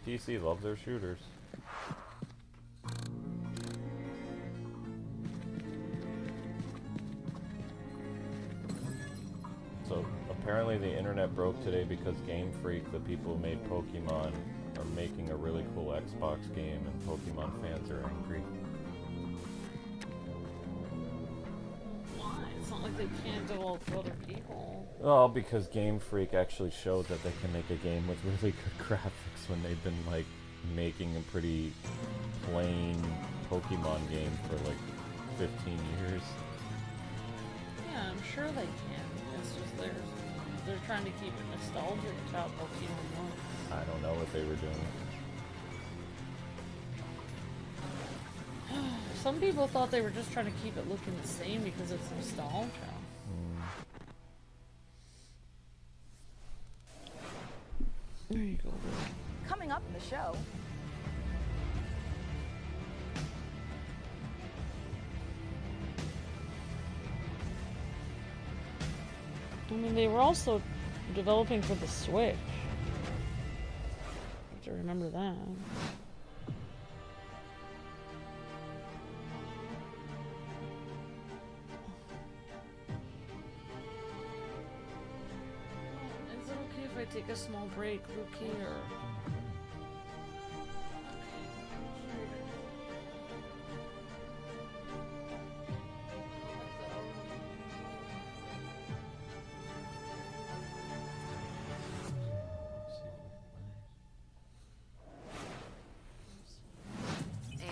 PC love their shooters. So apparently the internet broke today because Game Freak, the people who made Pokemon, are making a really cool Xbox game and Pokemon fans are angry. Why? It's not like they can't develop for other people. Well, because Game Freak actually showed that they can make a game with really good graphics when they've been like making a pretty plain Pokemon game for like 15 years. Yeah, I'm sure they can. It's just they're trying to keep it nostalgic about Pokemon once. I don't know what they were doing. Some people thought they were just trying to keep it looking the same because it's nostalgia. There you go. Coming up in the show, I mean, they were also developing for the Switch. I have to remember that. Is it okay if I take a small break, Luki, or...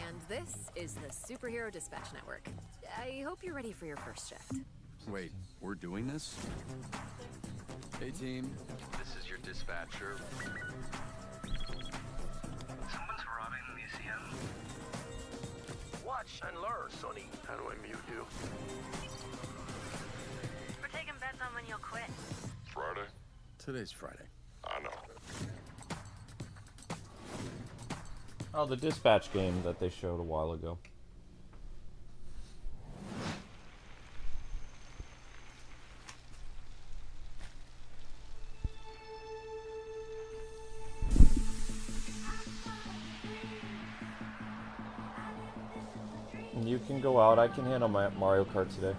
And this is the Superhero Dispatch Network. I hope you're ready for your first shift. Wait, we're doing this? Hey team, this is your dispatcher. Someone's robbing the museum. Watch and learn, Sonny. How do I mute you? We're taking bets on when you'll quit. Friday? Today's Friday. I know. Oh, the dispatch game that they showed a while ago. You can go out. I can handle my Mario Kart today.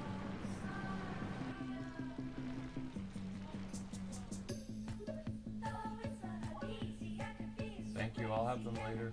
Thank you. I'll have them later.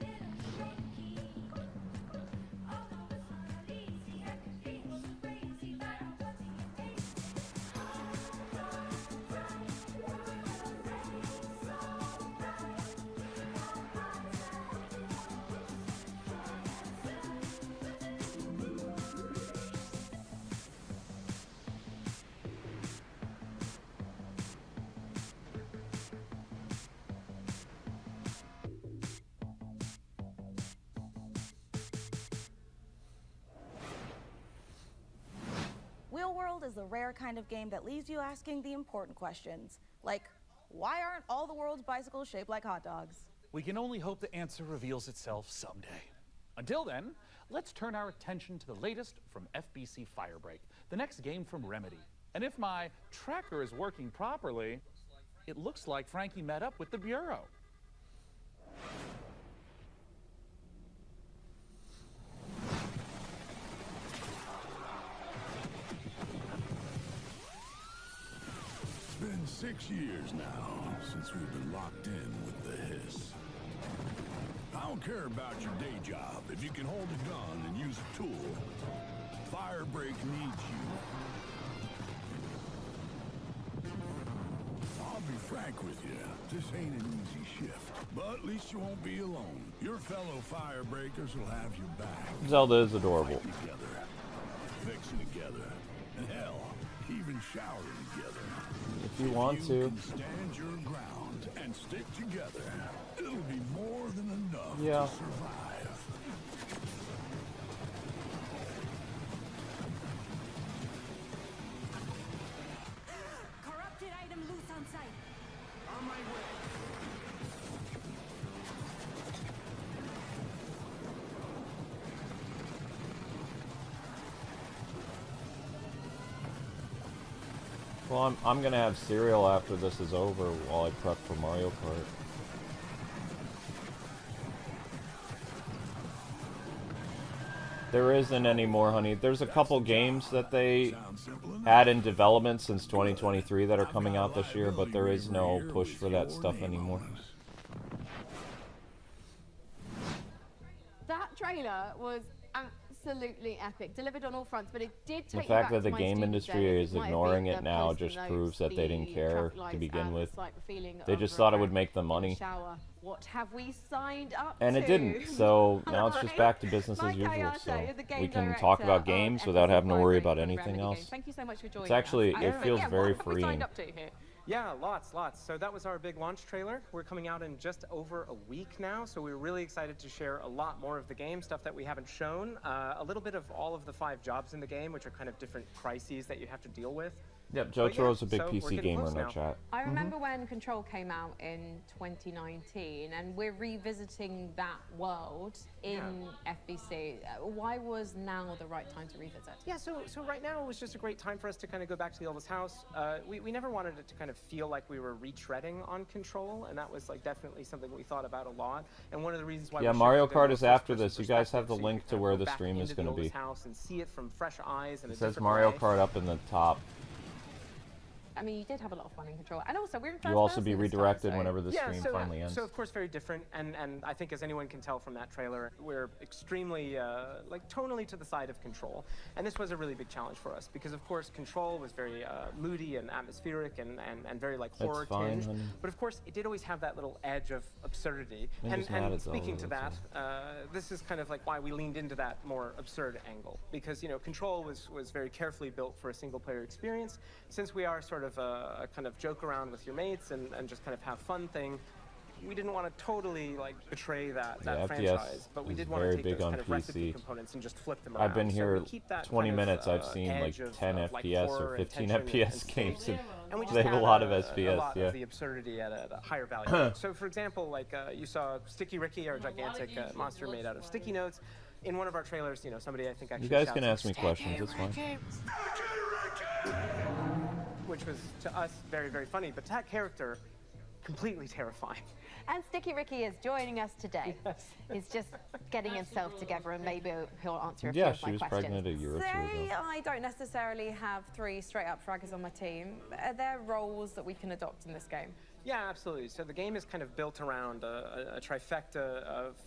Wheel World is the rare kind of game that leaves you asking the important questions, like, why aren't all the world's bicycles shaped like hot dogs? We can only hope the answer reveals itself someday. Until then, let's turn our attention to the latest from FBC Firebreak, the next game from Remedy. And if my tracker is working properly, it looks like Frankie met up with the Bureau. It's been 6 years now since we've been locked in with the hiss. I don't care about your day job if you can hold a gun and use a tool. Firebreak needs you. be frank with you. This ain't an easy shift. But at least you won't be alone. Your fellow firebreakers will have your back. Zelda is adorable. Fight together, fixing together, and hell, even showering together. If you want you to. can stand your ground and stick together, it'll be more than enough Yeah. to survive. Corrupted item loose on site. On my way. Well, I'm gonna have cereal after this is over while I prep for Mario Kart. There isn't any more, honey. There's a couple games that they had in development since 2023 that are coming out this year, but there is no push for that stuff anymore. That trailer was absolutely epic, delivered on all fronts, but it did take The me fact back that to the my game student industry days. is It might have ignoring been it the now post-it just notes, proves that they didn't the care traffic to lights, begin and with. the slight feeling They of just thought it regret would make them in the money. shower. What have we signed up And to? it didn't, so now it's just back to business as Mike usual, Ayata, so you're the game we can director talk about of games without having to worry about FS5 anything Remedy else. Games. Thank you so much for joining It's actually, us. it feels very what have we freeing. signed up to here? Yeah, lots. So that was our big launch trailer. We're coming out in just over a week now, so we're really excited to share a lot more of the game, stuff that we haven't shown, a little bit of all of the 5 jobs in the game, which are kind of different crises that you have to deal with. Yep, But yeah, Jotaro's a big so we're PC getting gamer close in our now. chat. I remember when Control came out in 2019, and we're revisiting that world in FBC. Why was now the right time to revisit? Yeah, so right now it was just a great time for us to kind of go back to the Elvis house. We never wanted it to kind of feel like we were retreading on Control, and that was like definitely something we thought about a lot. And one of the reasons why Yeah, we Mario shifted Kart into a is after first-person this. You guys have the perspective, so link can to kind where of the go back stream is into going to the be. Elvis house and see it from fresh eyes. In a It says different Mario way. Kart up in the top. I mean, you did have a lot of fun in Control, and also we're in first You'll also person be this time, redirected so- whenever the Yeah, stream so, finally ends. So of course very different, and I think as anyone can tell from that trailer, we're extremely like tonally to the side of Control, and this was a really big challenge for us because of course Control was very moody and atmospheric and very like That's horror fine, tinged, honey. but of course it did always have that little edge of absurdity. I'm And, just mad and at speaking to Zelda, that, this is kind of like why we leaned into that more absurd angle because you know Control was very carefully built for a single player experience. Since we are sort of a kind of joke around with your mates and just kind of have fun thing, we didn't want to totally like betray that Yeah, franchise, FPS but we is did want to very take big those on kind of recipe PC. components and just flip them around. I've been So here we keep that 20 kind of, minutes. I've seen like edge of, 10 like FPS horror or and 15 tension FPS and games. stakes. And we just They have a had lot of a FPS, lot yeah. of the absurdity at a higher value. So for example, like you saw Sticky Ricky, our gigantic monster made out of sticky notes. In one of our trailers, you know, somebody I think actually You guys shouts can out, ask me questions, it's fine. which was to us very, very funny, but to that character, completely terrifying. And Sticky Ricky is joining us today. He's just getting himself together, and maybe he'll answer a few Yeah, of my she was questions. pregnant a year or two Say ago. I don't necessarily have 3 straight-up fraggers on my team. Are there roles that we can adopt in this game? Yeah, absolutely. So the game is kind of built around a trifecta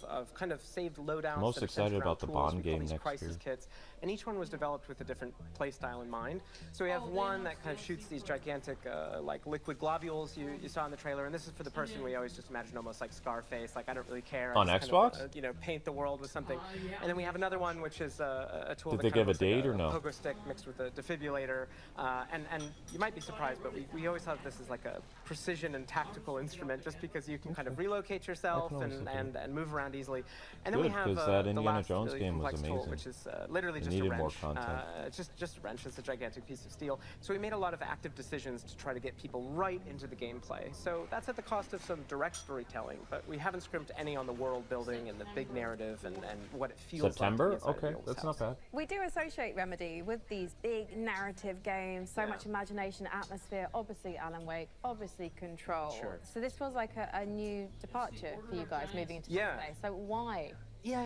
of kind of saved loadouts. Most that are excited centered about around the tools. Bond We call game these next crisis year. kits, and each one was developed with a different playstyle in mind. So we have one that kind of shoots these gigantic like liquid globules you saw in the trailer, and this is for the person we always just imagine almost like Scarface, like I don't really care. I On just Xbox? Kind of, you know, paint the world with something. And then we have another one which is a tool Did that they kind give of a looks like date or no? pogo stick mixed with a defibrillator, and you might be surprised, but we always thought this is like a precision and tactical instrument just because you can kind of relocate yourself I can also and move around easily. And then we Good, have 'cause that the Indiana last Jones really game was complex tool, amazing. which is literally They just a needed more wrench. content. Just a wrench. It's a gigantic piece of steel. So we made a lot of active decisions to try to get people right into the gameplay. So that's at the cost of some direct storytelling, but we haven't scrimped any on the world building and the big narrative and what it feels September? like. to be inside Okay, of the that's house. not bad. We do associate Remedy with these big narrative games, so much imagination, atmosphere, obviously Alan Wake, obviously Control. Sure. So this feels like a new departure for you guys moving into Yeah. this space. So why? Yeah.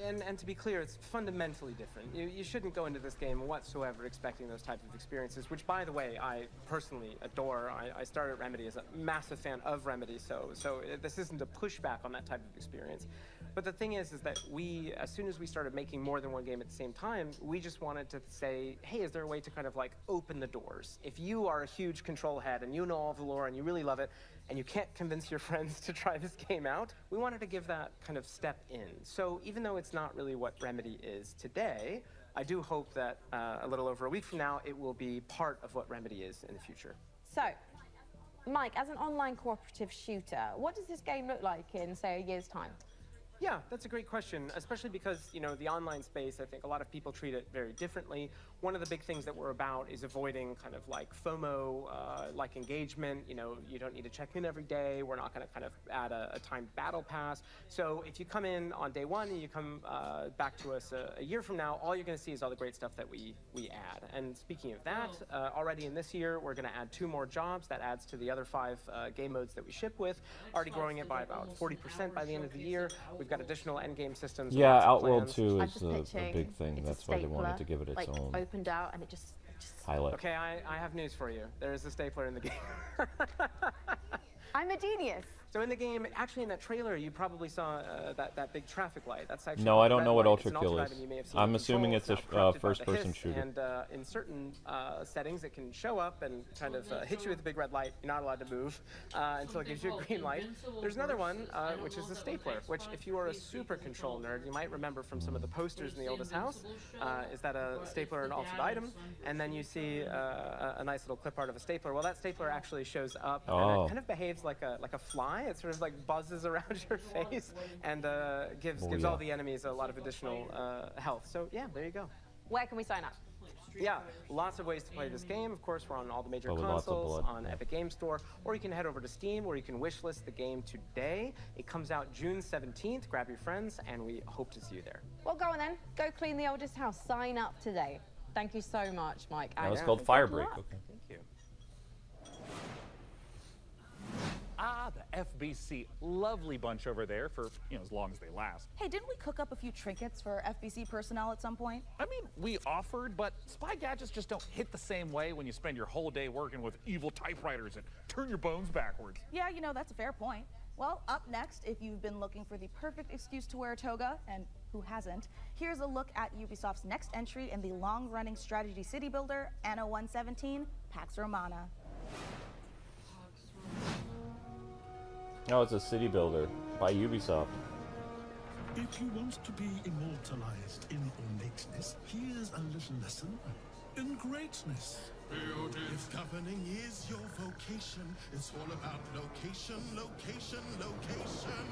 And to be clear, it's fundamentally different. You shouldn't go into this game whatsoever expecting those type of experiences, which, by the way, I personally adore. I started at Remedy as a massive fan of Remedy, so this isn't a pushback on that type of experience. But the thing is that we, as soon as we started making more than one game at the same time, we just wanted to say, hey, is there a way to kind of like open the doors? If you are a huge Control head and you know all of the lore and you really love it, and you can't convince your friends to try this game out, we wanted to give that kind of step in. So even though it's not really what Remedy is today, I do hope that a little over a week from now, it will be part of what Remedy is in the future. So, Mike, as an online cooperative shooter, what does this game look like in, say, a year's time? Yeah, that's a great question, especially because, you know, the online space, I think a lot of people treat it very differently. One of the big things that we're about is avoiding kind of like FOMO, like engagement. You know, you don't need to check in every day. We're not going to kind of add a timed battle pass. So if you come in on day one and you come back to us a year from now, all you're going to see is all the great stuff that we add. And speaking of that, already in this year, we're going to add 2 more jobs. That adds to the other 5 game modes that we ship with, already growing it by about 40% by the end of the year. We've got additional endgame systems. Yeah, lots of Outworld plans. 2 is a big thing. That's why they wanted to give it its like, own opened out and it just highlight. Okay, I have news for you. There is a stapler in the game. I'm a genius. So in the game, actually in that trailer, you probably saw that big traffic light. That's actually No, I don't know what Ultra Ultra Kill is. I'm I'm assuming it's a first-person shooter. And in certain settings, it can show up and kind of hit you with a big red light. You're not allowed to move until it gives you a green light. There's another one, which is a stapler, which if you are a super Control nerd, you might remember from some of the posters in the oldest house. Is that a stapler, an altered item? And then you see a nice little clip art of a stapler. Well, that stapler actually shows up and it kind of behaves like a fly. It sort of like buzzes around your face and gives all the enemies a lot of additional health. So yeah, there you go. Where can we sign up? Yeah, lots of ways to play this game. Of course, we're on all the major Probably lots of consoles, blood, on Epic Game Store, or you can head over to Steam where you can wishlist the game today. It comes out June 17th. Grab your friends, and we hope to see you there. Well, go on then. Go clean the oldest house. Sign up today. Thank you so much, Mike. That was called Firebreak. Okay. Thank you. Ah, the FBC. Lovely bunch over there for, you know, as long as they last. Hey, didn't we cook up a few trinkets for FBC personnel at some point? I mean, we offered, but spy gadgets just don't hit the same way when you spend your whole day working with evil typewriters and turn your bones backwards. Yeah, you know, that's a fair point. Well, up next, if you've been looking for the perfect excuse to wear a toga, and who hasn't, here's a look at Ubisoft's next entry in the long-running strategy city builder, Anno 117, Pax Romana. No, it's a city builder by Ubisoft. If you want to be immortalized in ornateness, here's a little lesson in greatness. If governing is your vocation, it's all about location, location, location.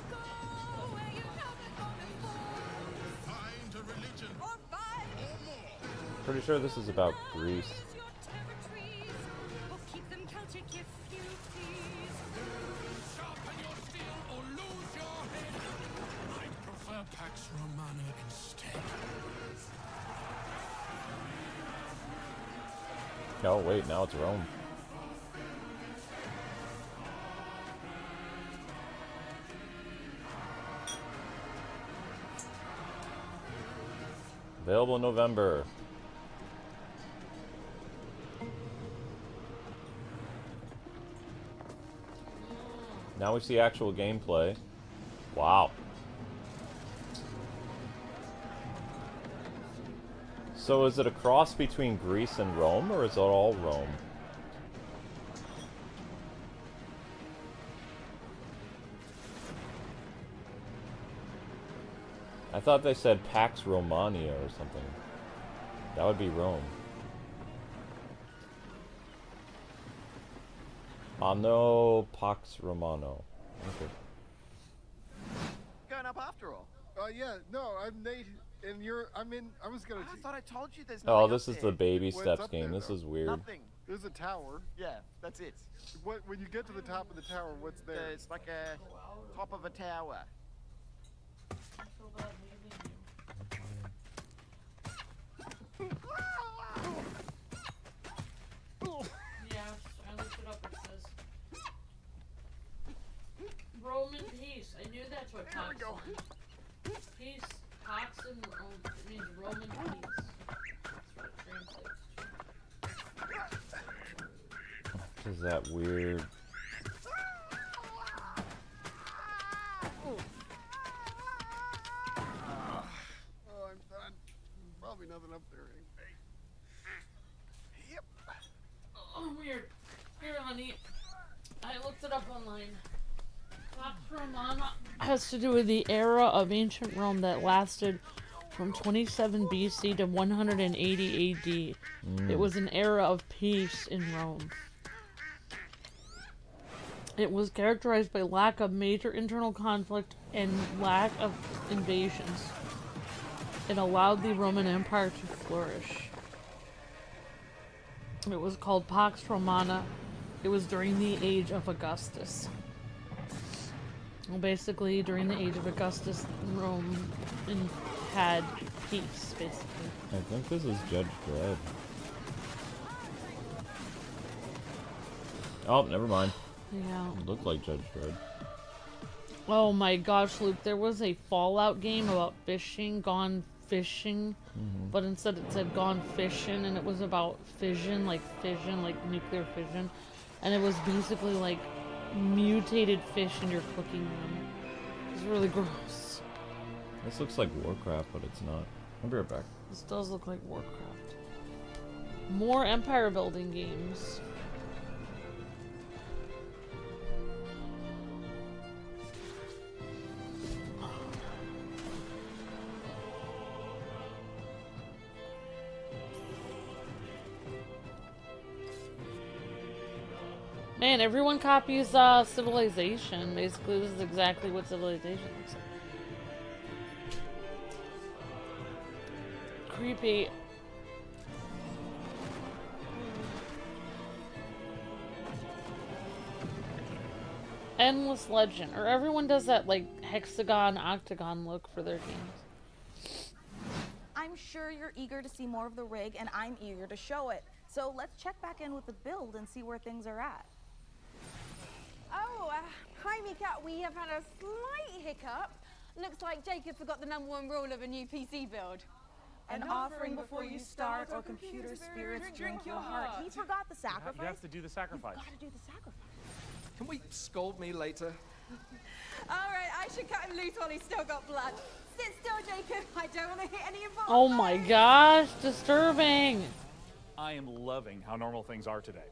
Go where you haven't gone before. Find a religion or find or more. Pretty sure this is about Greece. Keep them Celtic if you please. Sharpen your steel or lose your head. I prefer Pax Romana instead. Oh wait, now it's Rome. Available in November. Now we see actual gameplay. Wow. So is it a cross between Greece and Rome, or is it all Rome? I thought they said Pax Romania or something. That would be Rome. Anno Pax Romano. Okay. Going up after all. Yeah, no, I'm Nate, and I was gonna. I thought I told you there's Oh, nothing this up is there. the baby What's steps up game. there, This though? is weird. Nothing. There's a tower. Yeah, that's it. When you get to the top of the tower, what's there? It's like a top of a tower. Yeah, I looked it up. It says Roman peace. I knew that's what Pax meant. Peace, Pax, and Rome. It means Roman peace. That's what it translates to. Is that weird? nothing up there anyway. Yep. Oh, weird. Here, honey. I looked it up online. Barotrauma has to do with the era of ancient Rome that lasted from 27 BC to 180 AD. It was an era of peace in Rome. It was characterized by lack of major internal conflict and lack of invasions. It allowed the Roman Empire to flourish. It was called Pax Romana. It was during the age of Augustus. Well, basically, during the age of Augustus, Rome had peace, basically. I think this is Judge Dredd. Oh, never mind. Yeah. It looked like Judge Dredd. Oh my gosh, Luke, there was a Fallout game about fishing, Gone Fishing, but instead it said Gone Fishin', and it was about fission, like nuclear fission, and it was basically like mutated fish in your cooking room. It was really gross. This looks like Warcraft, but it's not. I'll be right back. This does look like Warcraft. More empire building games. Man, everyone copies Civilization. Basically, this is exactly what Civilization looks like. Creepy. Endless Legend. Or everyone does that, like, hexagon, octagon look for their games. I'm sure you're eager to see more of the rig, and I'm eager to show it. So let's check back in with the build and see where things are at. Oh, hi, Mika. We have had a slight hiccup. Looks like Jacob forgot the #1 rule of a new PC build. An offering before you start, or computer spirits drink your heart. He forgot the sacrifice. You have to do the sacrifice. You've got to do the sacrifice. Can we scold me later? All right, I should cut him loose while he's still got blood. Sit still, Jacob. I don't want to hit any of Oh my gosh, disturbing. I am loving how normal things are today.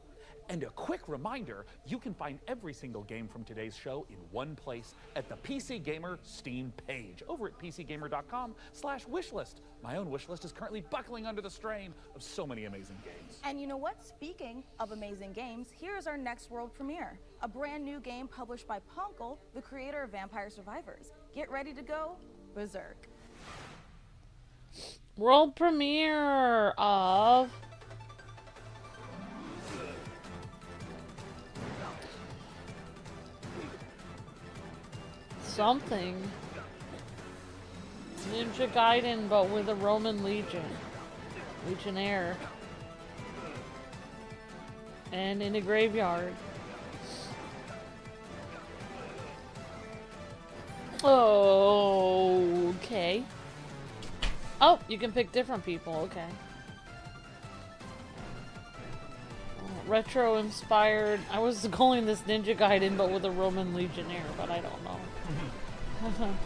And a quick reminder, you can find every single game from today's show in one place at the PC Gamer Steam page over at pcgamer.com/wishlist. My own wishlist is currently buckling under the strain of so many amazing games. And you know what? Speaking of amazing games, here's our next world premiere. A brand new game published by Ponkel, the creator of Vampire Survivors. Get ready to go berserk. World premiere of something. Ninja Gaiden, but with a Roman Legion. Legionnaire. And in a graveyard. Okay. Oh, you can pick different people, okay. Retro inspired. I was calling this Ninja Gaiden, but with a Roman Legionnaire, but I don't know.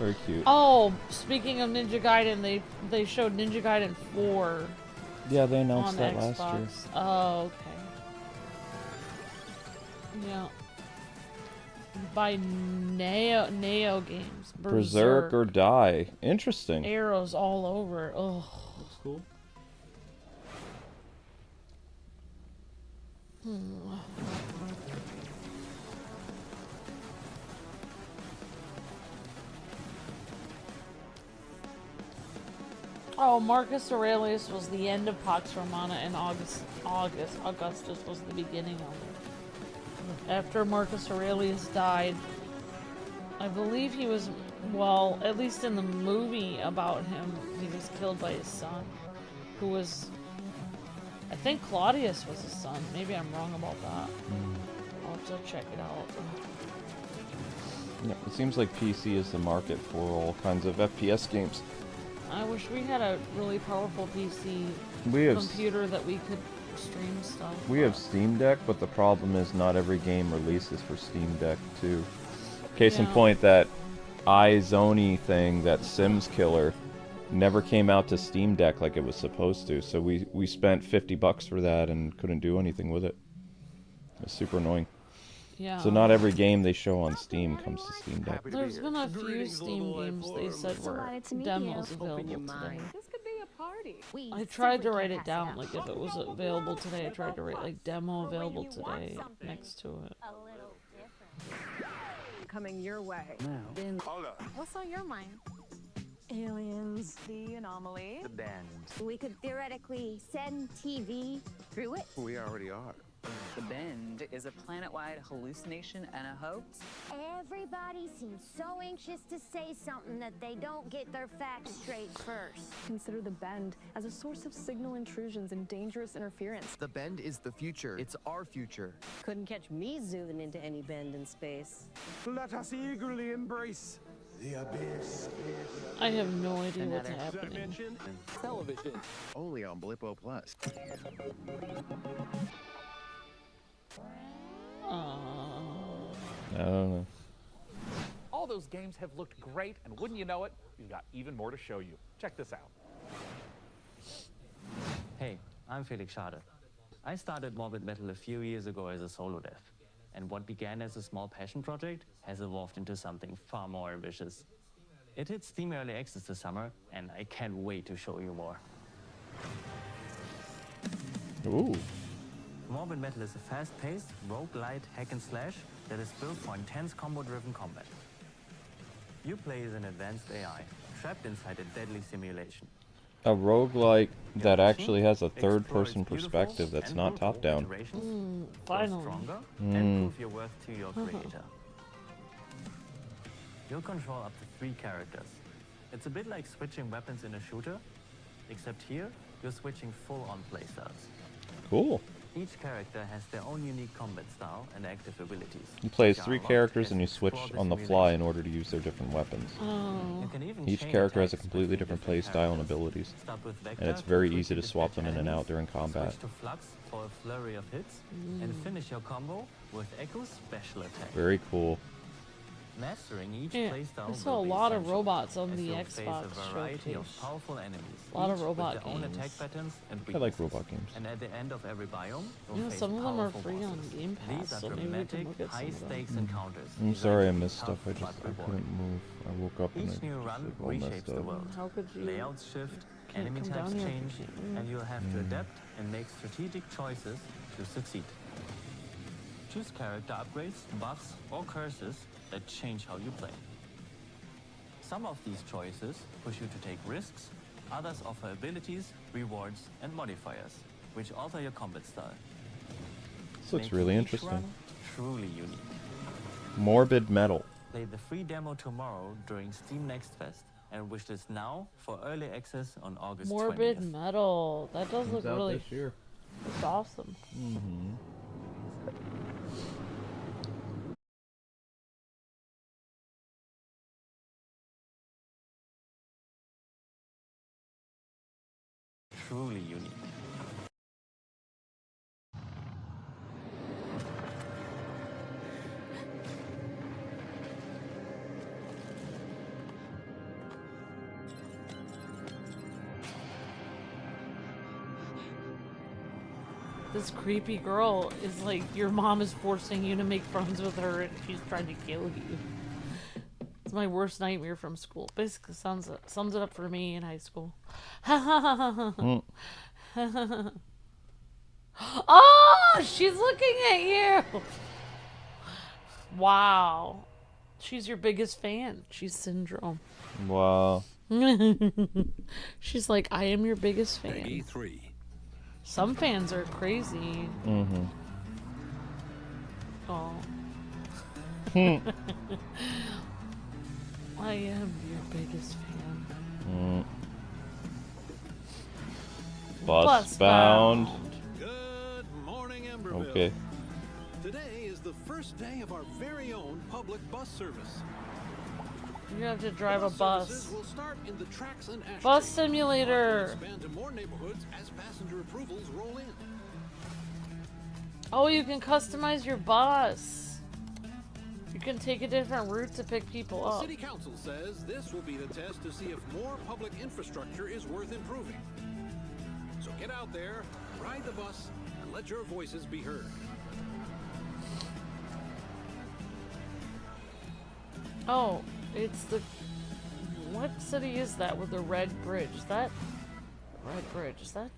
Very cute. Oh, speaking of Ninja Gaiden, they showed Ninja Gaiden 4. Yeah, they announced on that Xbox. last year. Oh, okay. Yeah. By Neo Games. Berserk or Die. Interesting. Arrows all over. Oh. Looks cool. Oh, Marcus Aurelius was the end of Pax Romana, and Augustus was the beginning of it. After Marcus Aurelius died, I believe he was, well, at least in the movie about him, he was killed by his son, who was, I think Claudius was his son. Maybe I'm wrong about that. I'll have to check it out. Yeah, it seems like PC is the market for all kinds of FPS games. I wish we had a really powerful PC computer that we could stream stuff. We have Steam Deck, but the problem is not every game releases for Steam Deck too. Case in point, that iZony thing, that Sims killer, never came out to Steam Deck like it was supposed to. So we spent $50 for that and couldn't do anything with it. It's super annoying. Yeah. So not every game they show on Steam comes to Steam Deck. There's been a few Steam games they said were demos available today. This could be a party. I tried to write it down, like if it was available today. I tried to write like demo available today next to it. Coming your way. What's on your mind? Aliens. The anomaly. The bend. We could theoretically send TV through it. We already are. The Bend is a planet-wide hallucination and a hoax. Everybody seems so anxious to say something that they don't get their facts straight first. Consider the Bend as a source of signal intrusions and dangerous interference. The Bend is the future. It's our future. Couldn't catch me zooming into any bend in space. Let us eagerly embrace the abyss. I have no idea what's happening. Television. Only on Blippo Plus. I don't know. All those games have looked great, and wouldn't you know it, we've got even more to show you. Check this out. Hey, I'm Felix Schade. I started Morbid Metal a few years ago as a solo dev, and what began as a small passion project has evolved into something far more ambitious. It hit Steam Early Access this summer, and I can't wait to show you more. Ooh. Morbid Metal is a fast-paced, roguelite hack-and-slash that is built for intense combo-driven combat. You play as an advanced AI, trapped inside a deadly simulation. A roguelike that actually has a third-person perspective that's not top-down. Finally. Stronger and prove your worth to your creator. You'll control up to 3 characters. It's a bit like switching weapons in a shooter, except here, you're switching full-on playstyles. Cool. Each character has their own unique combat style and active abilities. You play as 3 characters and you switch on the fly in order to use their different weapons. You can even Each chain character has a attacks completely different play style and abilities, and it's very easy to swap them in and out during combat. Switch to Flux for a flurry of hits, and finish your combo with Echo's special attack. Very cool. Mastering each Yeah, playstyle I saw a will be lot of essential, robots on as the you'll Xbox face a variety of showcase. powerful enemies, A lot of each robot with their own games. attack patterns and I like weaknesses. robot games. And at the end of every biome, you'll You know, face some of them are powerful free on bosses. Game Pass, These are so maybe we can dramatic, look at some of them. high-stakes encounters. I'm designed sorry I to be missed stuff. tough I but rewarding. couldn't move. I woke up and Each new run all reshapes messed the up. world. How could you Layouts shift, can't enemy come types down here change, for shit. and you'll have to adapt and make strategic choices to succeed. Choose character upgrades, buffs, or curses that change how you play. Some of these choices push you to take risks, others offer abilities, rewards, and modifiers, which alter your combat style. This looks Making really each interesting. run truly unique. Morbid Metal. Play the free demo tomorrow during Steam Next Fest and wishlist now for early access on August 20th. Morbid Metal. That does look Comes out really. this year. It's awesome. Mm-hmm. Truly unique. This creepy girl is like your mom is forcing you to make friends with her and she's trying to kill you. It's my worst nightmare from school. Basically sums it up for me in high school. Oh, she's looking at you. Wow. She's your biggest fan. She's Syndrome. Wow. She's like, I am your biggest fan. Peggy 3. Some fans are crazy. Mm-hmm. Oh. I am your biggest fan. Bus bound. Good morning, Emberville. Okay. Today is the first day of our very own public bus service. You have to drive a bus. Will start in the tracks and ashtrays. Bus simulator. Expand to more neighborhoods as passenger approvals roll in. Oh, you can customize your bus. You can take a different route to pick people The up. City Council says this will be the test to see if more public infrastructure is worth improving. So get out there, ride the bus, and let your voices be heard. Oh, it's the... What city is that with the red bridge? That... Red bridge, is that,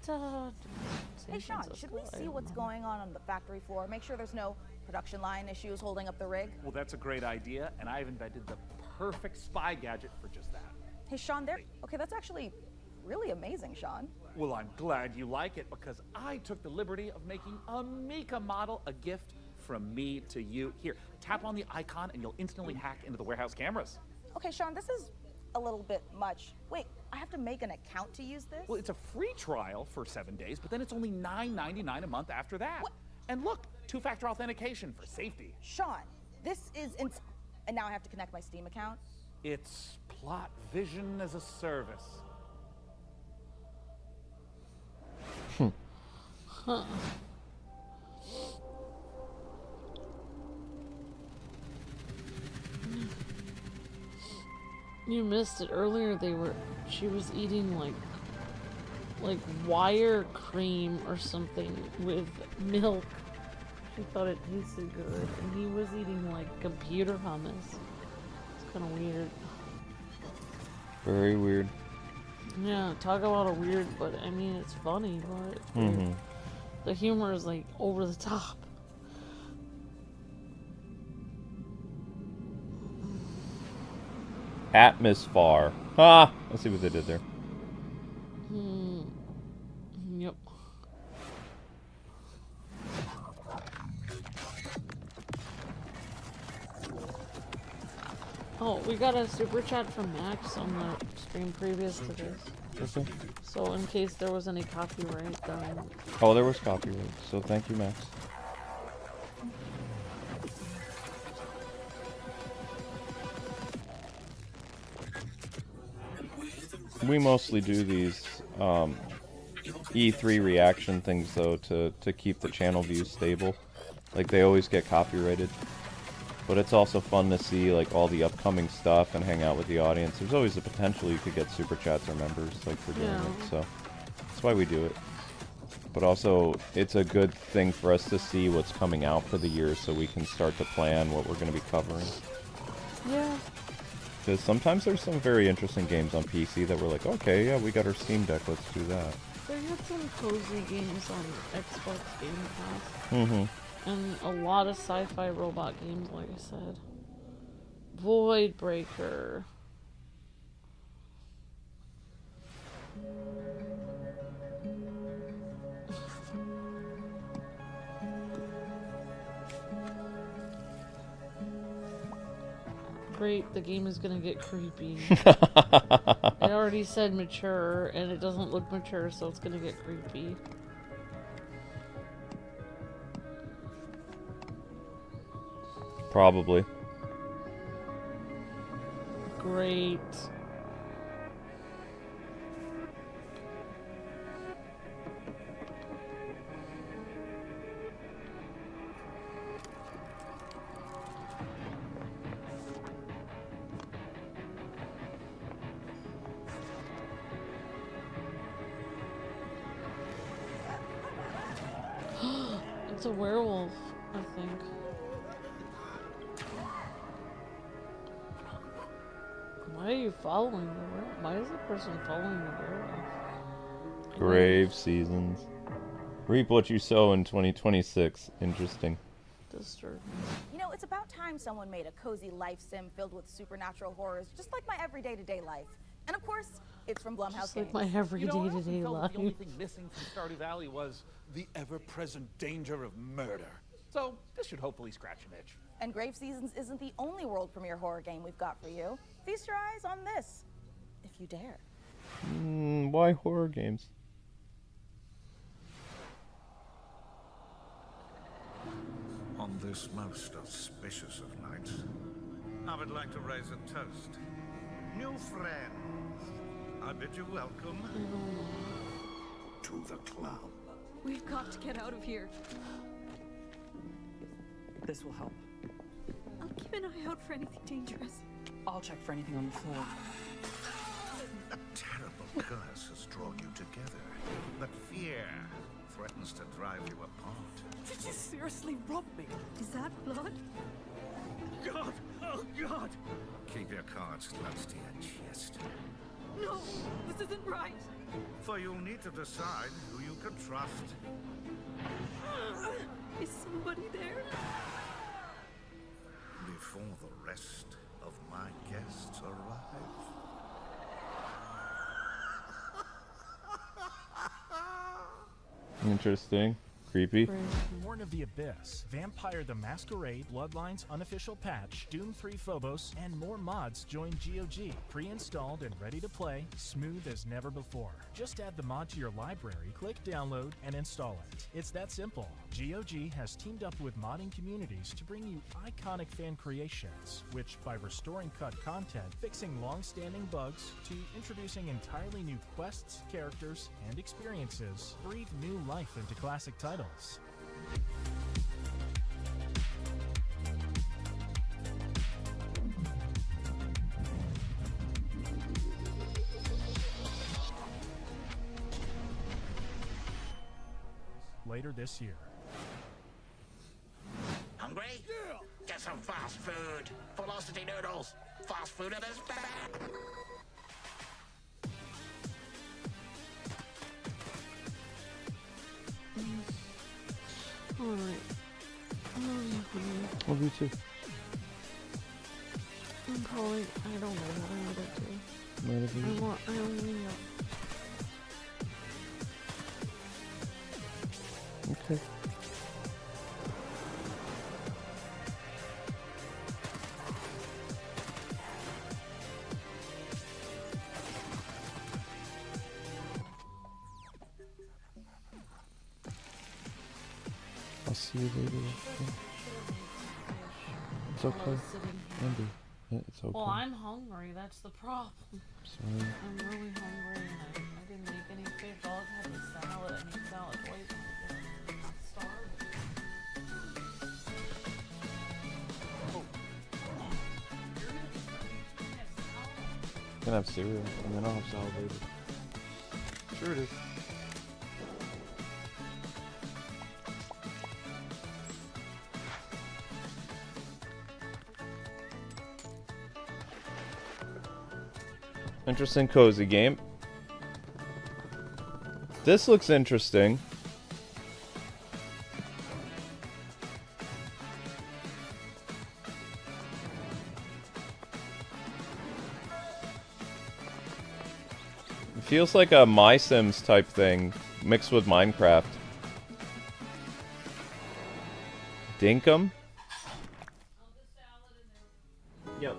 Hey, Sean, should we see what's going on the factory floor? Make sure there's no production line issues holding up the rig? Well, that's a great idea, and I've invented the perfect spy gadget for just that. Hey, Sean, there... Okay, that's actually really amazing, Sean. Well, I'm glad you like it, because I took the liberty of making a Mika model a gift from me to you. Here, tap on the icon, and you'll instantly hack into the warehouse cameras. Okay, Sean, this is a little bit much. Wait, I have to make an account to use this? Well, it's a free trial for 7 days, but then it's only $9.99 a month after that. What? And look, two-factor authentication for safety. Sean, this is and now I have to connect my Steam account? It's plot vision as a service. Huh. You missed it earlier. She was eating like wire cream or something with milk. She thought it tasted good, and he was eating like computer hummus. It's kind of weird. Very weird. Yeah, talk about a weird, but I mean it's funny, but it's weird. The humor is like over the top. Atmosphere. Ah! Let's see what they did there. Yep. Oh, we got a super chat from Max on the stream previous to this. Okay. So in case there was any copyright, then... Oh, there was copyright, so thank you, Max. We mostly do these E3 reaction things, though, to keep the channel views stable. Like, they always get copyrighted. But it's also fun to see, like, all the upcoming stuff and hang out with the audience. There's always a potential you could get super chats or members, like, for doing it, so that's why we do it. But also, it's a good thing for us to see what's coming out for the year so we can start to plan what we're going to be covering. Yeah. Because sometimes there's some very interesting games on PC that we're like, okay, yeah, we got our Steam Deck, let's do that. They had some cozy games on Xbox Game Pass. Mm-hmm. And a lot of sci-fi robot games, like I said. Void Breaker. Great, the game is gonna get creepy. It already said mature, and it doesn't look mature, so it's gonna get creepy. Probably. Great. It's a werewolf, I think. Why are you following the werewolf? Why is the person following the werewolf? Grave seasons. Reap what you sow in 2026. Interesting. Disturbing. You know, it's about time someone made a cozy life sim filled with supernatural horrors, just like my everyday to-day life. And of course, it's from Blumhouse Just Games. like my everyday You know, I often to-day felt life. the only thing missing from Stardew Valley was the ever-present danger of murder. So this should hopefully scratch an itch. And Grave Seasons isn't the only world premiere horror game we've got for you. Feast your eyes on this, if you dare. Why horror games? On this most auspicious of nights, I would like to raise a toast. New friends, I bid you welcome to the club. We've got to get out of here. This will help. I'll Keep an eye out for anything dangerous. I'll check for anything on the floor. A terrible curse has drawn you together, but fear threatens to drive you apart. Did you seriously rob me? Is that blood? God! Oh, God! Keep your cards close to your chest. No, this isn't right. For you'll need to decide who you can trust. Is somebody there? Before the rest of my guests arrive. Interesting. Creepy. Born of the Abyss, Vampire the Masquerade, Bloodlines Unofficial Patch, Doom 3 Phobos, and more mods join GOG. Pre-installed and ready to play, smooth as never before. Just add the mod to your library, click download, and install it. It's that simple. GOG has teamed up with modding communities to bring you iconic fan creations, which by restoring cut content, fixing long-standing bugs, to introducing entirely new quests, characters, and experiences, breathe new life into classic titles. Later this year. Hungry? Yeah! Get some fast food. Velocity noodles. Fast food at its best. Alright. Love you too. I'm probably, I don't know what I'm gonna do. I only know. Okay. I'll see you later. It's okay. Andy, yeah, it's okay. Well, I'm hungry, that's the problem. Sorry. I'm really hungry and I didn't make any food. All I've had was salad. I need salad twice. I'm starving. You can have cereal and then I'll have salad later. Sure it is. Interesting cozy game. This looks interesting. It feels like a My Sims type thing mixed with Minecraft. Dinkum? Yep.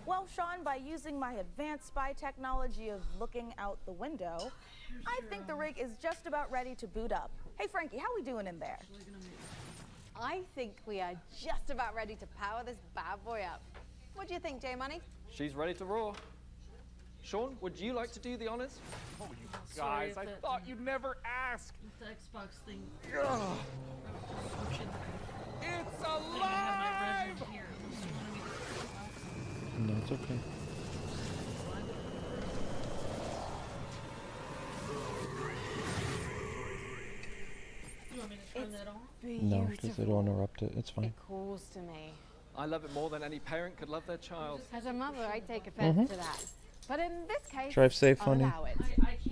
Well, Sean, by using my advanced spy technology of looking out the window, I think the rig is just about ready to boot up. Hey, Frankie, how we doing in there? I think we are just about ready to power this bad boy up. What do you think, J-Money? She's ready to roar. Sean, would you like to do the honors? Oh, you guys, I thought you'd never ask. The Xbox thing. Ugh. It's alive! No, it's okay. You want me to turn that on? No, because they don't interrupt it. It's fine. It calls to me. I love it more than any parent could love their child. As a mother, I take offense to that. But in this case, Drive safe, I'll honey. allow it.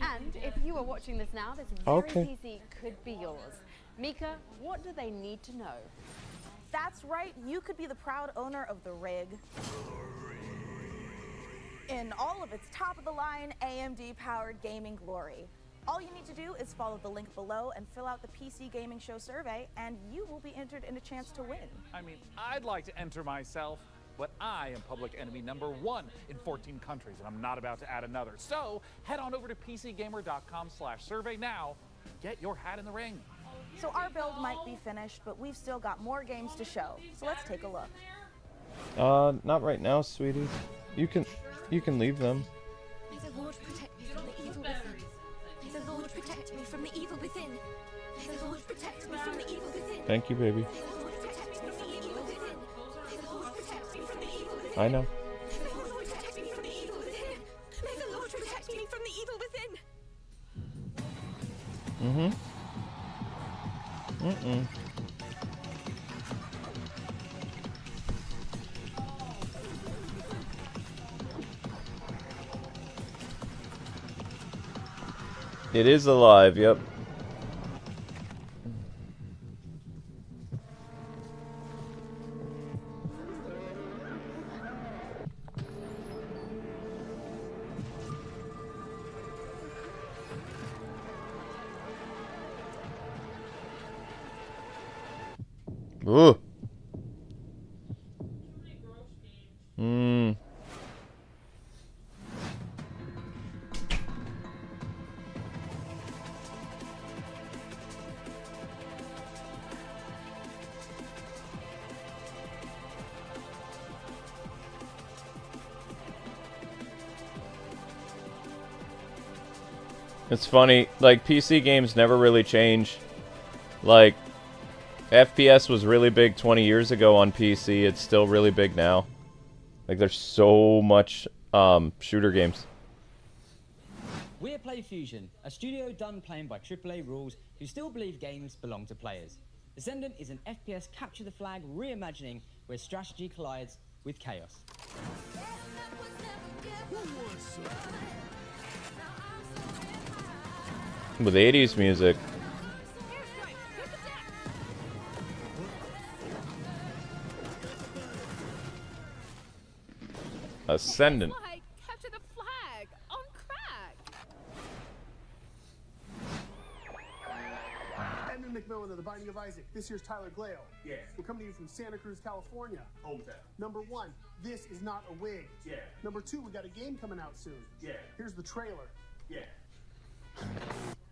And if you are watching this now, this very Okay. PC could be yours. Mika, what do they need to know? That's right, you could be the proud owner of the rig. In all of its top-of-the-line AMD-powered gaming glory. All you need to do is follow the link below and fill out the PC Gaming Show survey, and you will be entered in a chance to win. I mean, I'd like to enter myself, but I am public enemy #1 in 14 countries, and I'm not about to add another. So head on over to pcgamer.com/survey now. Get your hat in the ring. So our build might be finished, but we've still got more games to show. So let's take a look. Not right now, sweetie. You can leave them. May the Lord protect me from the evil within. May the Lord protect me from the evil within. May the Lord protect me from the Thank you, baby. I know. Mm-hmm. Mm-mm. It is alive, yep. Ooh. It's funny, like, PC games never really change. Like, FPS was really big 20 years ago on PC, it's still really big now. Like, there's so much, shooter games. We're PlayFusion, a studio done playing by AAA rules who still believe games belong to players. Descendant is an FPS capture the flag reimagining where strategy collides with chaos. With 80s music. Ascendant. Capture the flag on crack. Edmund McMillan of The Binding of Isaac. This here's Tyler Glale. Yeah. We're coming to you from Santa Cruz, California. Hometown. Number 1, this is not a wig. Yeah. Number 2, we got a game coming out soon. Yeah. Here's the trailer. Yeah.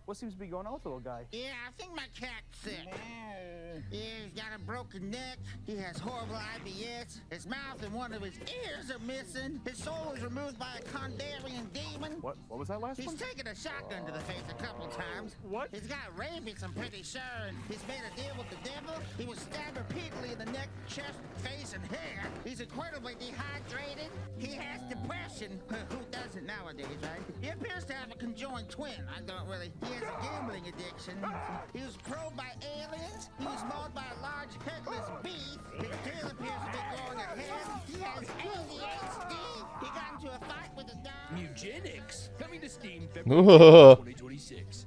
What seems to be going on with the little guy? Yeah, I think my cat's sick. Yeah, he's got a broken neck. He has horrible IBS. His mouth and one of his ears are missing. His soul was removed by a Kandarian demon. What was that last He's one? taken a shotgun to the face a couple times. What? He's got rabies, I'm pretty sure, and he's made a deal with the devil. He was stabbed repeatedly in the neck, chest, face, and hair. He's incredibly dehydrated. He has depression. Who doesn't nowadays, right? He appears to have a conjoined twin. I don't really. He has a gambling addiction. He was probed by aliens. He was mauled by a large headless beast. His tail appears to be growing a head. He has ADHD. He got into a fight with a dog. Eugenics coming to Steam Whoa. February 2026.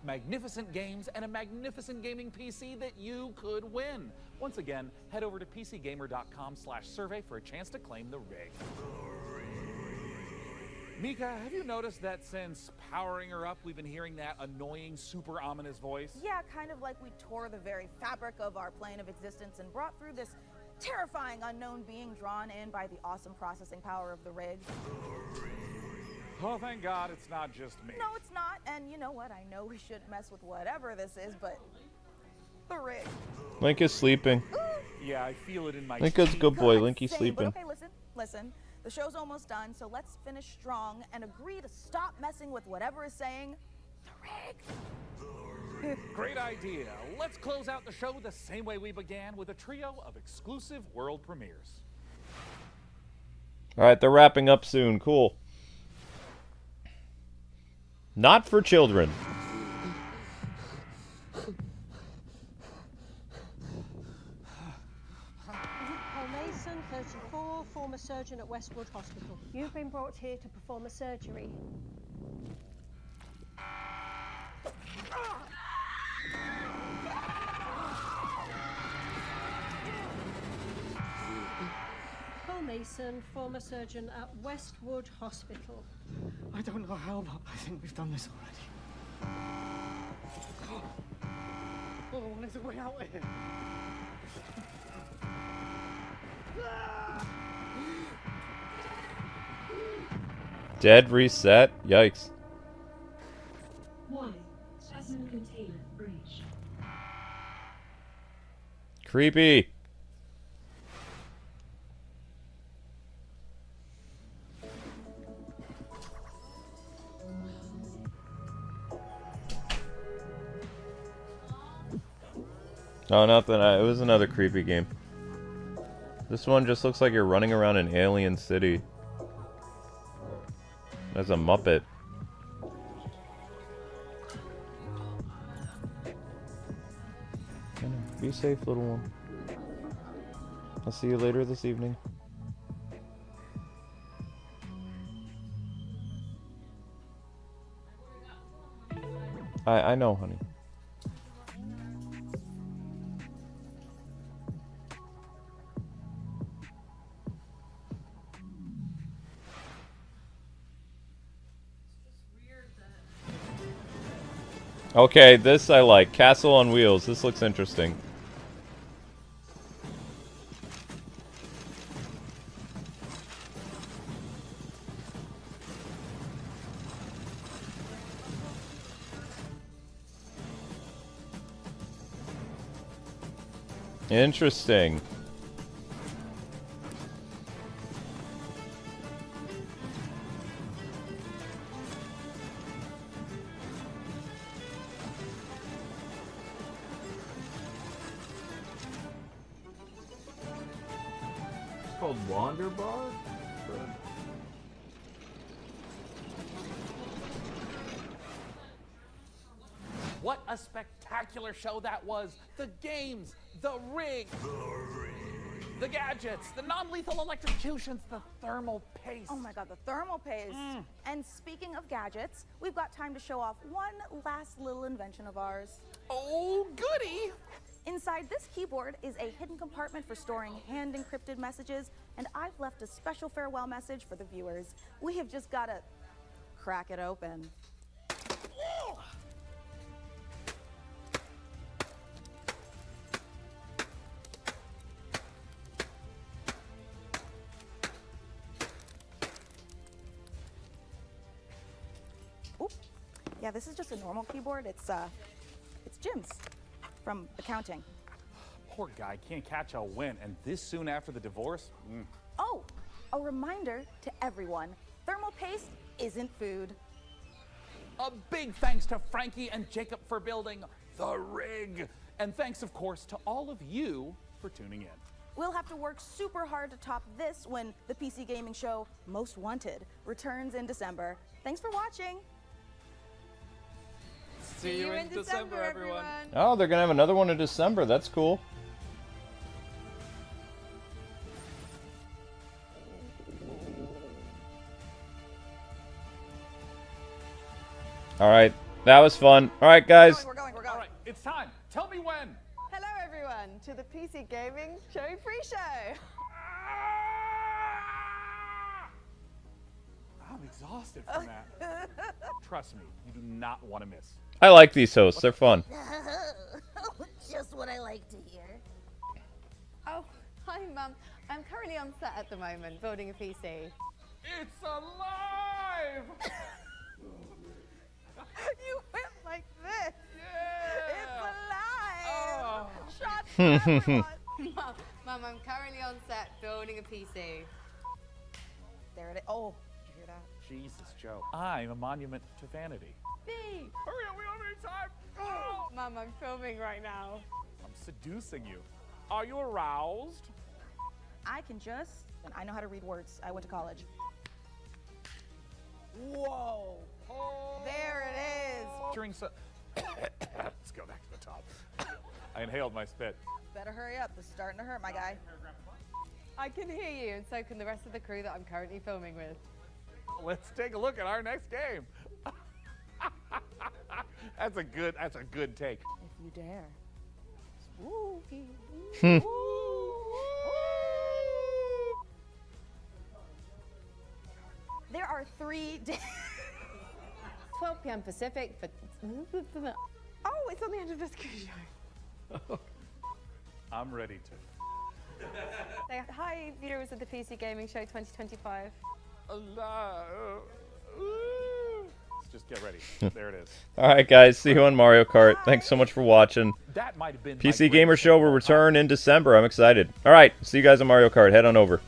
Magnificent games and a magnificent gaming PC that you could win. Once again, head over to pcgamer.com/survey for a chance to claim the rig. Mika, have you noticed that since powering her up, we've been hearing that annoying, super ominous voice? Yeah, kind of like we tore the very fabric of our plane of existence and brought through this terrifying unknown being drawn in by the awesome processing power of the rig. Oh, thank God it's not just me. No, it's not. And you know what? I know we shouldn't mess with whatever this is, but the rig. Link is sleeping. Yeah, I feel it in my Link is a good boy. Linky's Same, sleeping. But okay, listen. The show's almost done, so let's finish strong and agree to stop messing with whatever is saying the rig. Great idea. Let's close out the show the same way we began, with a trio of exclusive world premieres. Alright, they're wrapping up soon. Cool. Not for children. Mason, 34, former surgeon at Westwood Hospital. You've been brought here to perform a surgery. Paul Mason, former surgeon at Westwood Hospital. I don't know how, but I think we've done this already. Oh, what is it way out here? Dead reset? Yikes. Warning, specimen container breach. Creepy. Oh, nothing. It was another creepy game. This one just looks like you're running around an alien city. As a Muppet. Be safe, little one. I'll see you later this evening. I know, honey. Okay, this I like. Castle on wheels. This looks interesting. Interesting. It's called Wander Bar? What a spectacular show that was. The games, the rig, the gadgets, the non-lethal electrocutions, the thermal paste. Oh my god, the thermal paste. And speaking of gadgets, we've got time to show off one last little invention of ours. Oh, goody! Inside this keyboard is a hidden compartment for storing hand-encrypted messages, and I've left a special farewell message for the viewers. We have just got to crack it open. Yeah, this is just a normal keyboard. It's Jim's from accounting. Poor guy can't catch a win, and this soon after the divorce? Oh, a reminder to everyone, thermal paste isn't food. A big thanks to Frankie and Jacob for building the rig. And thanks, of course, to all of you for tuning in. We'll have to work super hard to top this when the PC gaming show Most Wanted returns in December. Thanks for watching. See you in December, everyone. Oh, they're gonna have another one in December. That's cool. All right, that was fun. All right, guys. We're going. All right, it's time. Tell me when. Hello, everyone, to the PC Gaming Show pre-show. I'm exhausted from that. Trust me, you do not want to miss. I like these hosts. They're fun. Just what I like to hear. Oh, hi, Mum. I'm currently on set at the moment, building a PC. It's alive! You went like this. Yeah! It's alive! Oh. Shots for everyone. Mum, I'm currently on set building a PC. There it is. Oh, did you hear that? Jesus, Joe. I'm a monument to vanity. Me. Hurry up, we don't have any time. Oh. Mum, I'm filming right now. I'm seducing you. Are you aroused? I can just, and I know how to read words. I went to college. Whoa. Oh. There it is. During let's go back to the top. I inhaled my spit. Better hurry up. This is starting to hurt, my guy. I can hear you, and so can the rest of the crew that I'm currently filming with. Let's take a look at our next game. That's a good take. If you dare. Spooky. There are 3 days. 12 p.m. Pacific for. Oh, it's on the end of the screen show. I'm ready to. Say hi, viewers of the PC Gaming Show 2025. Let's just get ready. There it is. All right, guys. See you on Mario Kart. Thanks so much for watching. That might have been PC Gamer Show will return in December. I'm excited. All right. See you guys on Mario Kart. Head on over.